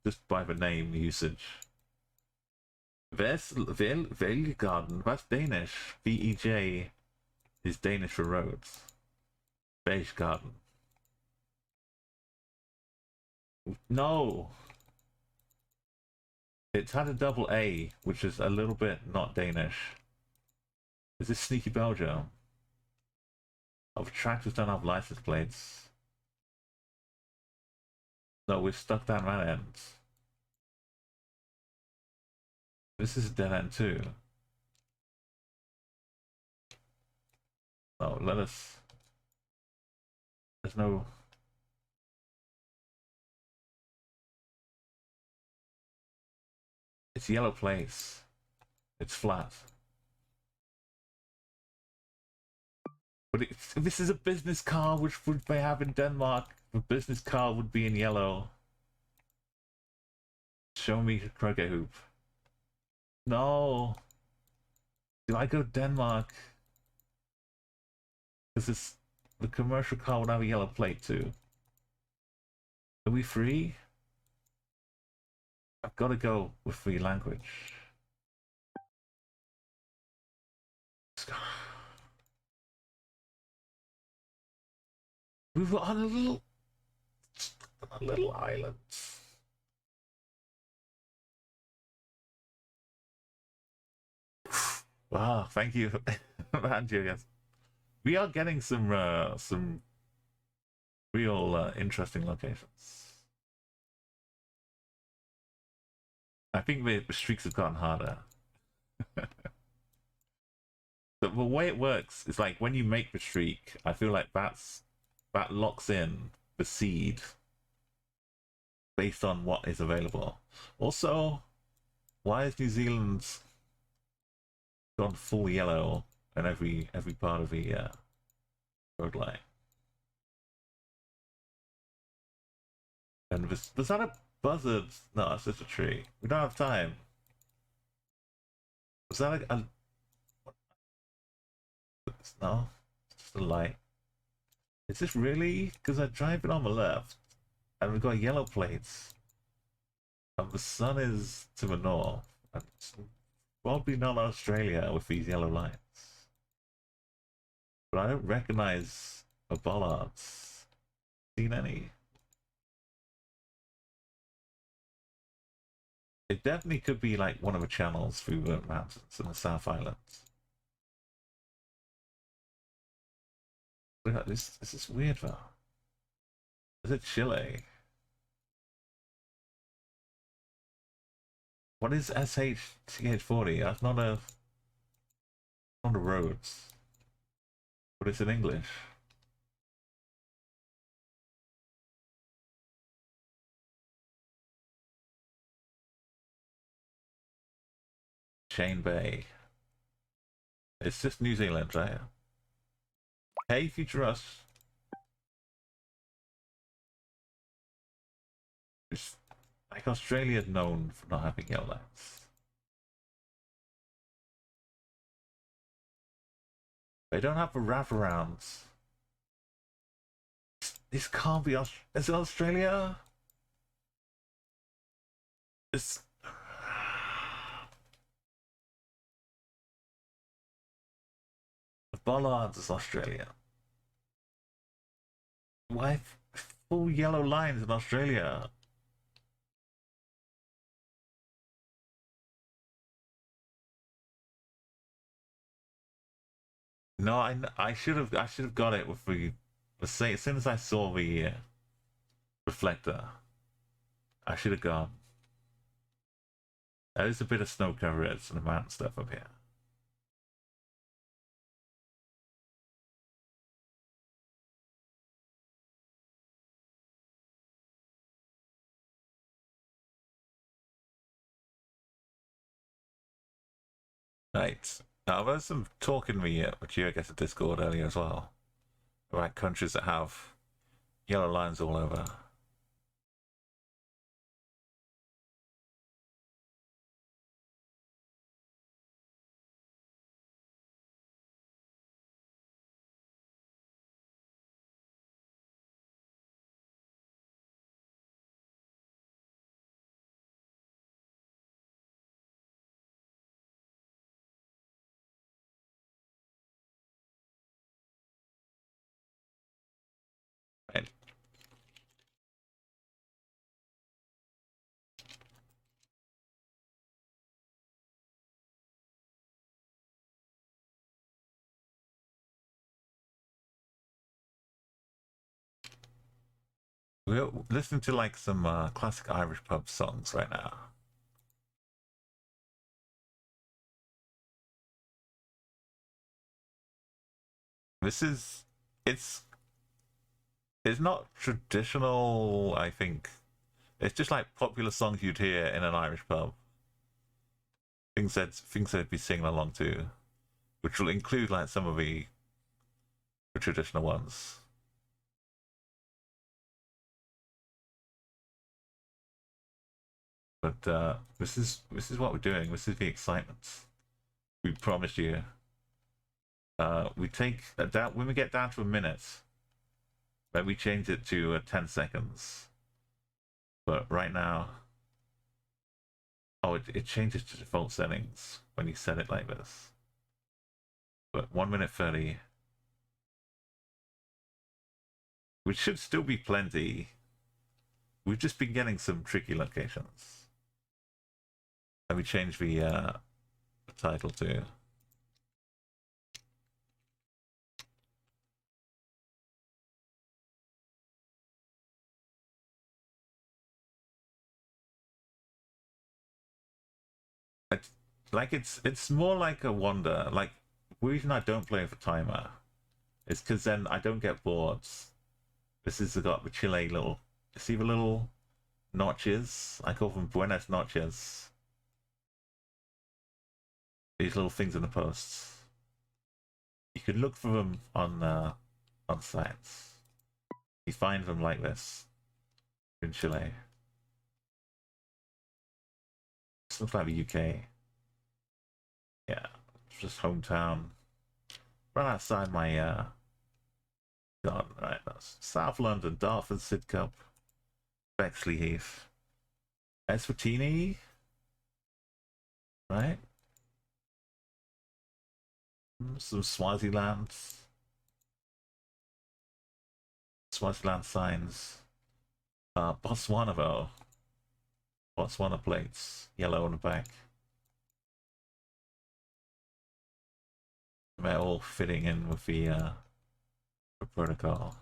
Just by the name usage. Velgarden, that's Danish. VEJ is Danish for roads. Beige garden. No! It's had a double A, which is a little bit not Danish. Is this Sneaky Belgium? Oh, tractors don't have license plates. No, we're stuck down that end. This is a dead end too. No, there's no... It's yellow place. It's flat. But this is a business car, which would they have in Denmark? The business car would be in yellow. Show me Kroger Hoop. No. Do I go Denmark? Because the commercial car would have a yellow plate too. Are we free? I've got to go with free language. Let's go. We were on a little island. Wow, thank you, Geoguessr. We are getting some real interesting locations. I think the streaks have gotten harder. The way it works is like when you make the streak, I feel like that locks in the seed based on what is available. Also, why is New Zealand gone full yellow in every part of the road line? And was that a buzzard? No, it's just a tree. We don't have time. Was that a no? It's just a light. Is this really? Because I'm driving on the left, and we've got yellow plates, and the sun is to the north, and it's probably not Australia with these yellow lights. But I don't recognize a bollards. Seen any? It definitely could be like one of the channels through the mountains in the South Islands. This is weird though. Is it Chile? What is SHCH40? That's not a roads. But it's in English. Shane Bay. It's just New Zealand, right? Hey, Future Us. It's like Australia's known for not having yellow lights. They don't have the wraparounds. This can't be Is it Australia? It's... The bollards is Australia. Why full yellow lines in Australia? No, I should have got it with the as soon as I saw the reflector, I should have gone. There is a bit of snow coverage and the mountain stuff up here. Right. Now, there's some talk in the Geoguessr Discord earlier as well about countries that have yellow lines all over. Right. We're listening to like some classic Irish pub songs right now. This is it's not traditional, I think. It's just like popular songs you'd hear in an Irish pub. Things they'd be singing along to, which will include like some of the traditional ones. But this is what we're doing. This is the excitement. We promised you. We take down when we get down to a minute. Then we change it to 10 seconds. But right now, oh, it changes to default settings when you set it like this. But 1 minute 30, which should still be plenty. We've just been getting some tricky locations. Let me change the title to. It's more like a wonder. Like, the reason I don't play with a timer is because then I don't get bored. This has got the Chile little. See the little notches? I call them Buenas Noches. These little things in the posts. You can look for them on sites. You find them like this in Chile. This looks like the UK. Yeah, just hometown. Right outside my garden, right? That's South London, Dartford, Sidcup, Bexley Heath, Eswatini, right? Some Swaziland signs. Botswana though. Botswana plates, yellow on the back. They're all fitting in with the protocol.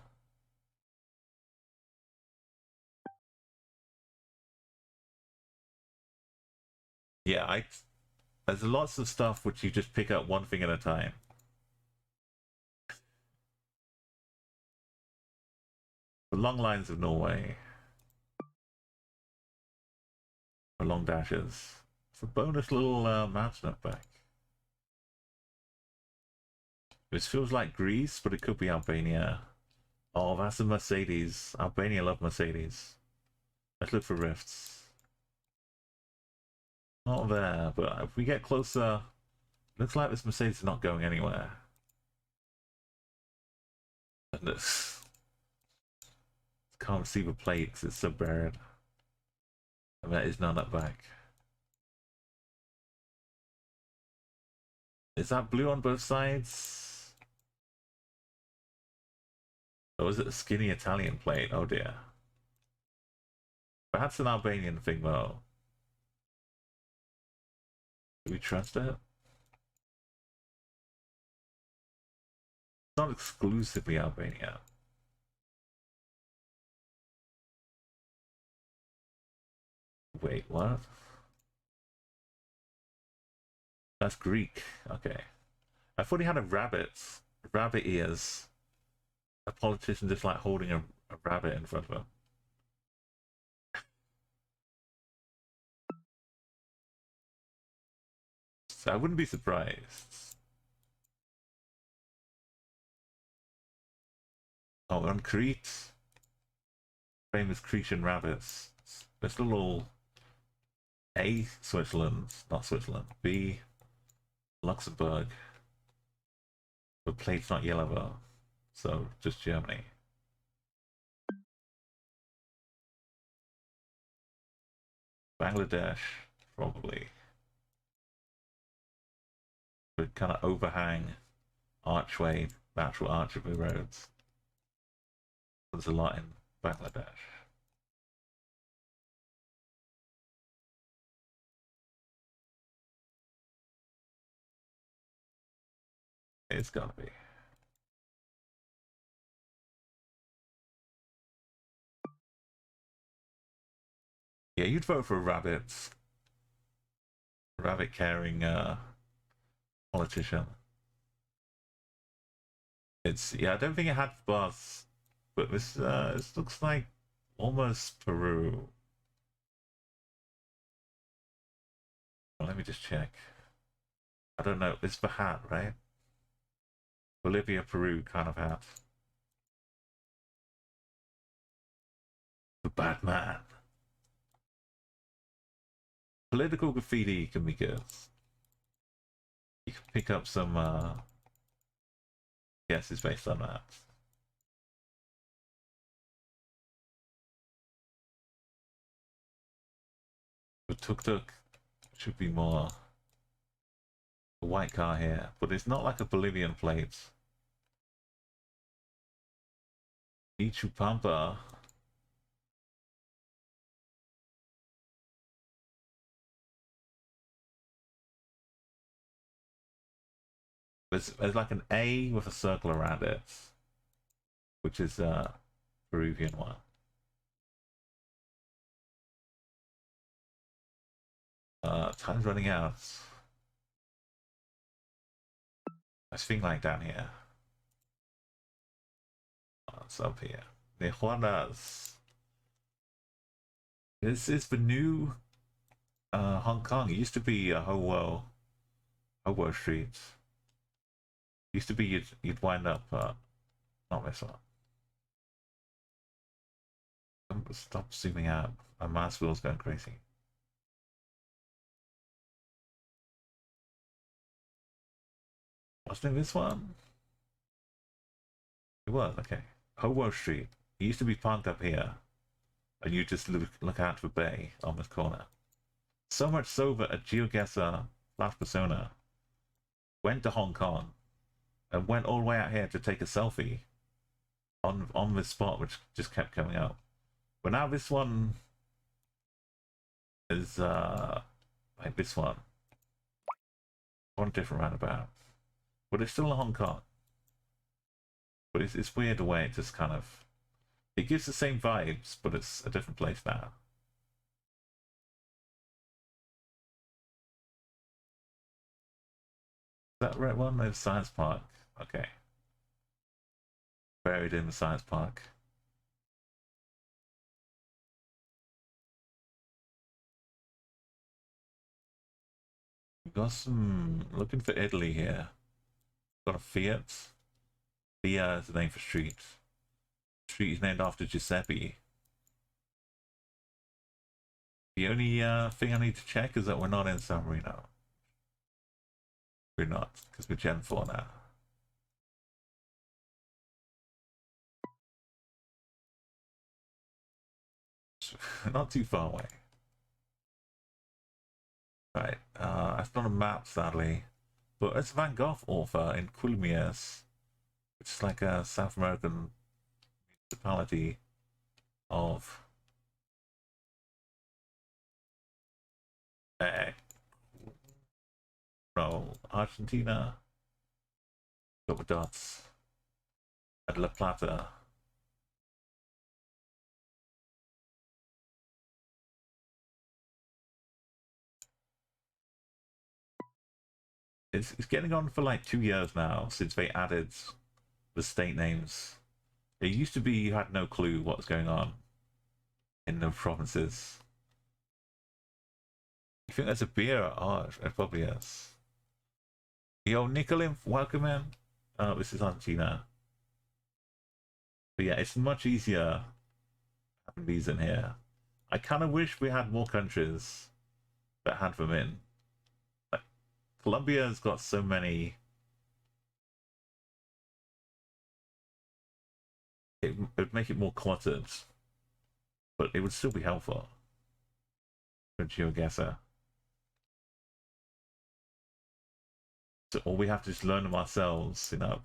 Yeah, there's lots of stuff which you just pick up one thing at a time. The long lines of Norway. The long dashes. It's a bonus little mountain up back. This feels like Greece, but it could be Albania. Oh, that's a Mercedes. Albania love Mercedes. Let's look for rifts. Not there, but if we get closer, looks like this Mercedes is not going anywhere. And this can't see the plates, it's so buried. And there is none up back. Is that blue on both sides? Or is it a skinny Italian plate? Oh dear. That's an Albanian thing though. Do we trust it? It's not exclusively Albania. Wait, what? That's Greek. Okay. I thought he had rabbit ears. A politician just like holding a rabbit in front of him. So I wouldn't be surprised. Oh, on Crete. Famous Cretan rabbits. There's little A, Switzerland, not Switzerland. B, Luxembourg. The plate's not yellow though. So just Germany. Bangladesh, probably. But kind of overhang archway, natural arch of the roads. There's a lot in Bangladesh. It's gotta be. Yeah, you'd vote for a rabbit carrying politician. It's yeah, I don't think it had buzz, but this looks like almost Peru. Well, let me just check. I don't know. It's the hat, right? Bolivia, Peru kind of hat. The bad man. Political graffiti can be good. You can pick up some guesses based on that. The tuk-tuk should be more a white car here, but it's not like a Bolivian plate. Ichupampa. There's like an A with a circle around it, which is a Peruvian one. Time's running out. There's thing like down here. Oh, it's up here. Juanas. This is the new Hong Kong. It used to be a Ho Street. Used to be you'd wind up not this one. Stop zooming out. My mouse wheel's going crazy. Wasn't it this one? It was, okay. Ho Street. It used to be parked up here. And you just look out to the bay on this corner. So much so that a Geoguessr Flash Persona went to Hong Kong and went all the way out here to take a selfie on this spot, which just kept coming up. But now this one is like this one different roundabout, but it's still in Hong Kong. But it's weird the way it just kind of, it gives the same vibes, but it's a different place now. Is that right one? There's Science Park. Okay. Buried in the Science Park. We've got some, looking for Italy here. Got a Fiat. Via is the name for street. Street is named after Giuseppe. The only thing I need to check is that we're not in San Marino. We're not, because we're Gen 4 now. Not too far away. Right, that's not a map, sadly. But it's Van Gogh author in Quilmes, which is like a South American municipality of no, Argentina. Got the dots at La Plata. It's getting on for like 2 years now since they added the state names. It used to be you had no clue what was going on in the provinces. You think there's a beer? Oh, it probably is. Yo, Nicolin, welcome in. This is Argentina. But yeah, it's much easier having these in here. I kind of wish we had more countries that had them in. Like, Colombia's got so many. It would make it more cluttered, but it would still be helpful for Geoguessr. So all we have to just learn them ourselves, you know.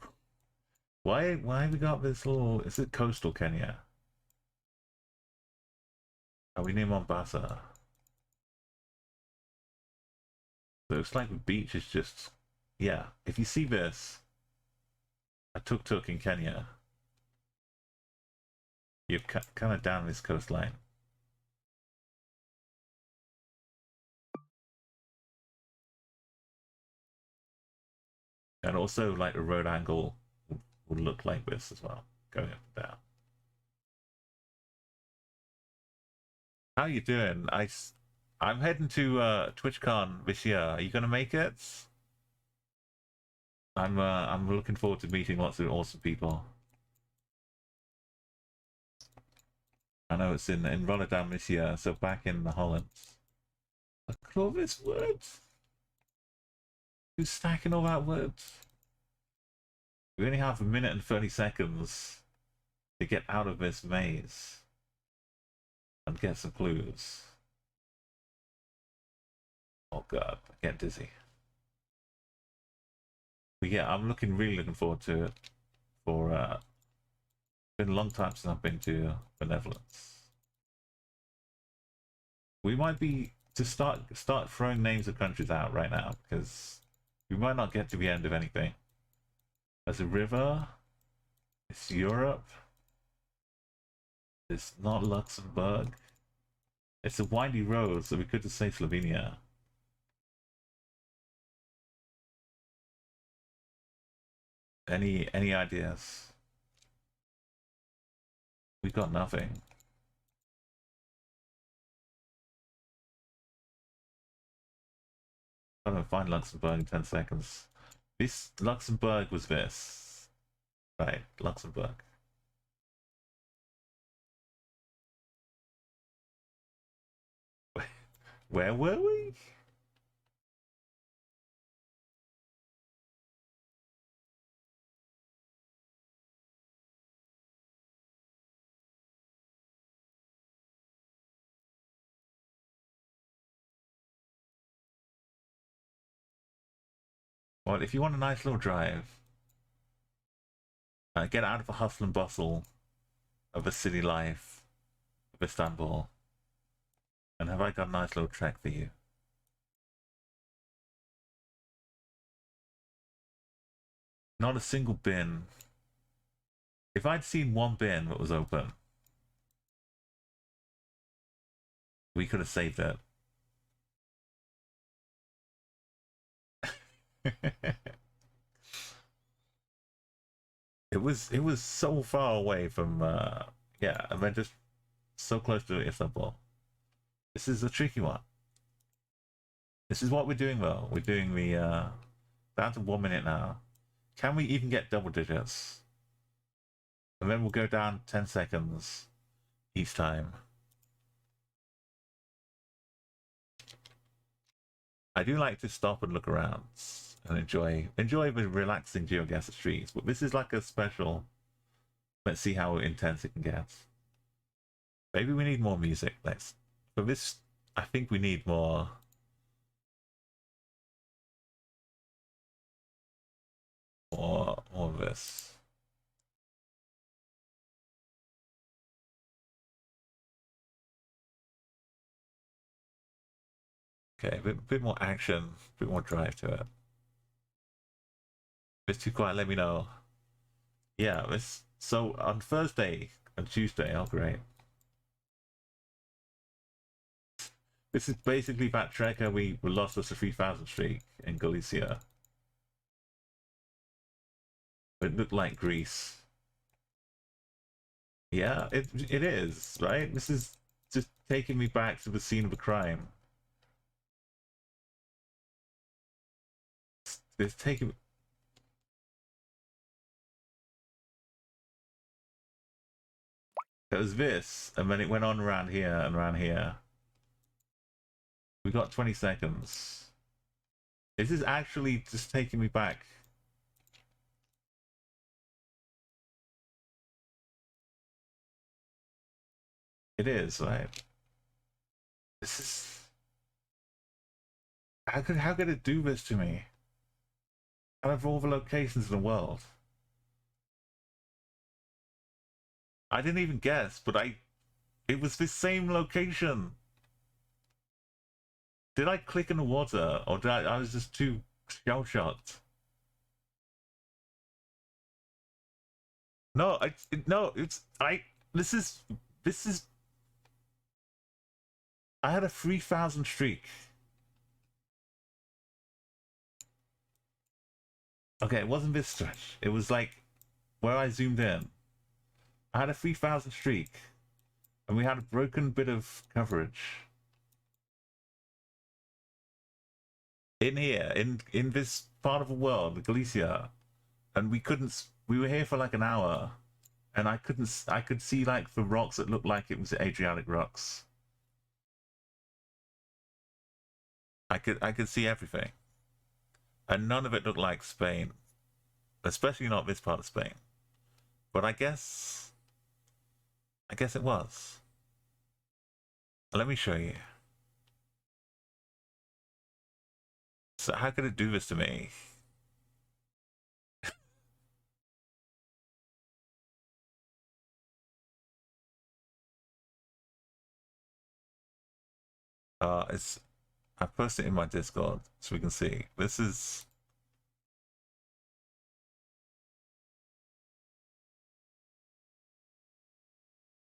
Why have we got this little, is it coastal Kenya? Are we near Mombasa? Looks like the beach is just, yeah, if you see this, a tuk-tuk in Kenya, you're kind of down this coastline. And also, like, the road angle would look like this as well, going up and down. How you doing? I'm heading to TwitchCon this year. Are you gonna make it? I'm looking forward to meeting lots of awesome people. I know it's in Rotterdam this year, so back in the Holland. Look at all this wood. Who's stacking all that wood? We only have 1 minute and 30 seconds to get out of this maze and get some clues. Oh god, I get dizzy. But yeah, I'm really looking forward to it. For it's been a long time since I've been to Benevolence. We might be to start throwing names of countries out right now because we might not get to the end of anything. There's a river. It's Europe. It's not Luxembourg. It's a windy road, so we could just say Slovenia. Any ideas? We got nothing. I'm gonna find Luxembourg in 10 seconds. This Luxembourg was this. Right, Luxembourg. Where were we? Well, if you want a nice little drive, get out of the hustle and bustle of the city life of Istanbul, and have I got a nice little trek for you? Not a single bin. If I'd seen one bin that was open, we could have saved it. it was so far away from yeah, and then just so close to Istanbul. This is a tricky one. This is what we're doing though. We're doing the down to 1 minute now. Can we even get double digits? And then we'll go down 10 seconds each time. I do like to stop and look around and enjoy the relaxing Geoguessr streets, but this is like a special. Let's see how intense it can get. Maybe we need more music. For this, I think we need more of this. Okay, a bit more action, a bit more drive to it. If it's too quiet, let me know. Yeah, so on Thursday and Tuesday, oh great. This is basically that trekker we lost us a 3,000 streak in Galicia. It looked like Greece. Yeah, it is, right? This is just taking me back to the scene of the crime. It's taking. It was this, and then it went on around here and around here. We got 20 seconds. This is actually just taking me back. It is, right? This is. How could it do this to me? Out of all the locations in the world. I didn't even guess, but it was the same location. Did I click in the water, or did I was just too shell-shocked? No, this is, I had a 3,000 streak. Okay, it wasn't this stretch. It was like where I zoomed in. I had a 3,000 streak, and we had a broken bit of coverage. In here, in this part of the world, Galicia, and we were here for like an hour, and I could see like the rocks that looked like it was Adriatic rocks. I could see everything, and none of it looked like Spain, especially not this part of Spain. But I guess it was. Let me show you. So how could it do this to me? I posted it in my Discord so we can see. It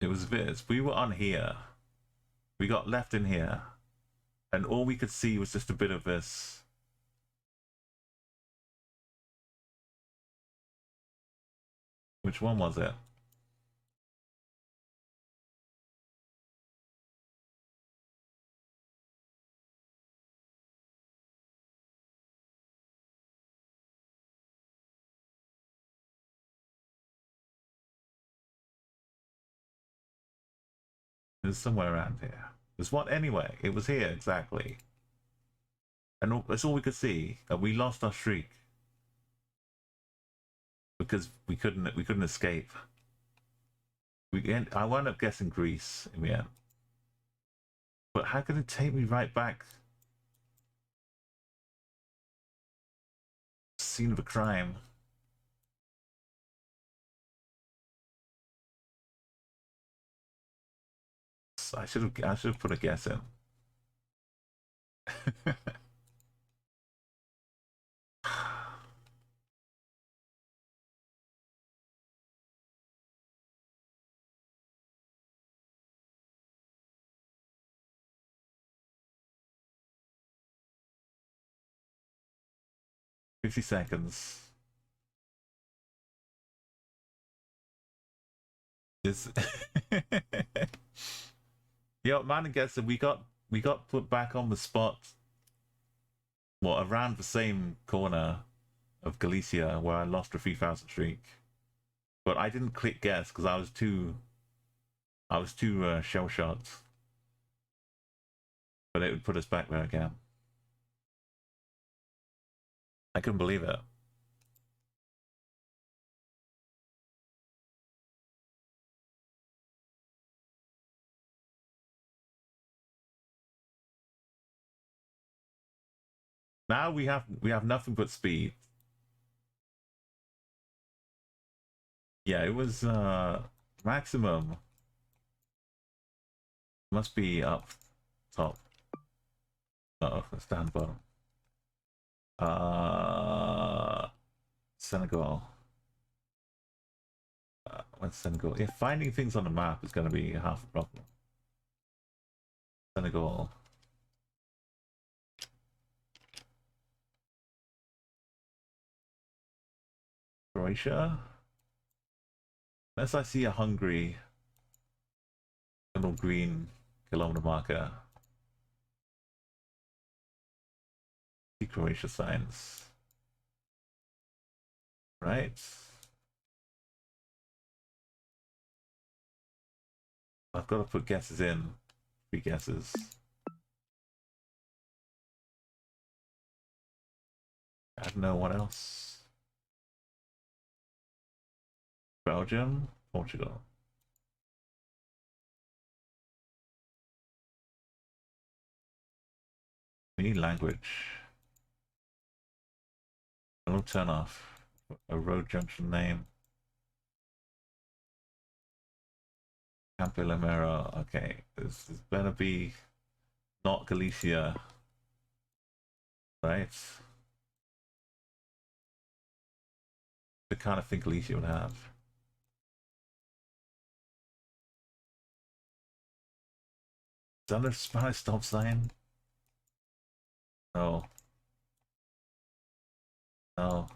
was this. We were on here. We got left in here, and all we could see was just a bit of this. Which one was it? It was somewhere around here. There's one anyway. It was here exactly, and that's all we could see. And we lost our streak because we couldn't escape. I wound up guessing Greece in the end. But how could it take me right back? Scene of a crime. I should have put a guess in. 50 seconds. Is Yo, man, I guess that we got put back on the spot. What, around the same corner of Galicia where I lost a 3,000 streak. But I didn't click guess because I was too shell shocked. But it would put us back there again. I couldn't believe it. Now we have nothing but speed. Yeah, it was maximum. Must be up top. Oh, let's down bottom. Senegal. What's Senegal? Yeah, finding things on the map is going to be half a problem. Senegal. Croatia. Unless I see a hungry little green kilometer marker. See Croatia signs. Right. I've got to put guesses in. 3 guesses. I don't know what else. Belgium, Portugal. We need language. I'll turn off a road junction name. Campo Limero. Okay, this better be not Galicia, right? The kind of thing Galicia would have. Is that a Spanish stop sign? No. No.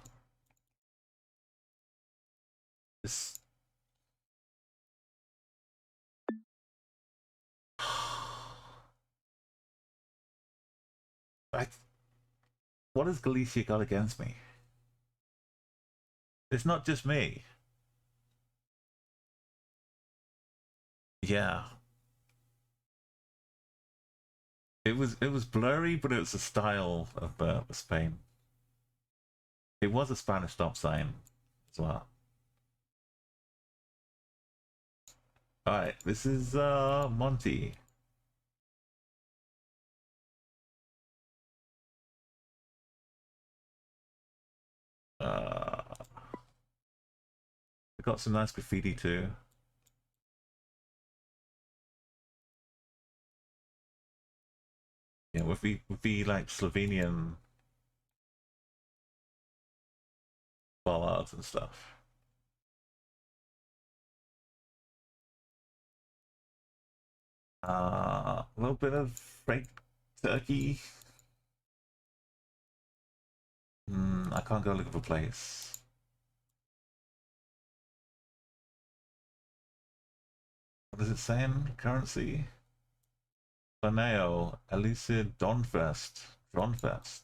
This. What has Galicia got against me? It's not just me. Yeah. It was blurry, but it was the style of Spain. It was a Spanish stop sign as well. Alright, this is Monty. We got some nice graffiti too. Yeah, with the like Slovenian bollards and stuff. A little bit of fake turkey. I can't go look for a place. What is it saying? Currency? Planeo, Elucid, Donfest. Dronfest.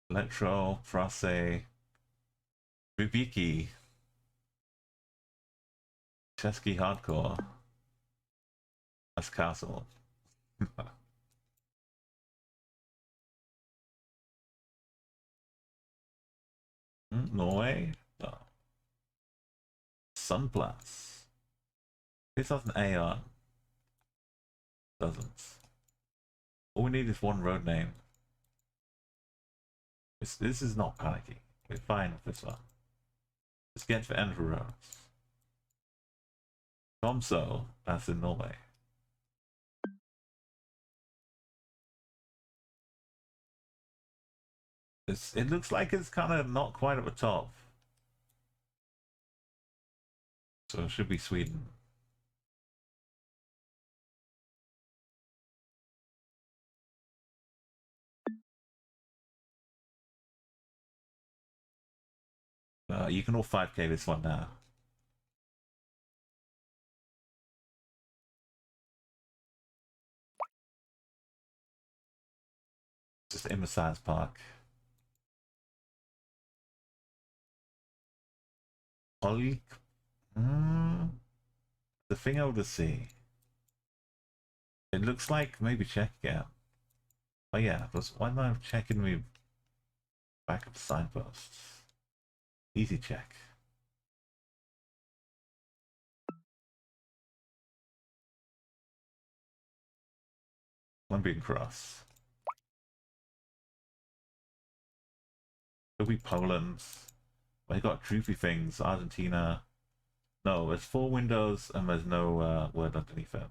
Electro, Frase, Bibiki. Chesky Hardcore. That's Castle. Norway? No. Sunplus. This has an A on. Doesn't. All we need is one road name. This is not panicky. We're fine with this one. Let's get to the end of the roads. Tromso, that's in Norway. It looks like it's kind of not quite at the top. So it should be Sweden. You can all 5k this one now. Just in the science park. Ollie, the thing over the sea. It looks like maybe check again. Oh yeah, why am I checking me back of the signposts? Easy check. I'm being cross. Could be Poland. They got droopy things. Argentina. No, there's 4 windows and there's no word underneath it.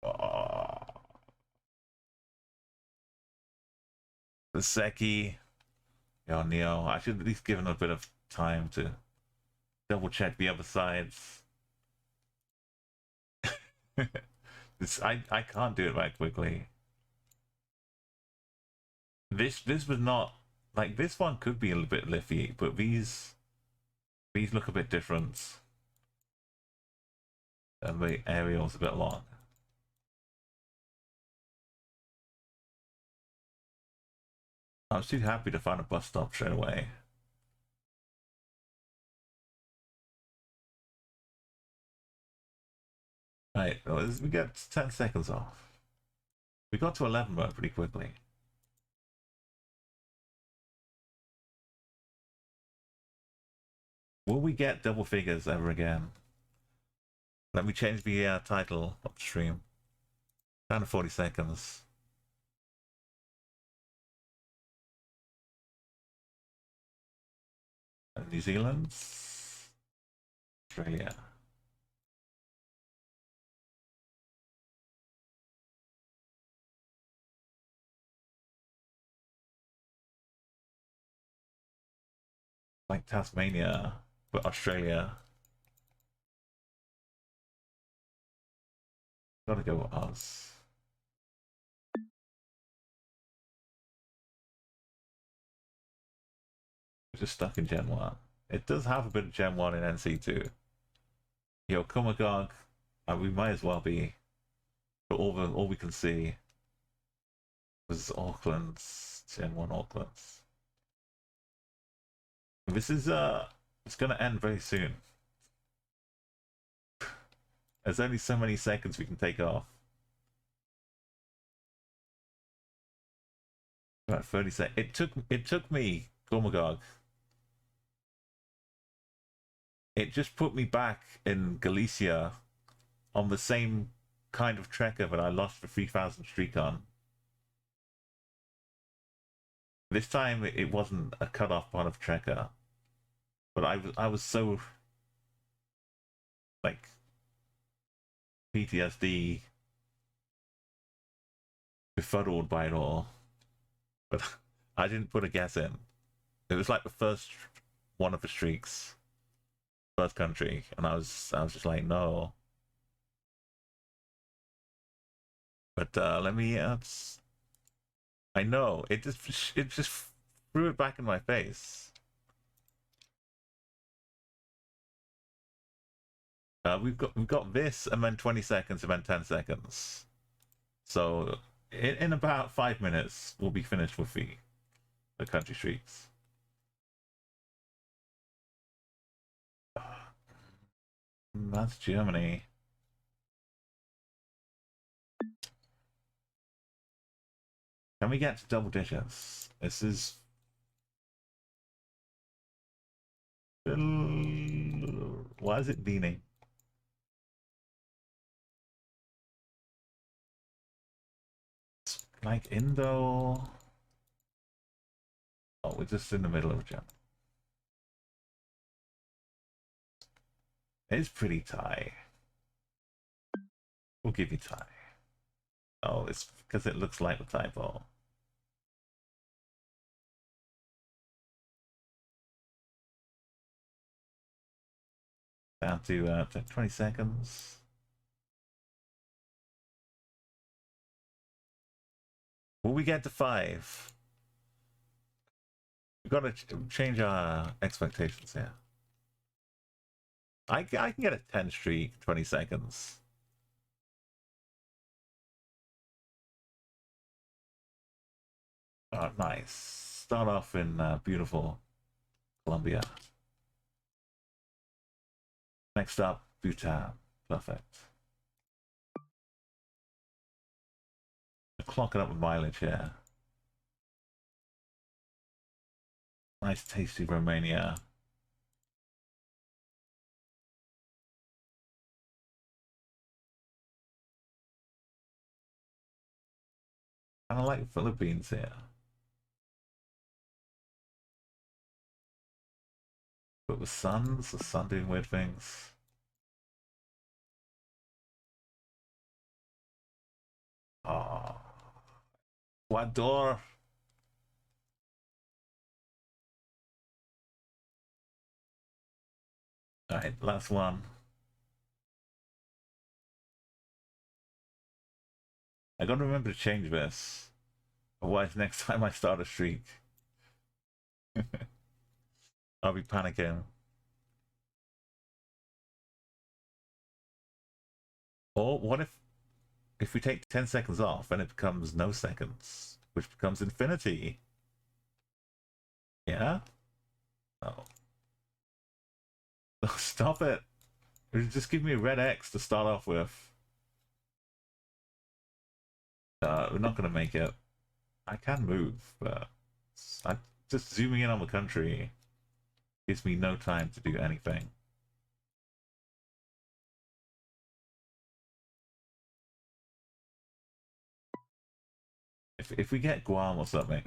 Oh. The Seki. Yo, Neo. I should at least give him a bit of time to double check the other sides. I can't do it that quickly. This was not like this one could be a little bit liffy, but these look a bit different. And the aerial's a bit long. I was too happy to find a bus stop straight away. Right, we get 10 seconds off. We got to 11 mode pretty quickly. Will we get double figures ever again? Let me change the title of the stream. Down to 40 seconds. New Zealand, Australia. Like Tasmania, but Australia. Gotta go with Oz. We're just stuck in Gen 1. It does have a bit of Gen 1 in NC2. Yo, Kumagog, we might as well be. But all we can see was Auckland's Gen 1 Auckland's. This is it's gonna end very soon. There's only so many seconds we can take off. About 30 seconds. It took me, Gormagog. It just put me back in Galicia on the same kind of trekker that I lost the 3000 streak on. This time it wasn't a cut-off part of trekker, but I was so like PTSD befuddled by it all. But I didn't put a guess in. It was like the first one of the streaks, first country, and I was just like, no. But let me. I know it just threw it back in my face. We've got this, and then 20 seconds, and then 10 seconds. So in about 5 minutes, we'll be finished with the country streaks. That's Germany. Can we get to double digits? This is... Why is it leaning? It's like Indo... Oh, we're just in the middle of Germany. It's pretty Thai. We'll give you Thai. Oh, it's because it looks like the Thai ball. Down to 20 seconds. Will we get to 5? We've got to change our expectations here. I can get a 10 streak, 20 seconds. Oh, nice. Start off in beautiful Colombia. Next up, Bhutan. Perfect. Clocking up with mileage here. Nice, tasty Romania. I like Philippines here. But with suns, the sun doing weird things. Oh, Ecuador. All right, last one. I gotta remember to change this. Otherwise, next time I start a streak, I'll be panicking. Or what if we take 10 seconds off and it becomes no seconds, which becomes infinity? Yeah? Oh. Stop it. Just give me a red X to start off with. We're not going to make it. I can move, but just zooming in on the country gives me no time to do anything. If we get Guam or something.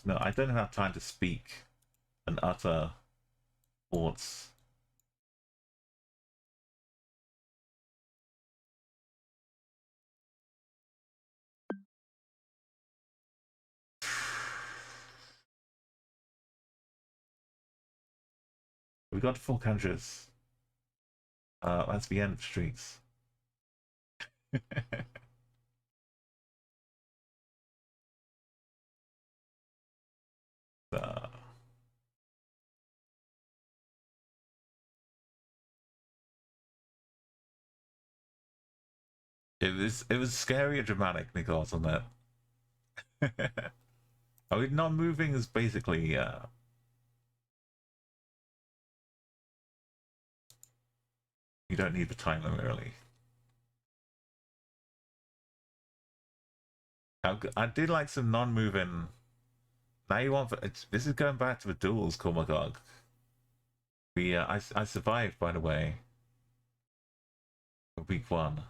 No, I don't have time to speak and utter thoughts. We got 4 countries. That's the end of the streaks. uh, it was scary and dramatic, Nicholas, on that. I mean, not moving is basically you don't need the time limit really. I did like some non-moving. Now you want this is going back to the duels, Kormagog. We I survived, by the way, week 1.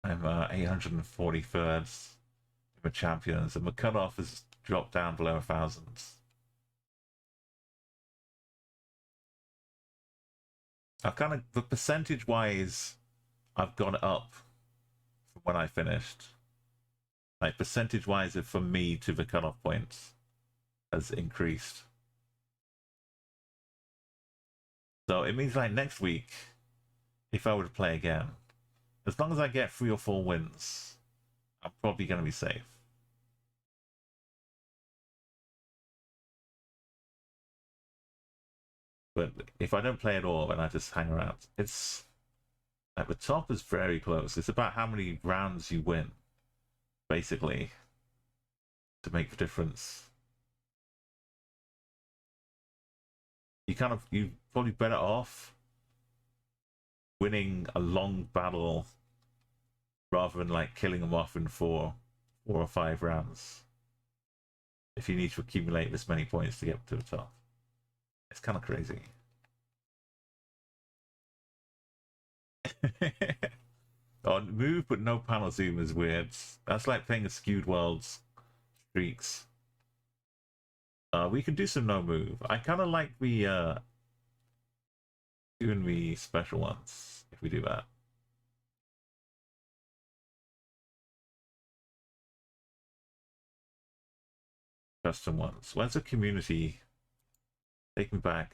I'm 843rd in the champions, and the cutoff has dropped down below 1,000. I've kind of, the percentage wise, I've gone up from when I finished. Like percentage wise, for me to the cutoff points has increased. So it means like next week, if I were to play again, as long as I get 3 or 4 wins, I'm probably going to be safe. But if I don't play at all and I just hang around, it's at the top is very close. It's about how many rounds you win. basically, to make the difference. You probably better off winning a long battle rather than like killing them off in four or five rounds. If you need to accumulate this many points to get to the top, it's kind of crazy. Oh, move but no panel zoom is weird. That's like playing a skewed world's streaks. We can do some no move. I kind of like the doing the special ones if we do that. Custom ones. Where's the community? Take me back.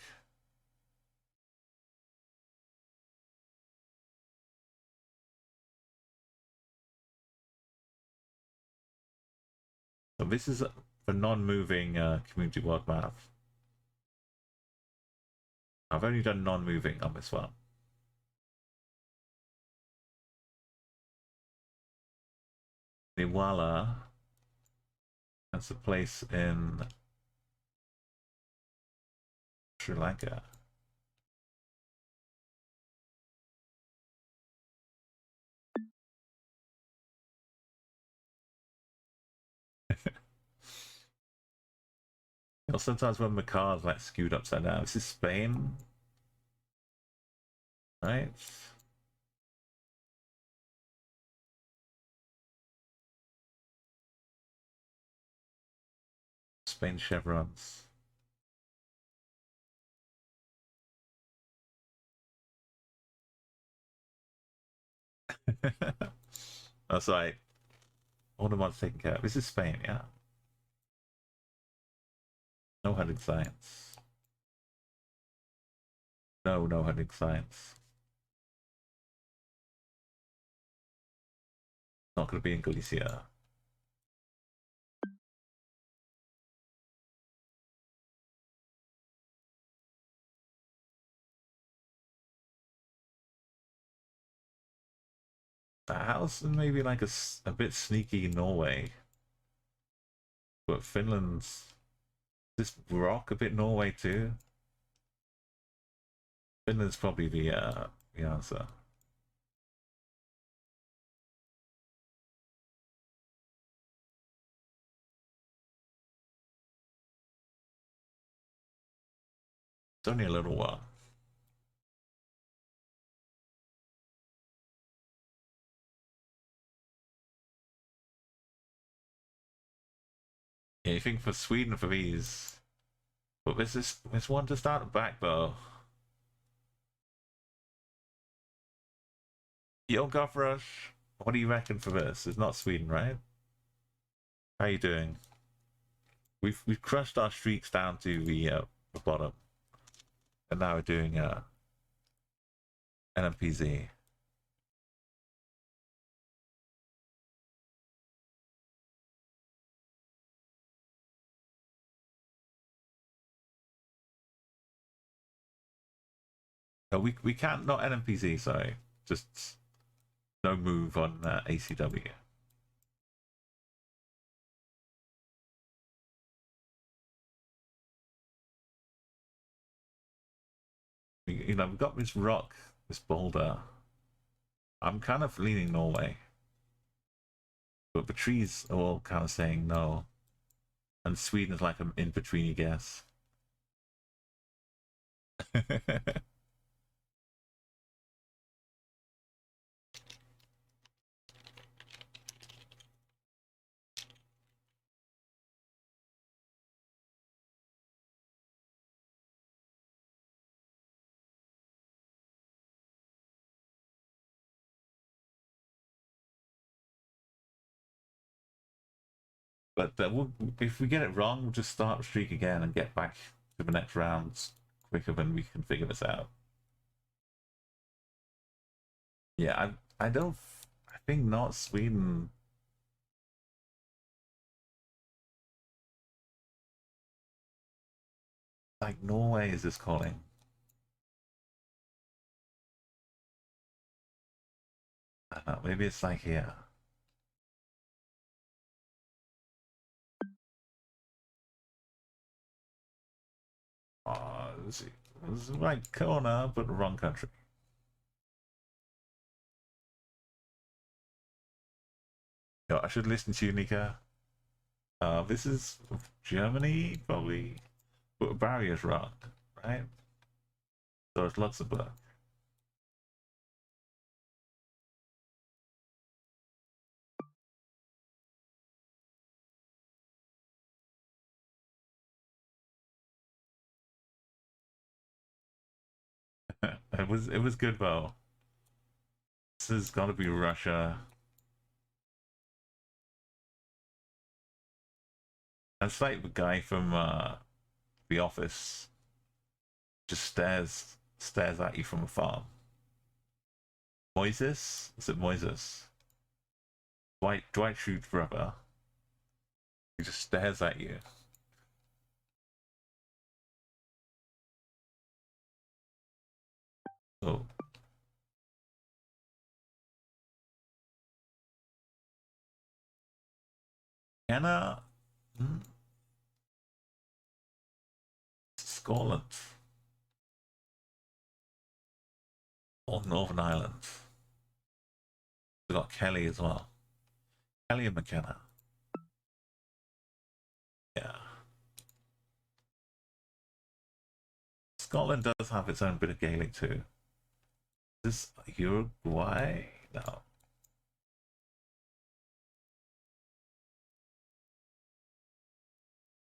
So this is a non-moving community world map. I've only done non-moving on this one. Niwala. That's a place in Sri Lanka. You know, sometimes when the car's like skewed upside down. This is Spain, right? Spain chevrons. That's right. All the ones taken care of. This is Spain, yeah. No hunting science. No hunting science. Not going to be in Galicia. The house maybe like a bit sneaky Norway, but Finland's this rock a bit Norway too. Finland's probably the answer. It's only a little while. Yeah, you think for Sweden for these, but there's one to start back though. Geoguessr, what do you reckon for this? It's not Sweden, right? How you doing? We've crushed our streaks down to the bottom, and now we're doing NMPZ. No, we can't, not NMPZ, sorry. Just no move on ACW. You know, we've got this rock, this boulder. I'm kind of leaning Norway. But the trees are all kind of saying no. And Sweden is like an in-betweeny guess. But if we get it wrong, we'll just start the streak again and get back to the next rounds quicker than we can figure this out. Yeah, I don't. I think not Sweden. Like Norway is this calling? I don't know. Maybe it's like here. It was right corner, but wrong country. Yo, I should listen to you, Nika. This is Germany, probably. But barrier's wrong, right? So it's Luxembourg. It was good though. This has got to be Russia. That's like the guy from The Office. Just stares at you from afar. Moises? Is it Moises? Dwight Schrute's brother. He just stares at you. Oh. Anna? Scotland. Or Northern Ireland. We've got Kelly as well. Kelly and McKenna. Yeah. Scotland does have its own bit of Gaelic too. Is this Uruguay? No.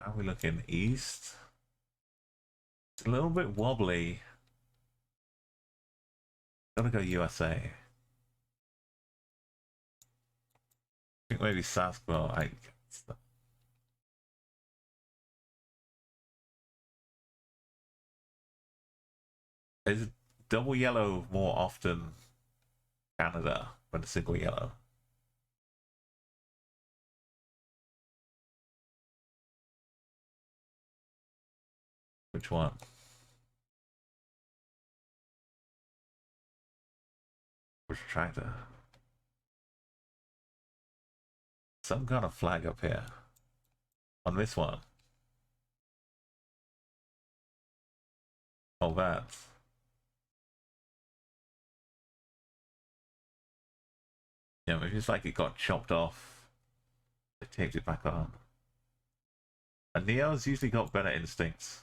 Are we looking east? It's a little bit wobbly. Gotta go USA. I think maybe Sasquatch. Is double yellow more often Canada than a single yellow? Which one? Which tractor? Some kind of flag up here. On this one. Oh, that. Yeah, maybe it's like it got chopped off. They taped it back on. And Neo's usually got better instincts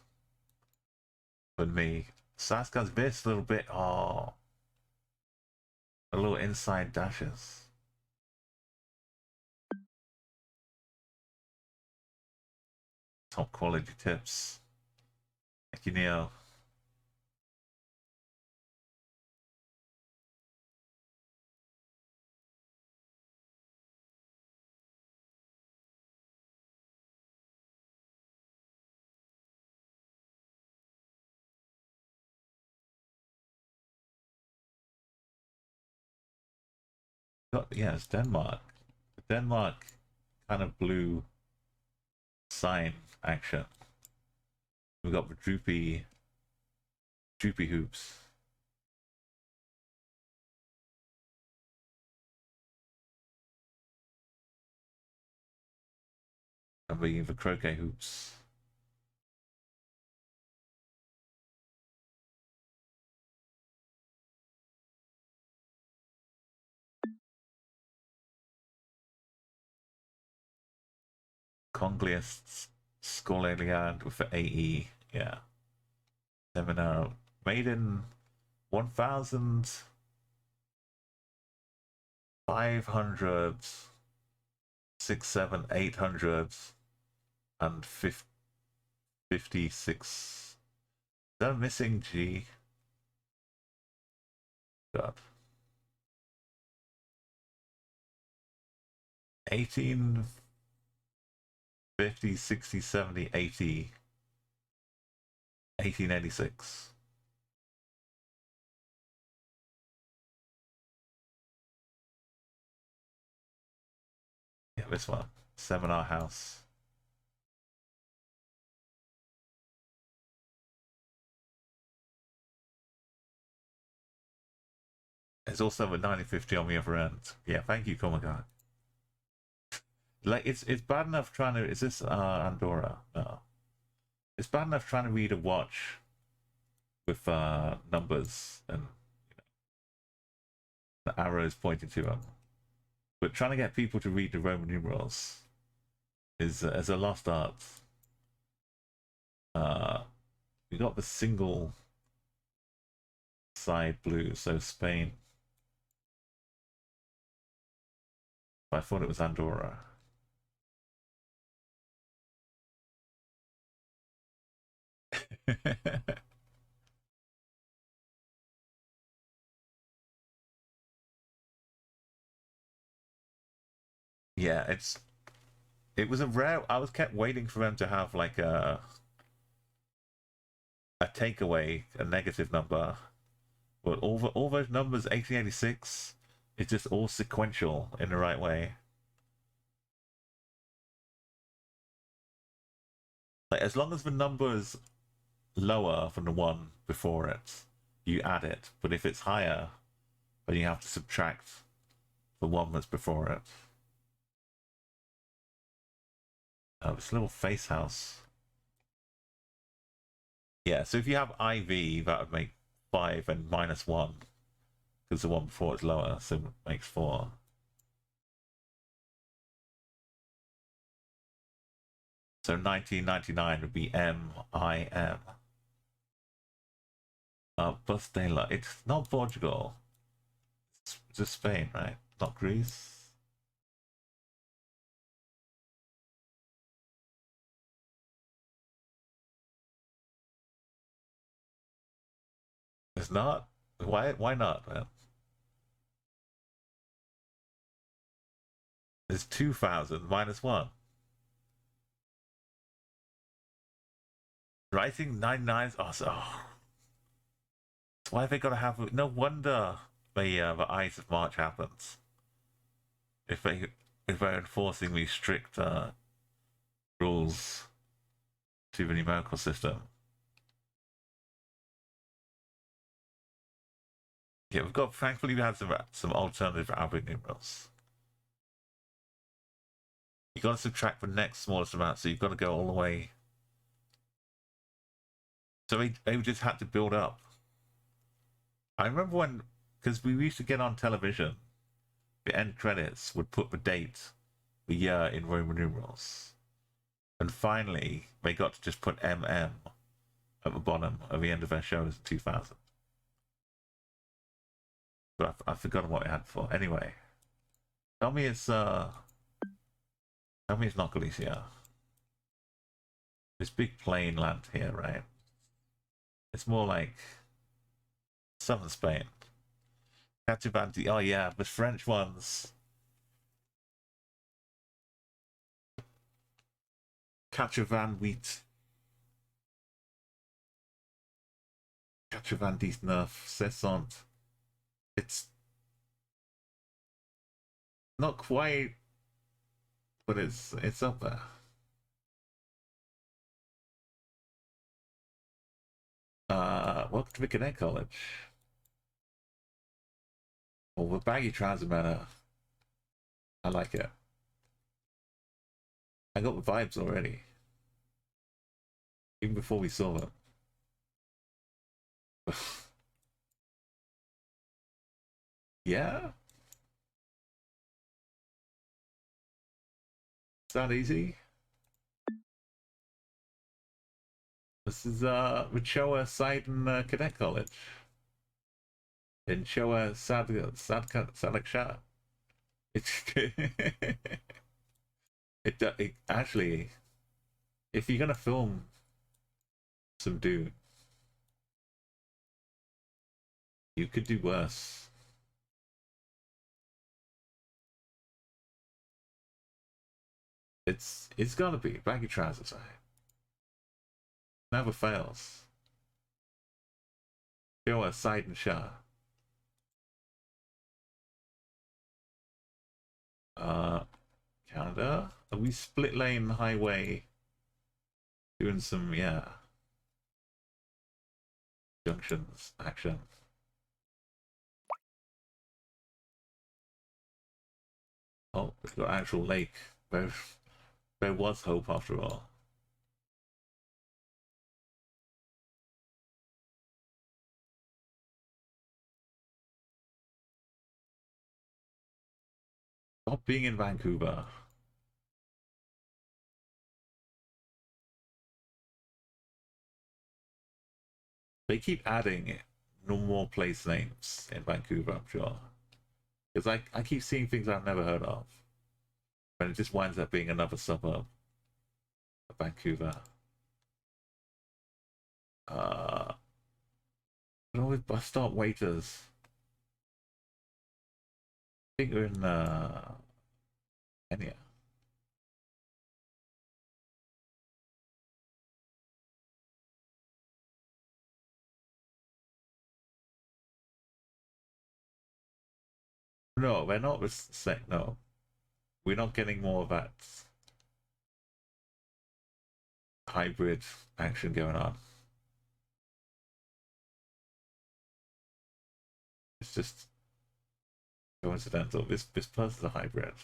than me. Saska's this little bit, oh, a little inside dashes. Top quality tips. Thank you, Neo. Yeah, it's Denmark. Denmark kind of blue sign action. We've got the droopy hoops. And the croquet hoops. Congliest Scolarian with the AE, yeah. Seminar made in 1,500, 6, 7, 800, and 56. They're missing G. God. 18. 50, 60, 70, 80, 1886. Yeah, this one. Seminar House. There's also a 1950 on the other end. Yeah, thank you, Comic-Con. Like it's bad enough trying to. Is this Andorra? No. It's bad enough trying to read a watch with numbers and the arrows pointing to them. But trying to get people to read the Roman numerals is as a lost art. We got the single side blue, so Spain. I thought it was Andorra. Yeah, it was a rare. I was kept waiting for them to have like a takeaway, a negative number, but all those numbers, 1886, it's just all sequential in the right way. Like as long as the number is lower than the one before it, you add it. But if it's higher, then you have to subtract the one that's before it. Oh, this little face house. Yeah, so if you have IV, that would make 5 and -1, because the one before is lower, so it makes 4. So 1999 would be MIM. Bustela. It's not Portugal. It's just Spain, right? Not Greece. It's not. Why not, man? It's 2000 -1. Writing 99's awesome. Oh. That's why they gotta have. No wonder the Ides of March happens. If they're enforcing these strict rules to the numerical system. Yeah, we've got. Thankfully, we had some alternative Arabic numerals. You got to subtract the next smallest amount, so you've got to go all the way. So they just had to build up. I remember when, because we used to get on television, the end credits would put the date, the year in Roman numerals. And finally, they got to just put MM at the bottom of the end of their show as 2000. But I've forgotten what it had before. Anyway, tell me it's not Galicia. This big plain land here, right? It's more like southern Spain. Catuvanti. Oh yeah, the French ones. Catravan wheat. Catravan 19 Cessant. It's not quite, but it's up there. Welcome to the Cadet College. Well, the baggy trousers matter. I like it. I got the vibes already. Even before we saw them. Yeah? Sound easy? This is Richoa Sidon Cadet College in Choa Sadak Shah. It's it actually, if you're gonna film some dude, you could do worse. It's gotta be baggy trousers. Never fails. Choa Sidon Shah. Canada? Are we split lane highway doing some, yeah, junctions action? Oh, we've got actual lake. There was hope after all. Stop being in Vancouver. They keep adding no more place names in Vancouver, I'm sure. Because I keep seeing things I've never heard of. And it just winds up being another suburb of Vancouver. Always bus stop waiters. I think we're in Kenya. No, we're not no. We're not getting more of that hybrid action going on. It's just coincidental. This person's a hybrid.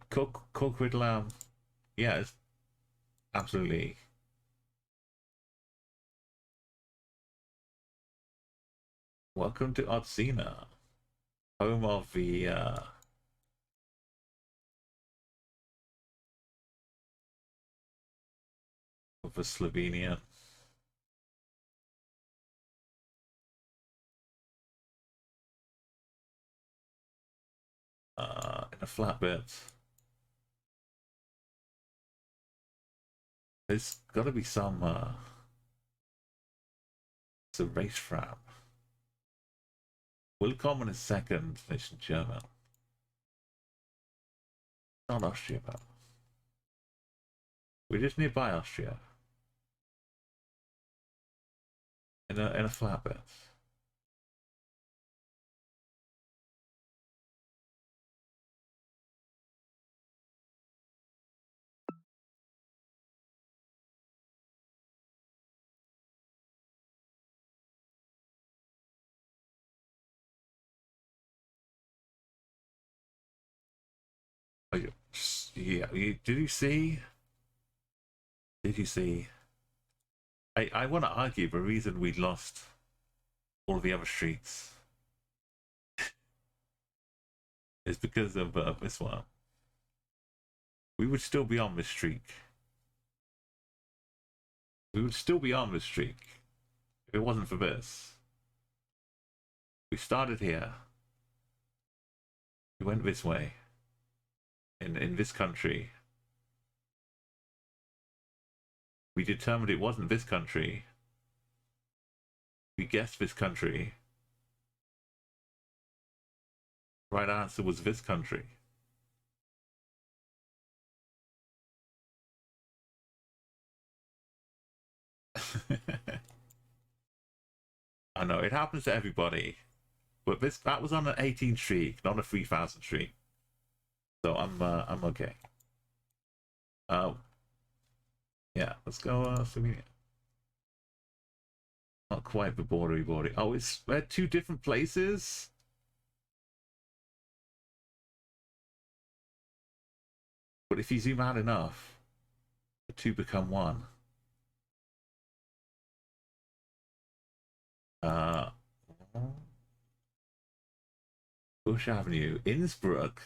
Cook with lamb. Yeah, it's absolutely. Welcome to Otsina, home of the Slovenian. In a flatbed. There's got to be some. It's a race trap. Willkommen is second. It's in German. Not Austria, but we're just nearby Austria. In a flatbed. Yeah, did you see? Did you see? I want to argue the reason we lost all the other streets is because of this one. We would still be on this streak. We would still be on this streak if it wasn't for this. We started here. We went this way. In this country. We determined it wasn't this country. We guessed this country. The right answer was this country. I know, it happens to everybody. But that was on an 18 streak, not a 3,000 streak. So I'm okay. Yeah, let's go Slovenia. Not quite the border. Oh, we're two different places. But if you zoom out enough, the two become one. Bush Avenue, Innsbruck.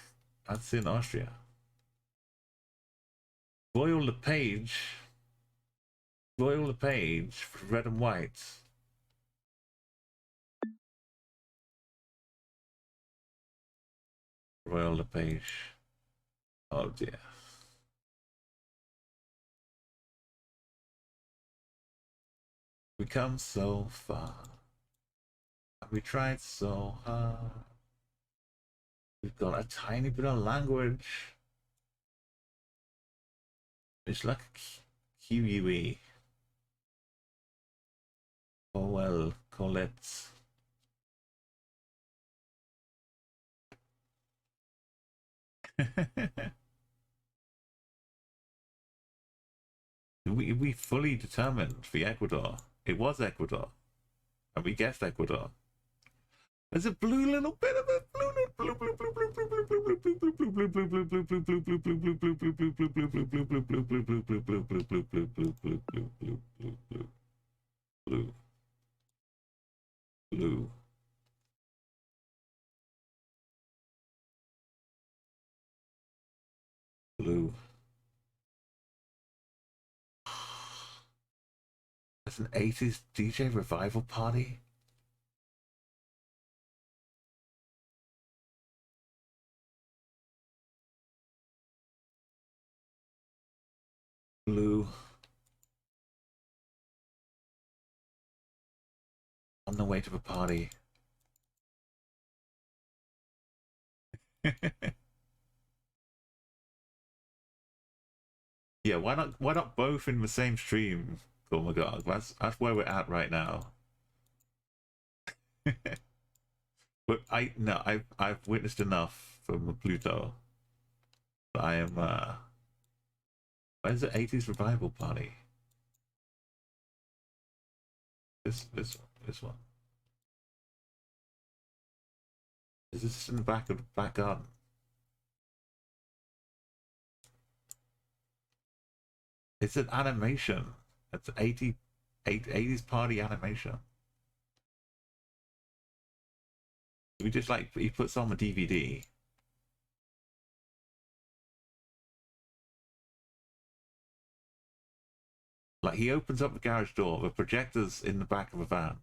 That's in Austria. Royal LePage, red and white. Royal LePage. Oh dear. We come so far. We tried so hard. We've got a tiny bit of language. It's like QUE. Oh well, Colette. we fully determined the Ecuador. It was Ecuador. And we guessed Ecuador. There's a blue little bit of a blue Blue. Blue. Blue. It's an 80s DJ revival party? Blue. On the way to the party. Yeah, why not both in the same stream? Oh my god, that's where we're at right now. But I've witnessed enough from Pluto. I am where's the 80s revival party? This one. Is this in the back of the back garden? It's an animation. It's 80s party animation. We just like he puts on the DVD. Like he opens up the garage door, the projector's in the back of a van,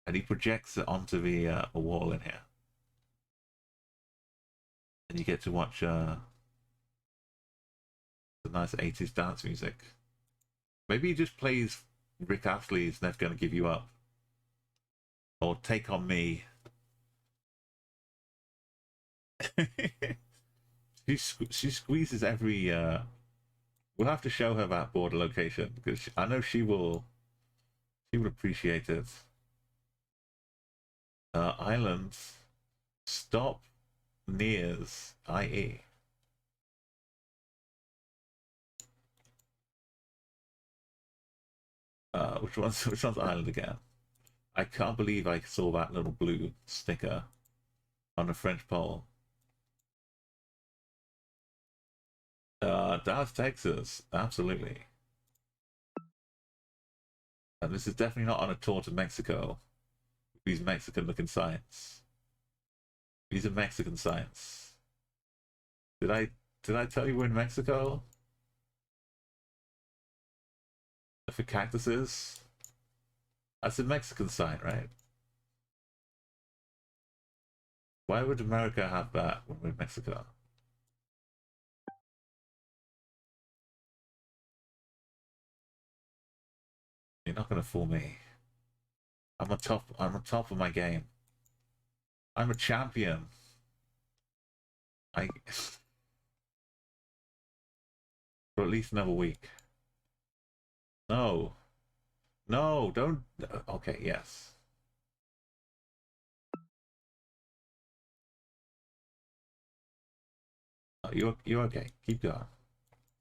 and he projects it onto the a wall in here, and you get to watch the nice 80s dance music. Maybe he just plays Rick Astley's "Never Gonna Give You Up" or "Take on Me." she squeezes every. We'll have to show her that border location because I know she will. She would appreciate it. Islands. Stop. Nears. IE. Which one's island again? I can't believe I saw that little blue sticker on the French pole. Dallas, Texas, absolutely. And this is definitely not on a tour to Mexico. These Mexican-looking signs. These are Mexican signs. Did I tell you we're in Mexico? For cactuses? That's a Mexican sign, right? Why would America have that when we're in Mexico? You're not gonna fool me. I'm on top of my game. I'm a champion. For at least another week. No. No, don't. Okay, yes. Oh, you're okay. Keep going.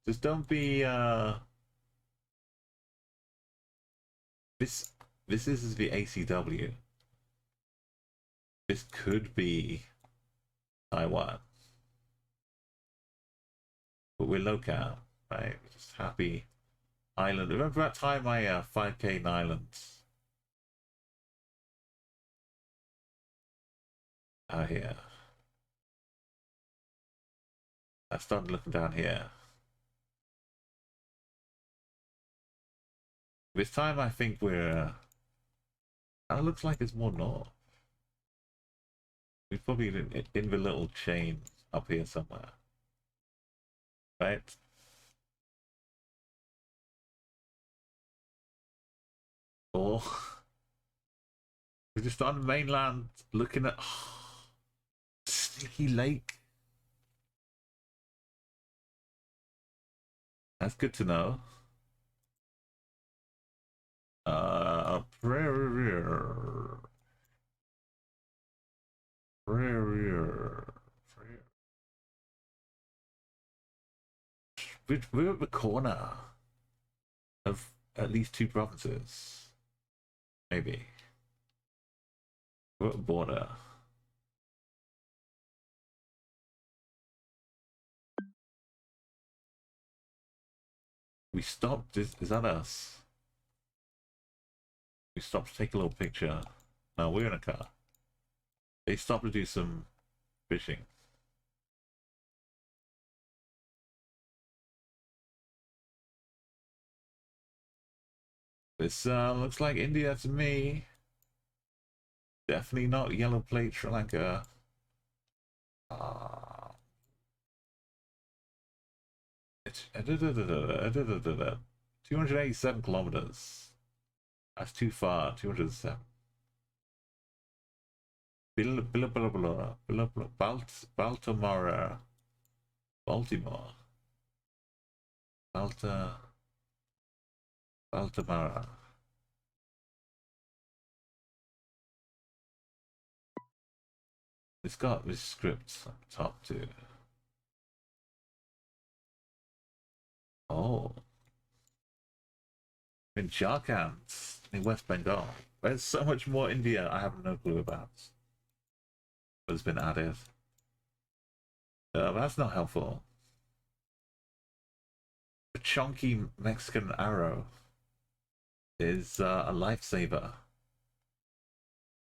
Just don't be this is the ACW. This could be Taiwan. But we're local, right? We're just happy island. Remember that time I 5K in islands? Out here. I started looking down here. This time I think we're it looks like it's more north. We're probably in the little chain up here somewhere. Right? Or we're just on the mainland looking at Sneaky Lake. That's good to know. Prayer. We're at the corner of at least two provinces. Maybe. We're at the border. We stopped. Is that us? We stopped to take a little picture. No, we're in a car. They stopped to do some fishing. This looks like India to me. Definitely not yellow plate Sri Lanka. 287 kilometers. That's too far. 207. Baltimore. Baltimore. Baltimore. It's got this script on top too. Oh. In Jharkhand, in West Bengal. There's so much more India I have no clue about. But it's been added. That's not helpful. The chunky Mexican arrow is a lifesaver.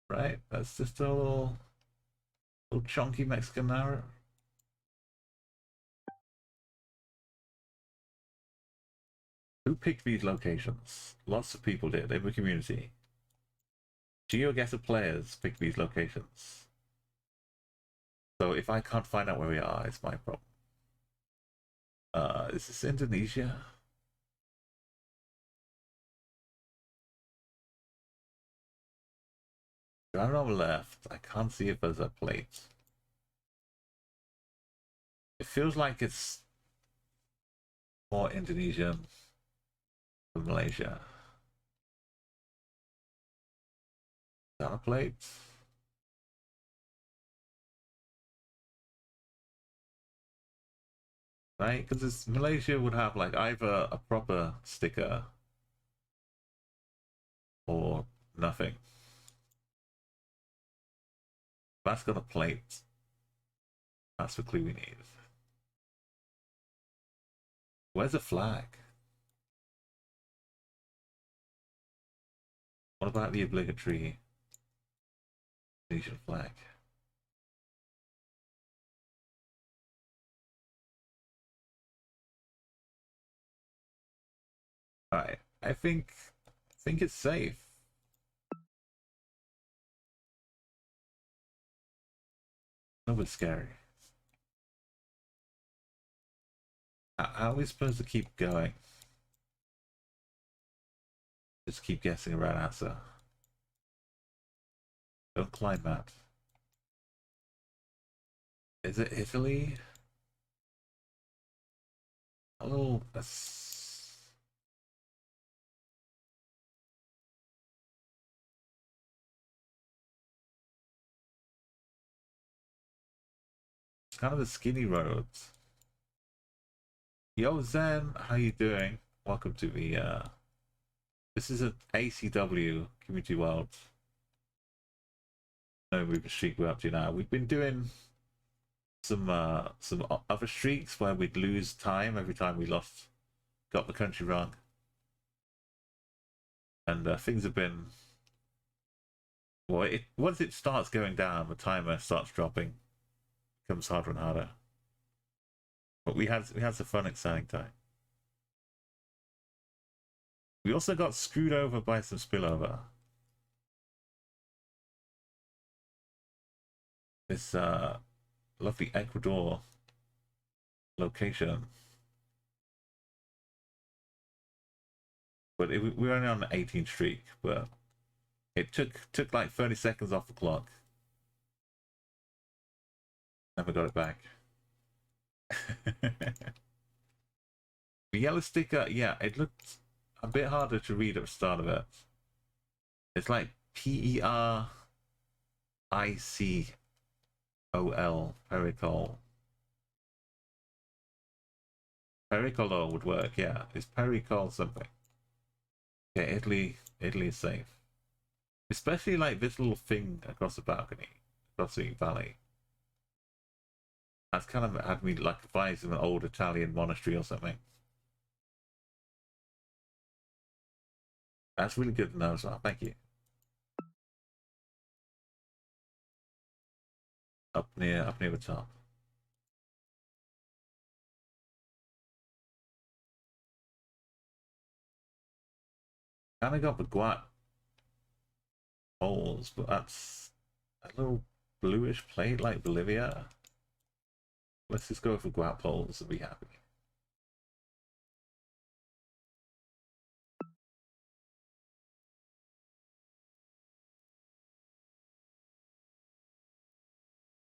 Right? That's just a little chunky Mexican arrow. Who picked these locations? Lots of people did in the community. Geoguessr players picked these locations. So if I can't find out where we are, it's my problem. Is this Indonesia? Driving on the left, I can't see if there's a plate. It feels like it's more Indonesian than Malaysia. Is that a plate? Right? Because Malaysia would have like either a proper sticker or nothing. That's got a plate. That's the clue we need. Where's the flag? What about the obligatory Indonesian flag? Alright, I think it's safe. A little bit scary. How are we supposed to keep going? Just keep guessing a right answer. Don't climb that. Is it Italy? Oh, that's... It's kind of the skinny roads. Yo Zen, how you doing? Welcome to the this is an ACW Community World. No movie streak we're up to now. We've been doing some other streaks where we'd lose time every time we got the country wrong. And things have been, well, once it starts going down, the timer starts dropping. It becomes harder and harder. But we had some fun, exciting time. We also got screwed over by some spillover. This lovely Ecuador location. But we were only on the 18th streak, but it took like 30 seconds off the clock. Never got it back. The yellow sticker, yeah, it looked a bit harder to read at the start of it. It's like Pericol, Pericol. Pericolo would work, yeah. It's Pericol something. Yeah, Italy is safe. Especially like this little thing across the balcony, across the valley. That's kind of had me like vibes of an old Italian monastery or something. That's really good to know as well. Thank you. Up near the top. Kind of got the guat holes, but that's a little bluish plate like Bolivia. Let's just go for guat poles and be happy.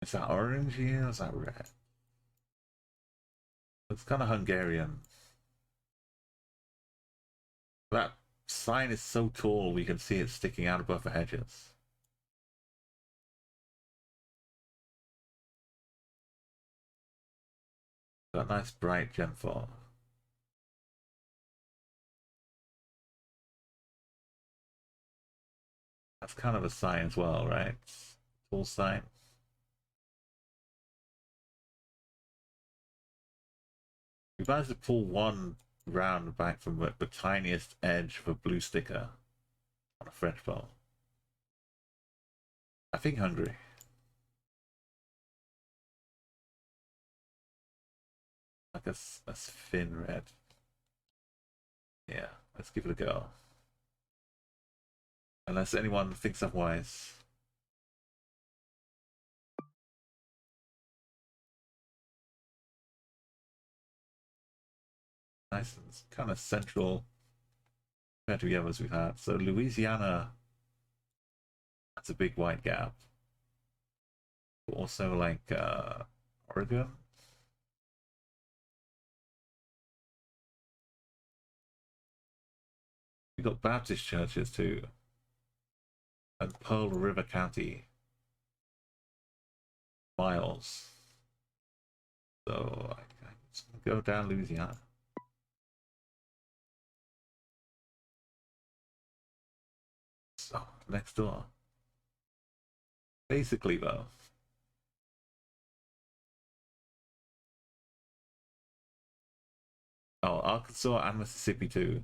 Is that orange here or is that red? It's kind of Hungarian. That sign is so tall we can see it sticking out above the hedges. Got a nice bright Gen 4. That's kind of a sign as well, right? Tall sign. We managed to pull one round back from the tiniest edge of a blue sticker on a French ball. I think Hungary. Like a thin red. Yeah, let's give it a go. Unless anyone thinks otherwise. Nice and kind of central compared to the others we've had. So Louisiana, that's a big white gap. But also like Oregon. We got Baptist churches too. And Pearl River County. Miles. So I'm just gonna go down Louisiana. So next door. Basically though. Oh, Arkansas and Mississippi too.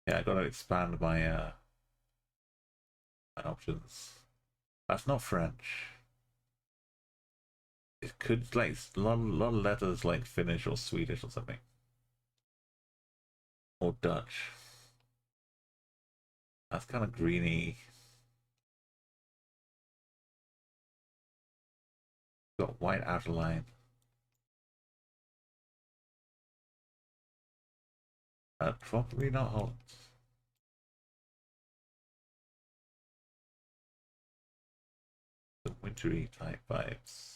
Yeah, I gotta expand my my options. That's not French. It could like a lot of letters like Finnish or Swedish or something. Or Dutch. That's kind of greeny. Got white outer line. Probably not hot. The wintry type vibes.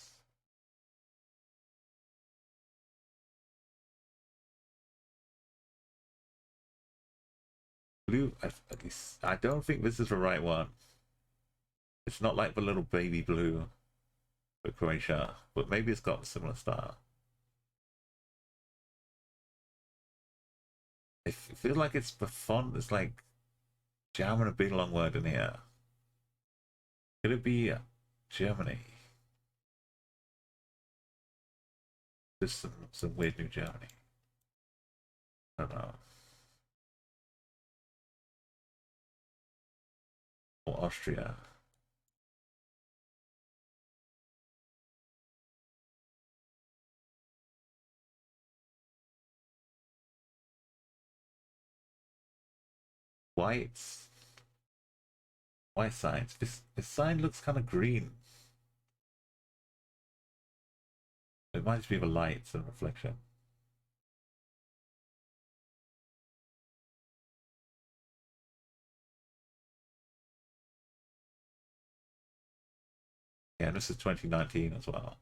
Blue, I don't think this is the right one. It's not like the little baby blue for Croatia, but maybe it's got a similar style. It feels like it's the font is like jamming a big long word in here. Could it be Germany? Just some weird new Germany. I don't know. Or Austria. Whites. White signs. This sign looks kind of green. It might just be the lights and reflection. Yeah, this is 2019 as well.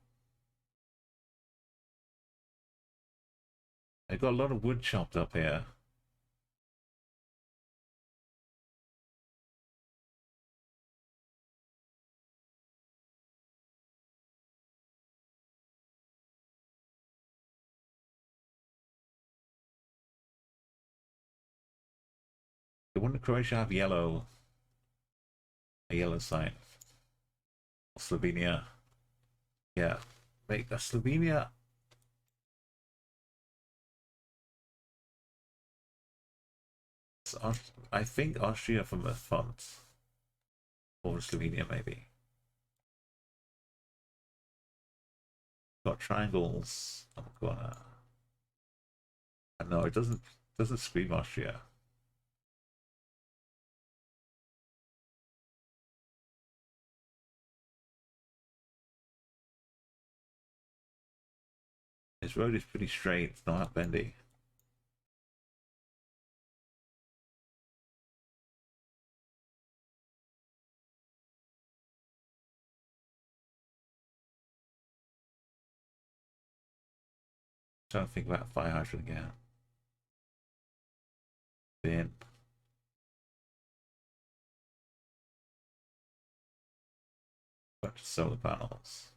They've got a lot of wood chopped up here. Wouldn't Croatia have yellow? A yellow sign. Slovenia. Yeah. Make Slovenia. I think Austria from the front. Or Slovenia, maybe. Got triangles on the corner. No, it doesn't scream Austria. This road is pretty straight, it's not bendy. Trying to think about fire hydrant again. Bin. Bunch of solar panels.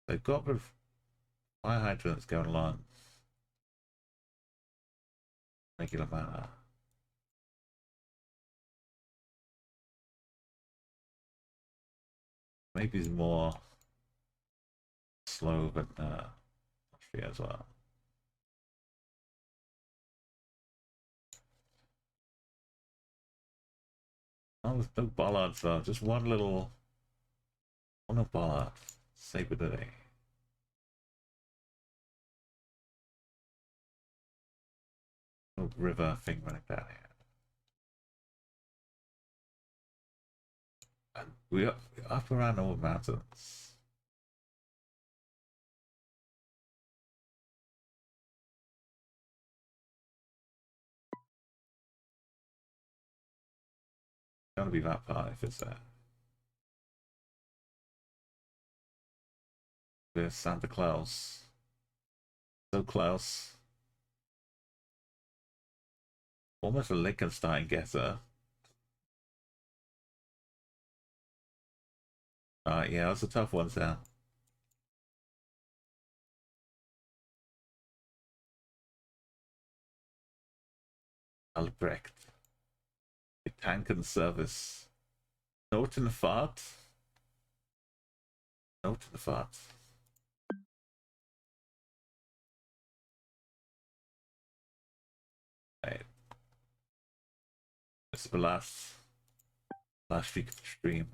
They've got fire hydrants going along regular manner. Maybe it's more slow than Austria as well. Oh, there's no bollards though, just one little bollard. Save it today. No river thing running down here. And we're up around all the mountains. Gotta be that part if it's there. There's Santa Claus. So close. Almost a Liechtenstein guesser. Yeah, that's a tough one, Sam. Albrecht. The tank and service. Note in the fart. Note in the fart. Right. This is the last week of the stream.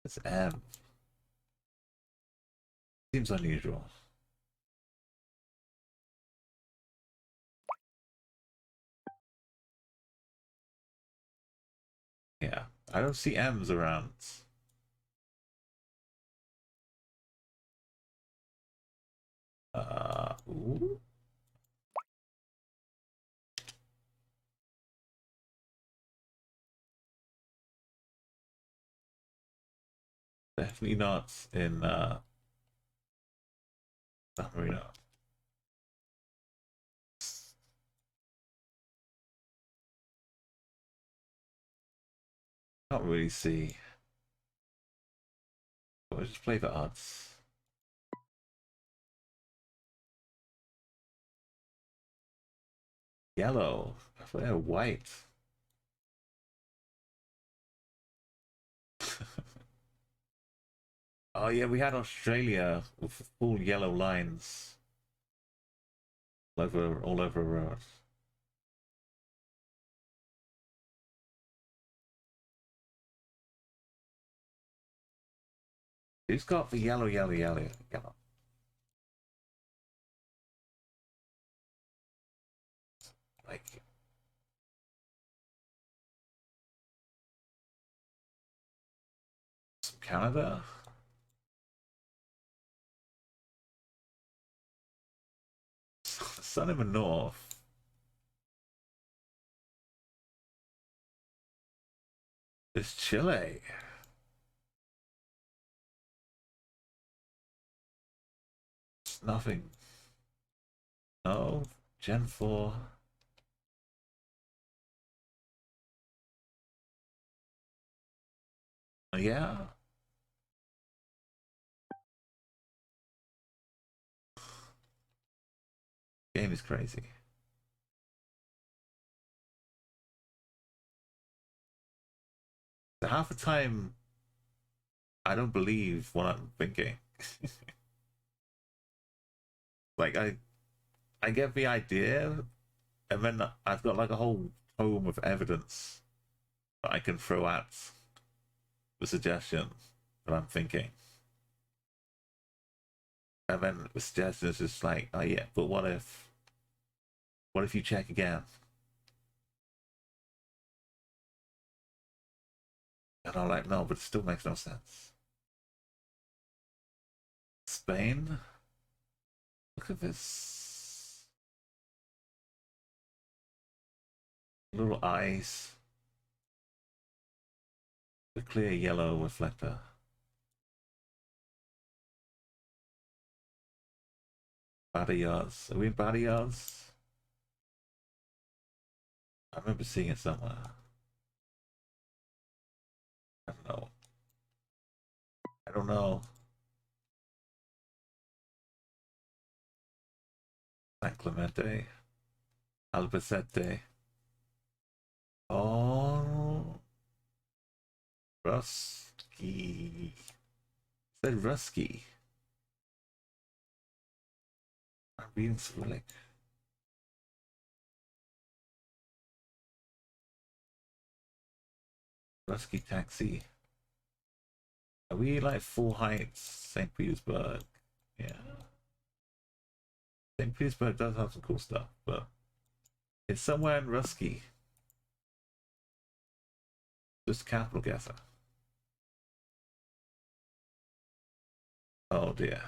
It's M. Seems unusual. Yeah, I don't see M's around. Ooh. Definitely not in San Marino. Can't really see. But we'll just play the odds. Yellow. I thought they were white. Oh yeah, we had Australia with full yellow lines all over a road. Who's got the yellow? Like Canada? Sun in the north. It's Chile. It's nothing. No, Gen 4. Yeah. Game is crazy. So half the time, I don't believe what I'm thinking. Like I get the idea, and then I've got like a whole tome of evidence that I can throw at the suggestion that I'm thinking. And then the suggestion is just like, oh yeah, but what if you check again? And I'm like, no, but it still makes no sense. Spain? Look at this. Little eyes. The clear yellow reflector. Bodyards. Are we in bodyards? I remember seeing it somewhere. I don't know. I don't know. San Clemente. Albacete. Oh. Rusky. Said Rusky. I'm reading Cyrillic. Rusky taxi. Are we like full heights? St. Petersburg. Yeah. St. Petersburg does have some cool stuff, but it's somewhere in Rusky. Just capital guesser. Oh dear.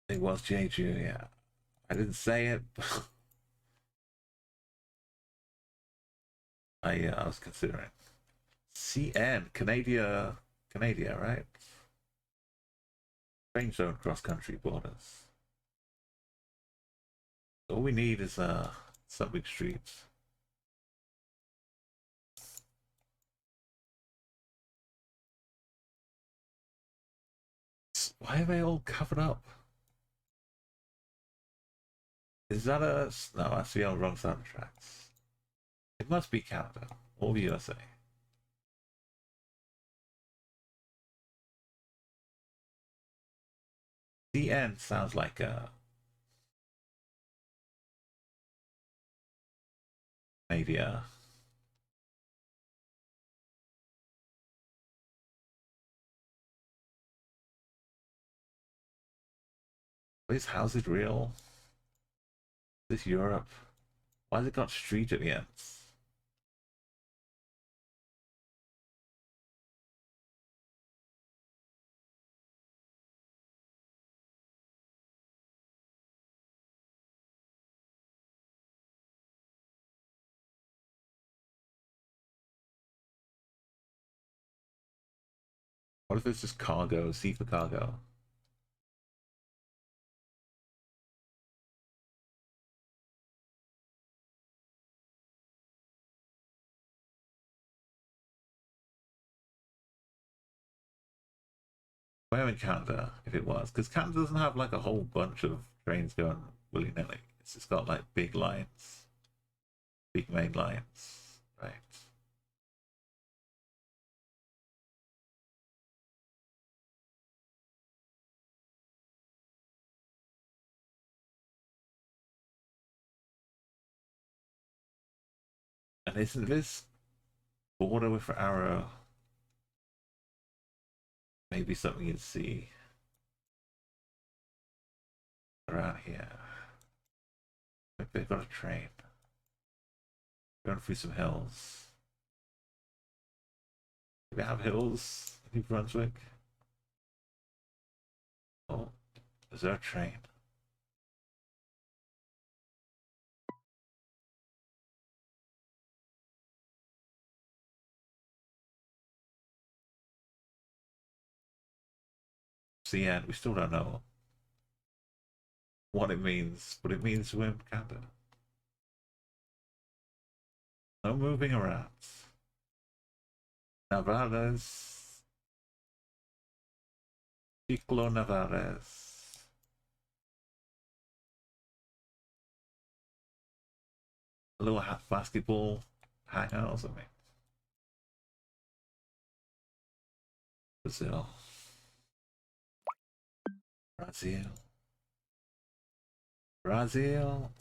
It was Jeju, yeah. I didn't say it. I was considering. CN, Canada, right? Range zone cross-country borders. All we need is some big streets. Why are they all covered up? Is that a... No, that's the wrong side of the tracks. It must be Canada or the USA. The end sounds like a... maybe a... Is how's it real? Is this Europe? Why has it got street at the end? What if it's just cargo, C for cargo? Where in Canada, if it was? Because Canada doesn't have like a whole bunch of trains going willy-nilly. It's just got like big lines. Big main lines. Right. And isn't this border with arrow maybe something you'd see around here? Maybe they've got a train going through some hills. Do they have hills in New Brunswick? Oh, is there a train? the end. We still don't know what it means, but it means we're in Canada. No moving around. Navarez. Ciclo Navarez. A little basketball hangout or something. Brazil. Brazil. Brazil.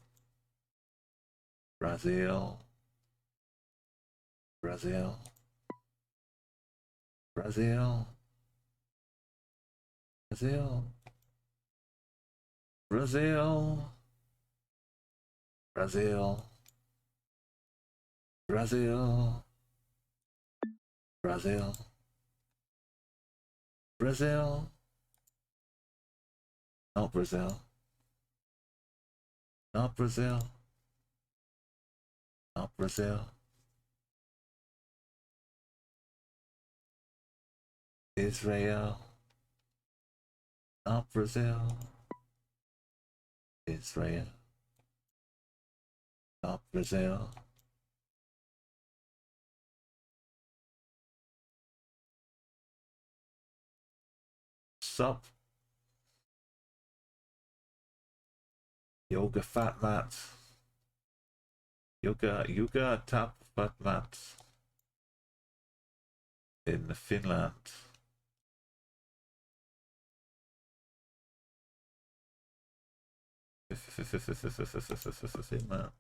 Brazil. Brazil. Brazil. Brazil. Brazil. Brazil. Brazil. Brazil. Brazil. Not Brazil. Not Brazil. Not Brazil. Israel. Not Brazil. Israel. Not Brazil. Sup? Yoga fat mat. Yoga tap fat mat. In Finland. Finland.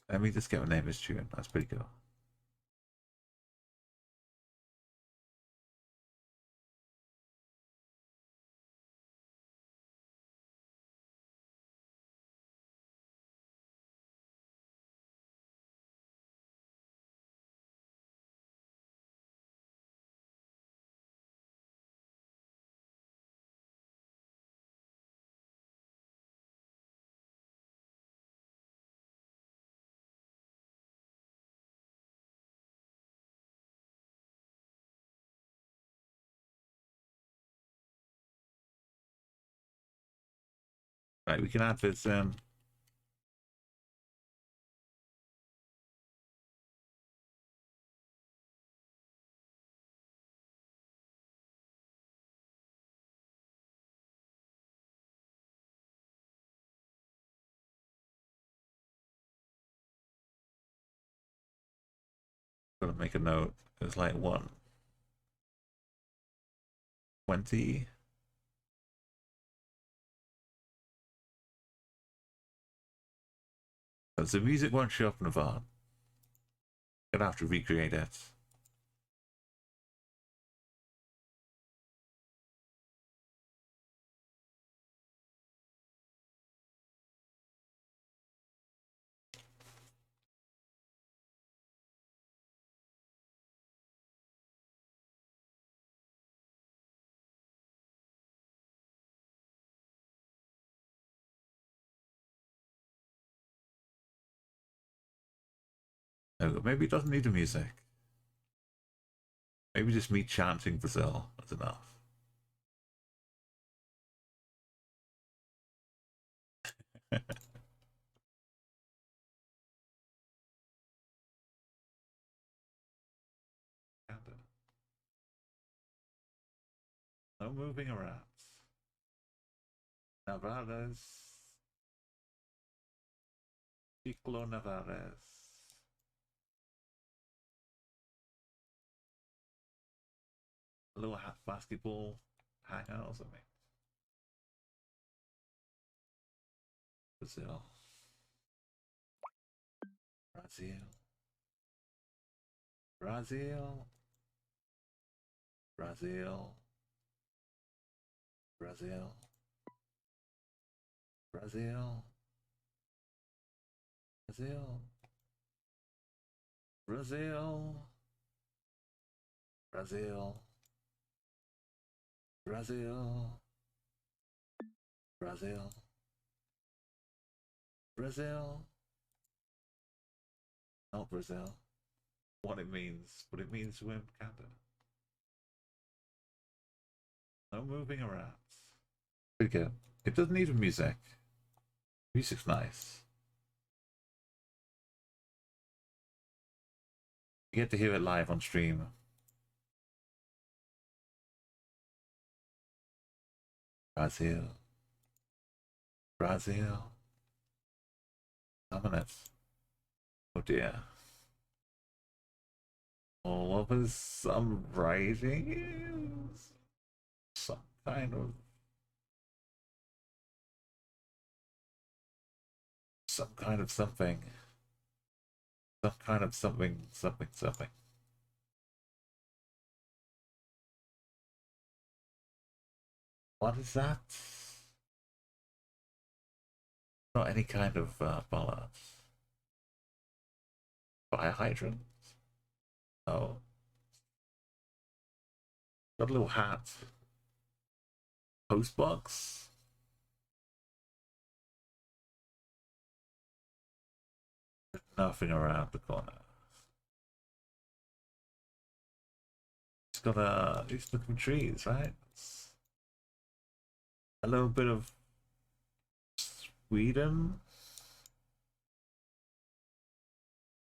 Let me just get my name as tune. That's pretty cool. Right, we can add this in. Gotta make a note. It's like 1:20. The music won't show up in the VOD. Gonna have to recreate it. No, maybe it doesn't need the music. Maybe just me chanting Brazil is enough. No moving around. Navarez. Ciclo Navarez. A little basketball hangout or something. Brazil. Brazil. Brazil. Brazil. Brazil. Brazil. Brazil. Brazil. Brazil. Brazil. Brazil. Brazil. Not Brazil. What it means to him, Canada. No moving around. Pretty good. It doesn't need music. Music's nice. You get to hear it live on stream. Brazil. Brazil. Dominance. Oh dear. Oh, what was some writings? Some kind of something. Some kind of something. What is that? Not any kind of balance. Fire hydrant? Oh. Got a little hat. Postbox? Nothing around the corner. It's got these looking trees, right? A little bit of Sweden.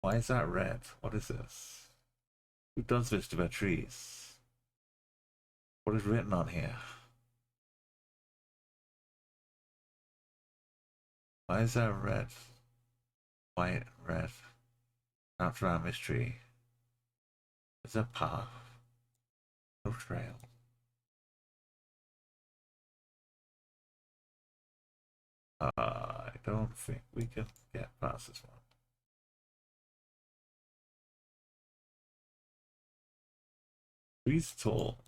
Why is that red? What is this? Who does this to their trees? What is written on here? Why is that red? White, red. After our mystery. Is a path. No trail. I don't think we can get past this one. Trees tall.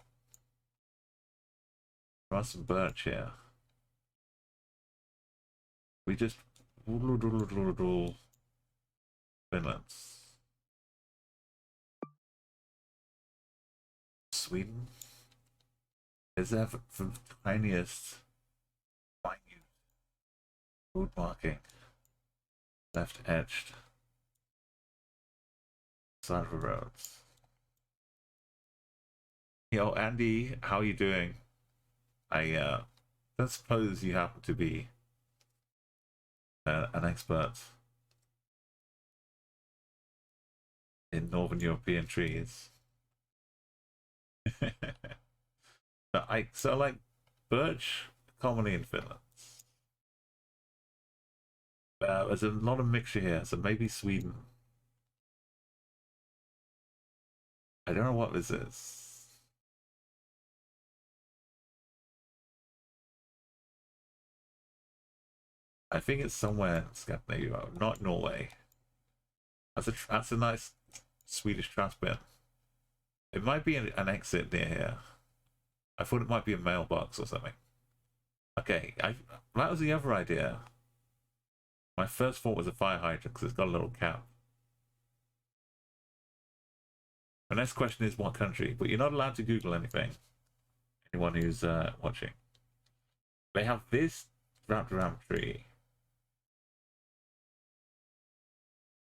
There are some birch here. We just Finland. Sweden is there the tiniest minute road marking left edged side of the roads. Yo, Andy, how are you doing? I don't suppose you happen to be an expert in Northern European trees. So like birch commonly in Finland. There's a lot of mixture here, so maybe Sweden. I don't know what this is. I think it's somewhere in Scandinavia, not Norway. That's a nice Swedish trash bin. It might be an exit near here. I thought it might be a mailbox or something. Okay, that was the other idea. My first thought was a fire hydrant because it's got a little cap. The next question is what country, but you're not allowed to Google anything. Anyone who's watching. They have this wrapped around tree.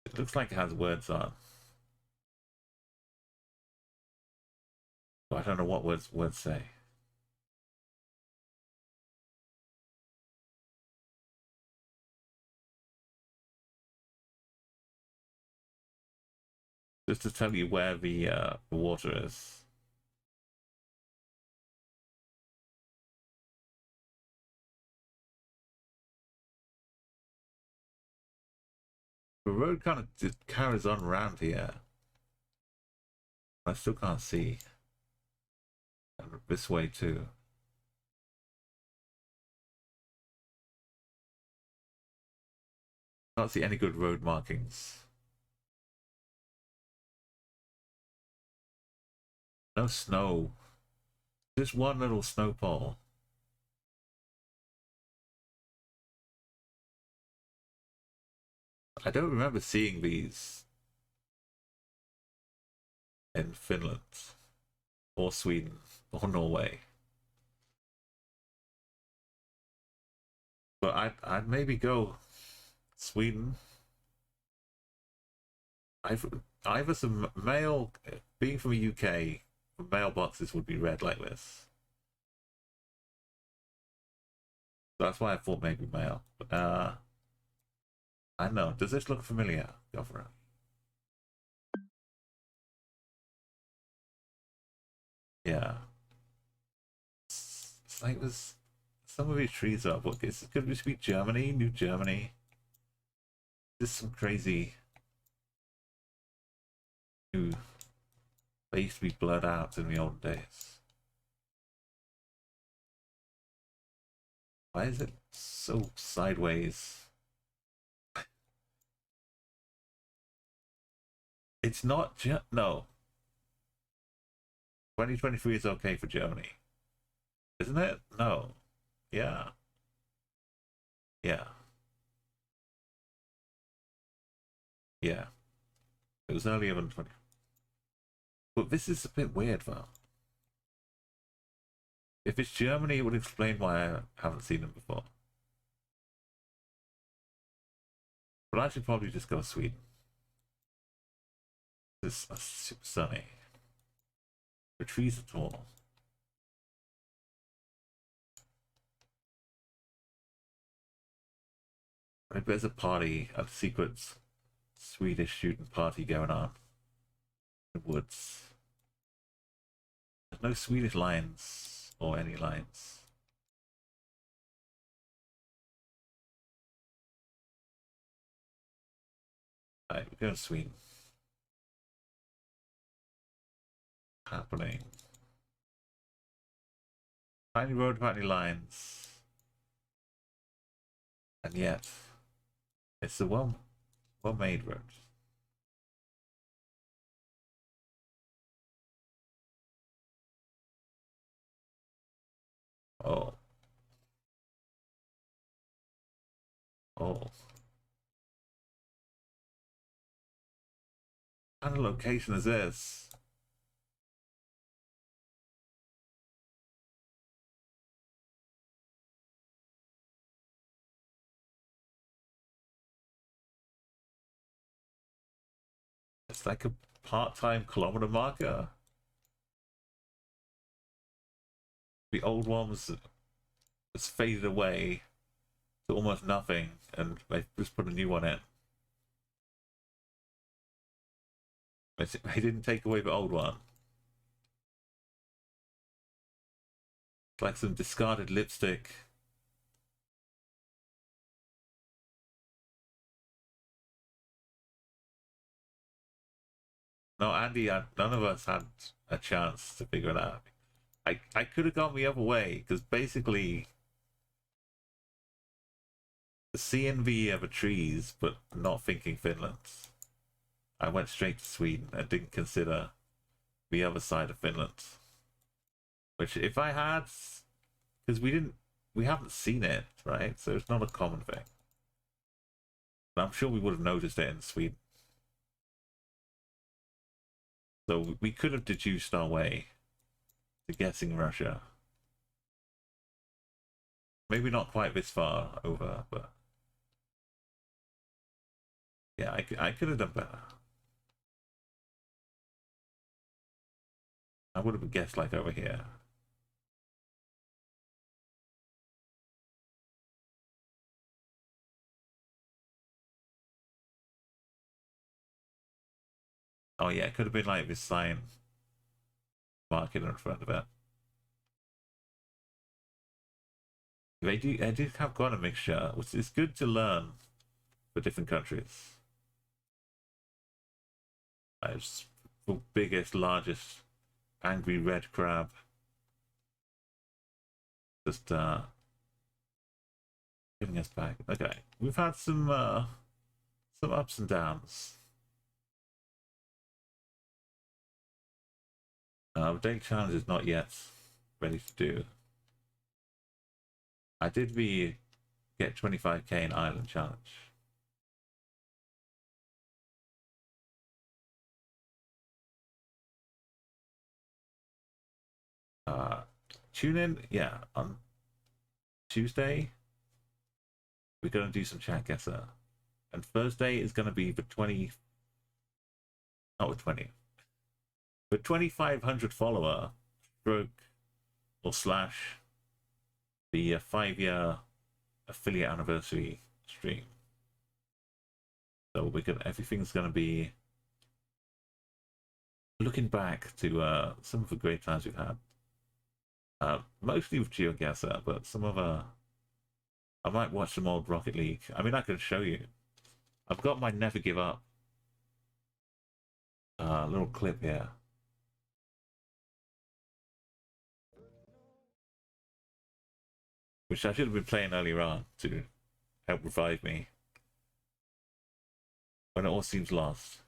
It looks like it has words on. But I don't know what words say. Just to tell you where the water is. The road kind of just carries on around here. I still can't see. And this way too. Can't see any good road markings. No snow. Just one little snowfall. I don't remember seeing these in Finland or Sweden or Norway. But I'd maybe go Sweden. Either some mail, being from the UK, mailboxes would be red like this. That's why I thought maybe mail. But I don't know. Does this look familiar? Go for it. Yeah. It's like there's some of these trees are. What is it? Could this be Germany? New Germany? This is some crazy. New. They used to be blurred out in the old days. Why is it so sideways? It's not no. 2023 is okay for Germany. Isn't it? No. Yeah. Yeah. Yeah. It was earlier than 20. But this is a bit weird though. If it's Germany, it would explain why I haven't seen them before. But I should probably just go Sweden. This is super sunny. The trees are tall. Maybe there's a party, a secret Swedish student party going on in the woods. There's no Swedish lines or any lines. Alright, we're going to Sweden. Happening. Tiny road without any lines. And yet, it's the well-made road. Oh. Oh. What kind of location is this? It's like a part-time kilometer marker. The old one was faded away to almost nothing, and they just put a new one in. They didn't take away the old one. It's like some discarded lipstick. No, Andy, none of us had a chance to figure it out. I could have gone the other way, because basically seeing the trees, but not thinking Finland. I went straight to Sweden and didn't consider the other side of Finland. Which, if I had, because we haven't seen it, right? So it's not a common thing. But I'm sure we would have noticed it in Sweden. So we could have deduced our way to guessing Russia. Maybe not quite this far over, but yeah, I could have done better. I would have guessed like over here. Oh yeah, it could have been like this sign marking in front of it. They do have quite a mixture, which is good to learn for different countries. It's the biggest, largest angry red crab. Just giving us back. Okay, we've had some ups and downs. Daily challenge is not yet ready to do. I did get 25k in Island challenge. Tune in, yeah, on Tuesday. We're gonna do some Geoguessr, and Thursday is gonna be the 20, not with 20, the 2,500 follower stroke or slash the 5-year affiliate anniversary stream. So we can, everything's gonna be looking back to some of the great times we've had. Mostly with Geoguessr, but some of I might watch some old Rocket League. I mean, I can show you. I've got my Never Give Up little clip here. Which I should have been playing earlier on to help revive me when it all seems lost.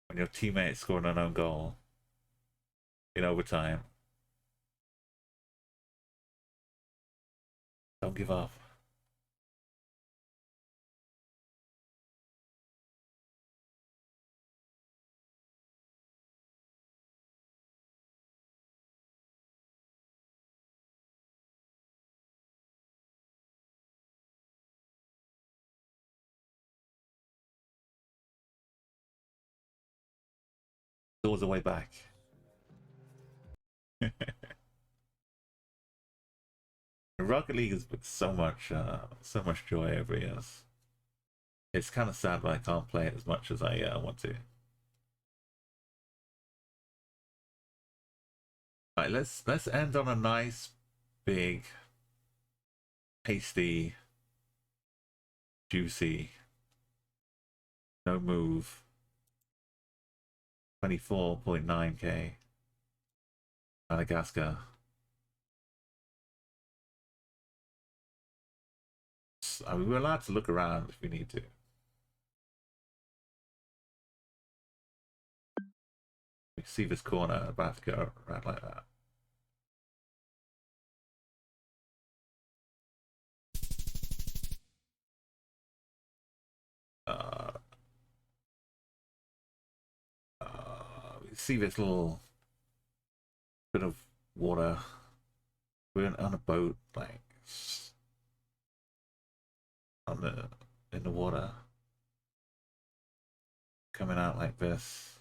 When your teammates score an own goal in overtime. Don't give up. Doors the way back. Rocket League has been so much joy every year. It's kind of sad that I can't play it as much as I want to. Right, let's end on a nice, big, tasty, juicy, no move. 24.9k. Madagascar. I mean, we're allowed to look around if we need to. We see this corner about to go around like that. We see this little bit of water. We're on a boat, like in the water, coming out like this.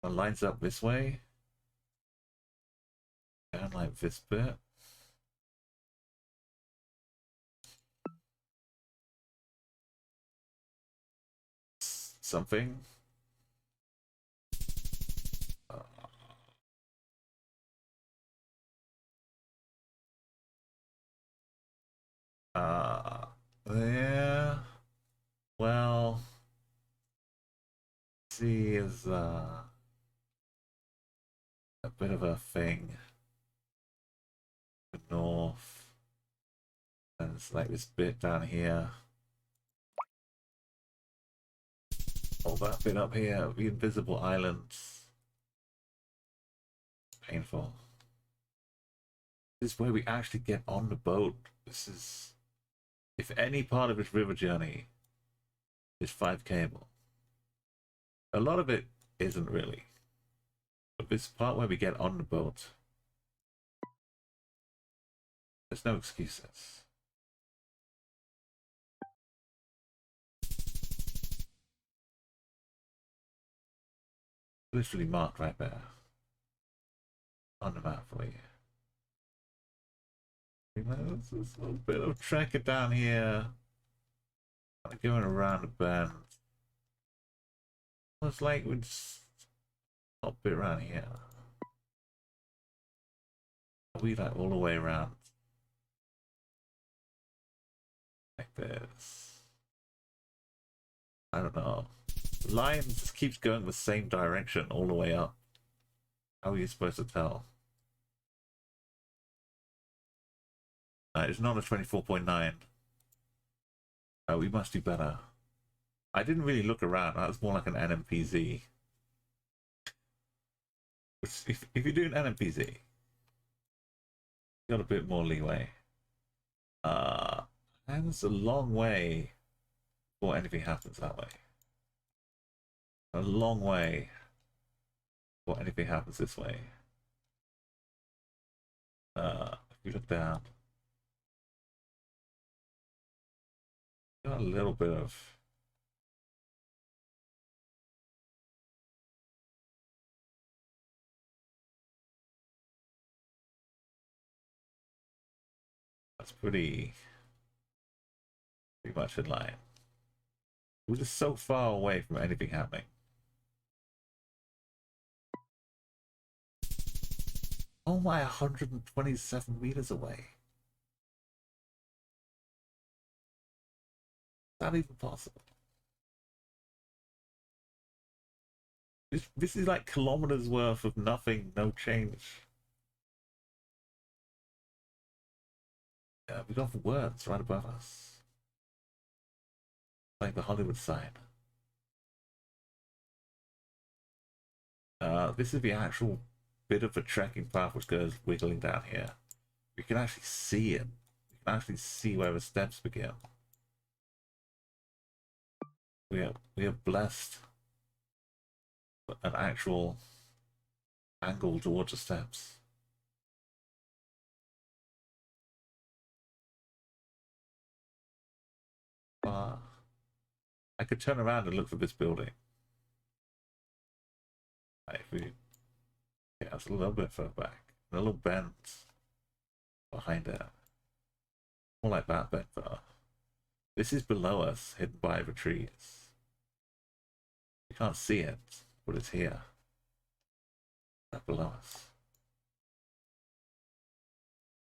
It lines up this way, down like this bit. Something. Yeah. Well, see is a bit of a thing. The north, and it's like this bit down here. All that bit up here, the invisible islands. Painful. This is where we actually get on the boat. This is, if any part of this river journey is 5Kable. A lot of it isn't really. But this part where we get on the boat, there's no excuses. Literally marked right there. On the map for you. There's a little bit of trekking down here. Going around the bend. It's like we'd stop a bit around here. We like all the way around. this. I don't know. The line just keeps going the same direction all the way up. How are you supposed to tell? It's not a 24.9. Oh, we must do better. I didn't really look around. That was more like an NMPZ. If you do an NMPZ, you got a bit more leeway. And it's a long way before anything happens that way. A long way before anything happens this way. If you look down, got a little bit of. That's pretty much in line. We're just so far away from anything happening. Oh my, 127 meters away. Is that even possible? This is like kilometers worth of nothing, no change. Yeah, we got words right above us. Like the Hollywood sign. This is the actual bit of a trekking path which goes wiggling down here. We can actually see it. We can actually see where the steps begin. We are blessed with an actual angle towards the steps. I could turn around and look for this building. Yeah, it's a little bit further back. A little bent behind it. More like that bent though. This is below us, hidden by the trees. You can't see it, but it's here. Right below us.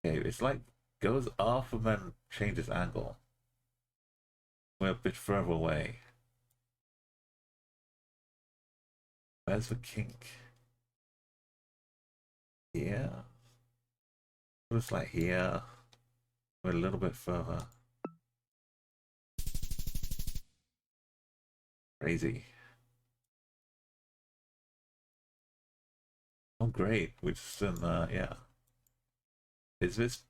Okay, it's like goes off and then changes angle. We're a bit further away. Where's the kink? Here? Looks like here. We're a little bit further. Crazy. Oh great, we're just in yeah. Is this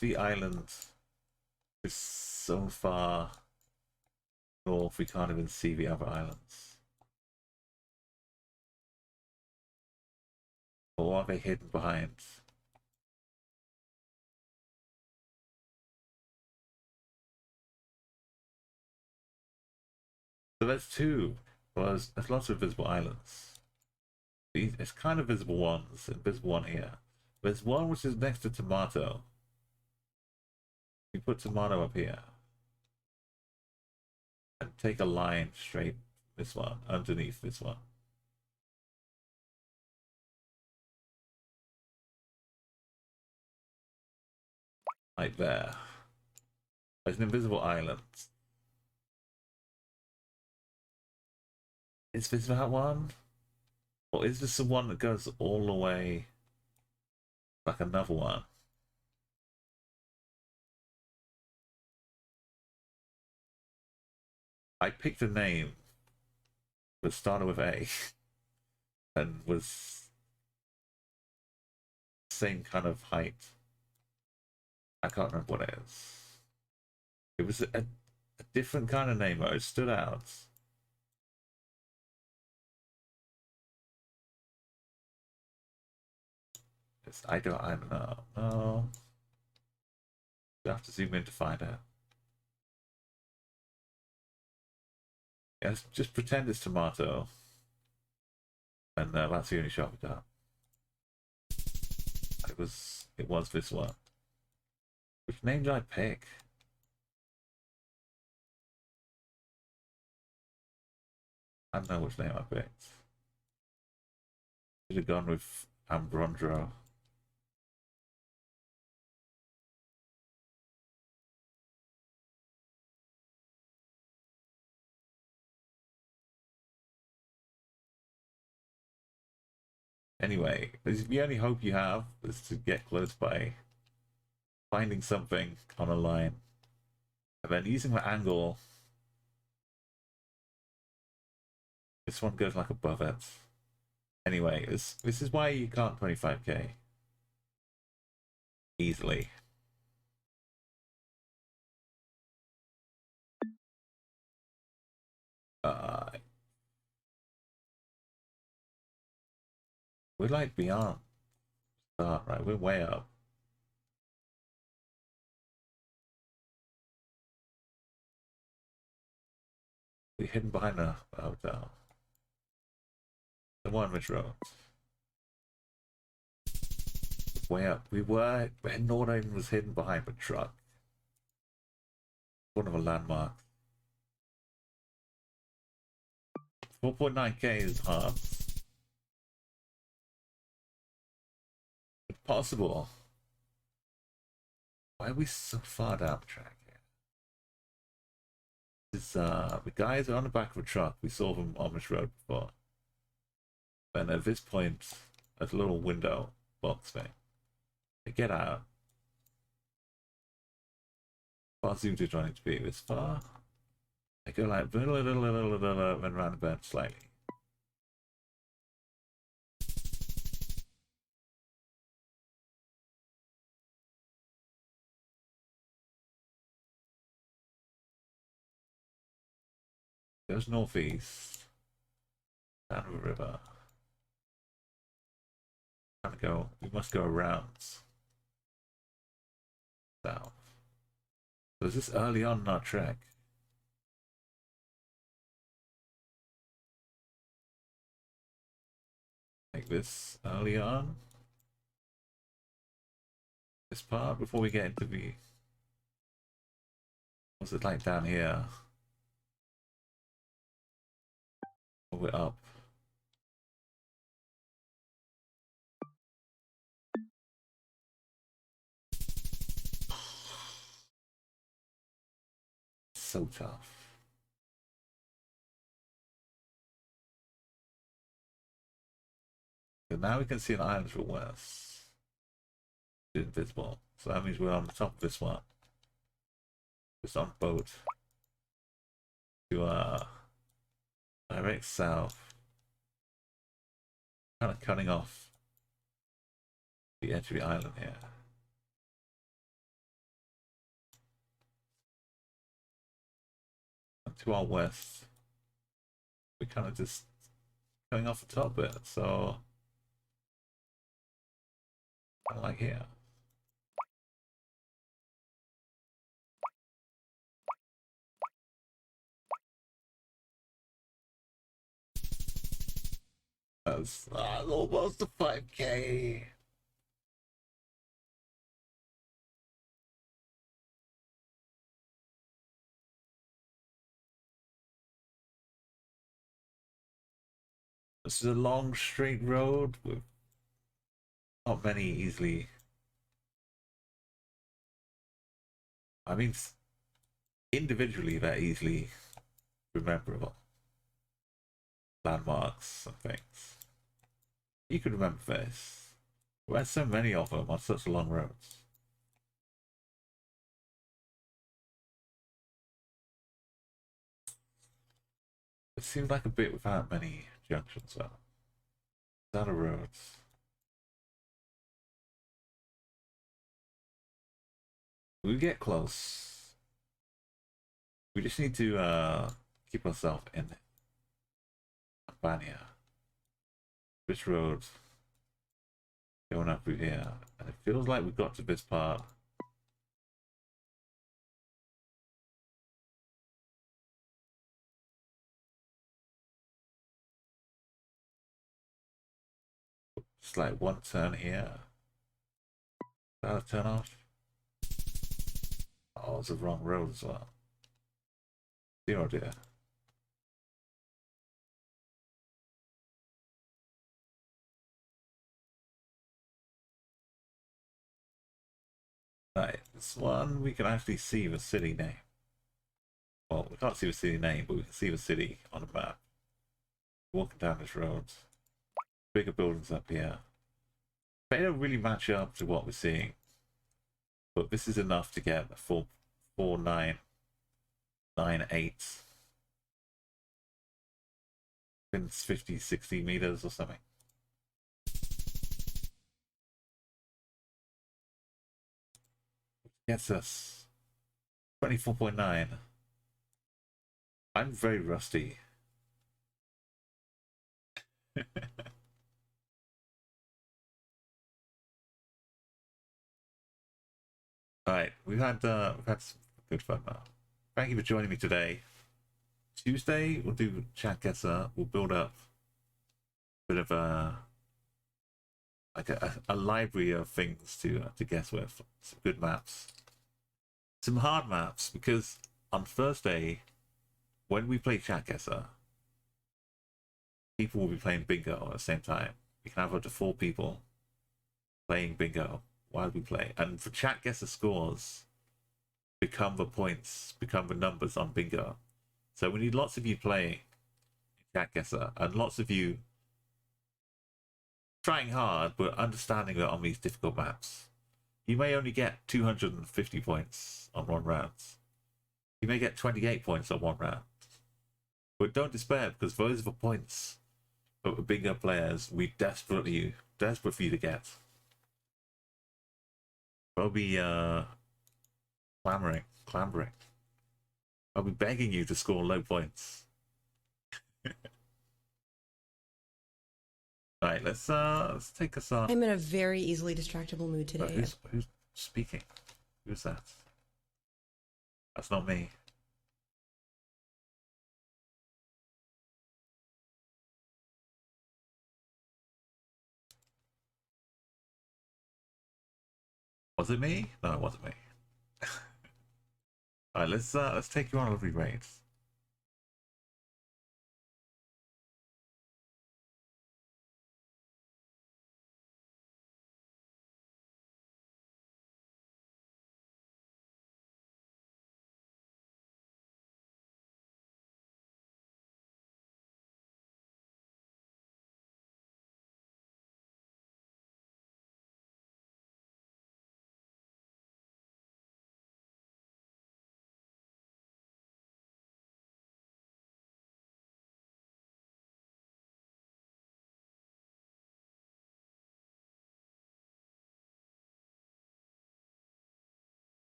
the island is so far north we can't even see the other islands? Or are they hidden behind? So there's two. Well, there's lots of visible islands. It's kind of visible ones. Invisible one here. There's one which is next to Tomato. You put Tomato up here. And take a line straight this one, underneath this one. Like there. There's an invisible island. Is this that one? Or is this the one that goes all the way like another one? I picked a name that started with A and was same kind of height. I can't remember what it is. It was a different kind of name, but it stood out. I don't know. No. You have to zoom in to find out. Yes, just pretend it's Tomato. And that's the only shot we got. It was this one. Which name did I pick? I don't know which name I picked. Should have gone with Ambrondro. Anyway, the only hope you have is to get close by finding something on a line and then using the angle. This one goes like above it. Anyway, this is why you can't 25k easily. We're like beyond start, right? We're way up. We're hidden behind a hotel. The one which road. Way up. We were when Nordheim was hidden behind a truck. One of the landmarks. 4.9k is hard. It's possible. Why are we so far down the track here? This the guys are on the back of a truck. We saw them on this road before. And at this point, there's a little window box thing. They get out. Far zoomed to trying to be this far. They go like then round the bend slightly. Goes northeast. Down the river. We must go around south. So is this early on in our trek? Like this early on? This part before we get into the... What's it like down here? Oh, we're up. So tough. So now we can see an island to the west. It's invisible. So that means we're on the top of this one. Just on boat. To direct south. Kind of cutting off the edge of the island here. And to our west, we're kind of just coming off the top bit, so kind of like here. That's almost a 5k. This is a long straight road with not many easily. I mean, individually they're easily rememberable landmarks and things. You could remember this. There's so many of them on such long roads. It seems like a bit without many junctions though. Down the roads. We get close. We just need to keep ourselves in Albania. This road going up through here. And it feels like we've got to this part. Just like one turn here. That a turn off? Oh, it's the wrong road as well. Dear oh dear. Right, this one we can actually see the city name. Well, we can't see the city name, but we can see the city on the map. Walking down this road. Bigger buildings up here. They don't really match up to what we're seeing. But this is enough to get a 44998. It's 50, 60 meters or something. Gets us 24.9. I'm very rusty. Alright, we've had some good fun now. Thank you for joining me today. Tuesday we'll do Geoguessr. We'll build up a bit of a library of things to guess with. Some good maps. Some hard maps, because on Thursday when we play Geoguessr, people will be playing bingo at the same time. We can have up to 4 people playing bingo while we play. And for Geoguessr scores become the points, become the numbers on bingo. So we need lots of you playing Geoguessr and lots of you trying hard but understanding that on these difficult maps. You may only get 250 points on one round. You may get 28 points on one round. But don't despair, because those are the points that the bingo players we desperate for you to get. They'll be clambering. I'll be begging you to score low points. Right, let's take us on. I'm in a very easily distractible mood today. Who's speaking? Who's that? That's not me. Was it me? No, it wasn't me. Alright, let's take you on a lovely raid.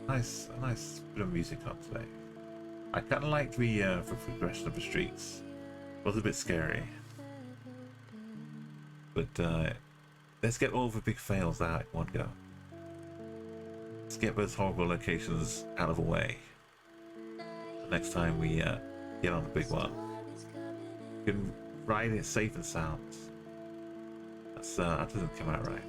Nice bit of music on today. I kind of like the progression of the streets. It was a bit scary, but let's get all the big fails out in one go. Let's get those horrible locations out of the way. The next time we get on a big one, we can ride it safe and sound. That doesn't come out right.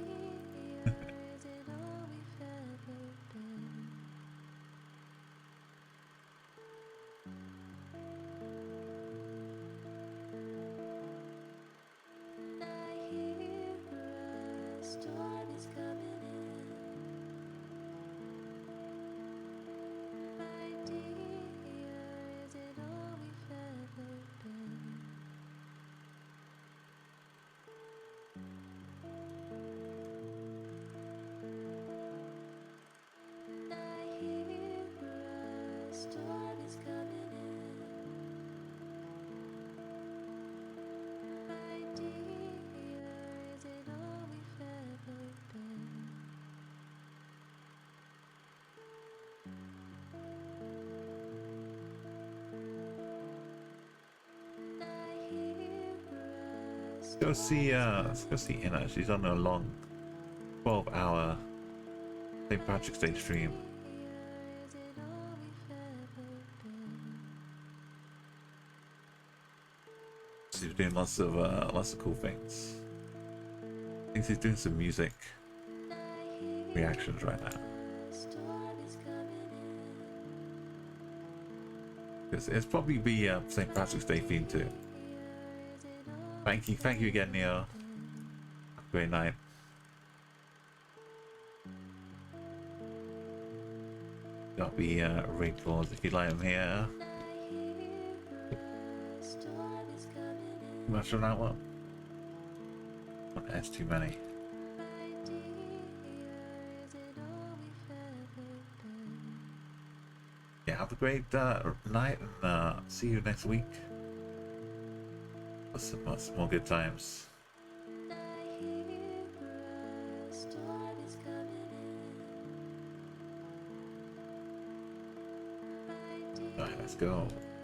Let's go see Inna. She's on a long 12-hour St. Patrick's Day stream. She's doing lots of cool things. I think she's doing some music reactions right now. It's probably be St. Patrick's Day theme too. Thank you again, Neil. Have a great night. Got the raid claws if you like them here. Much on that one. That's too many. Yeah, have a great night and see you next week for some more good times. Alright, let's go.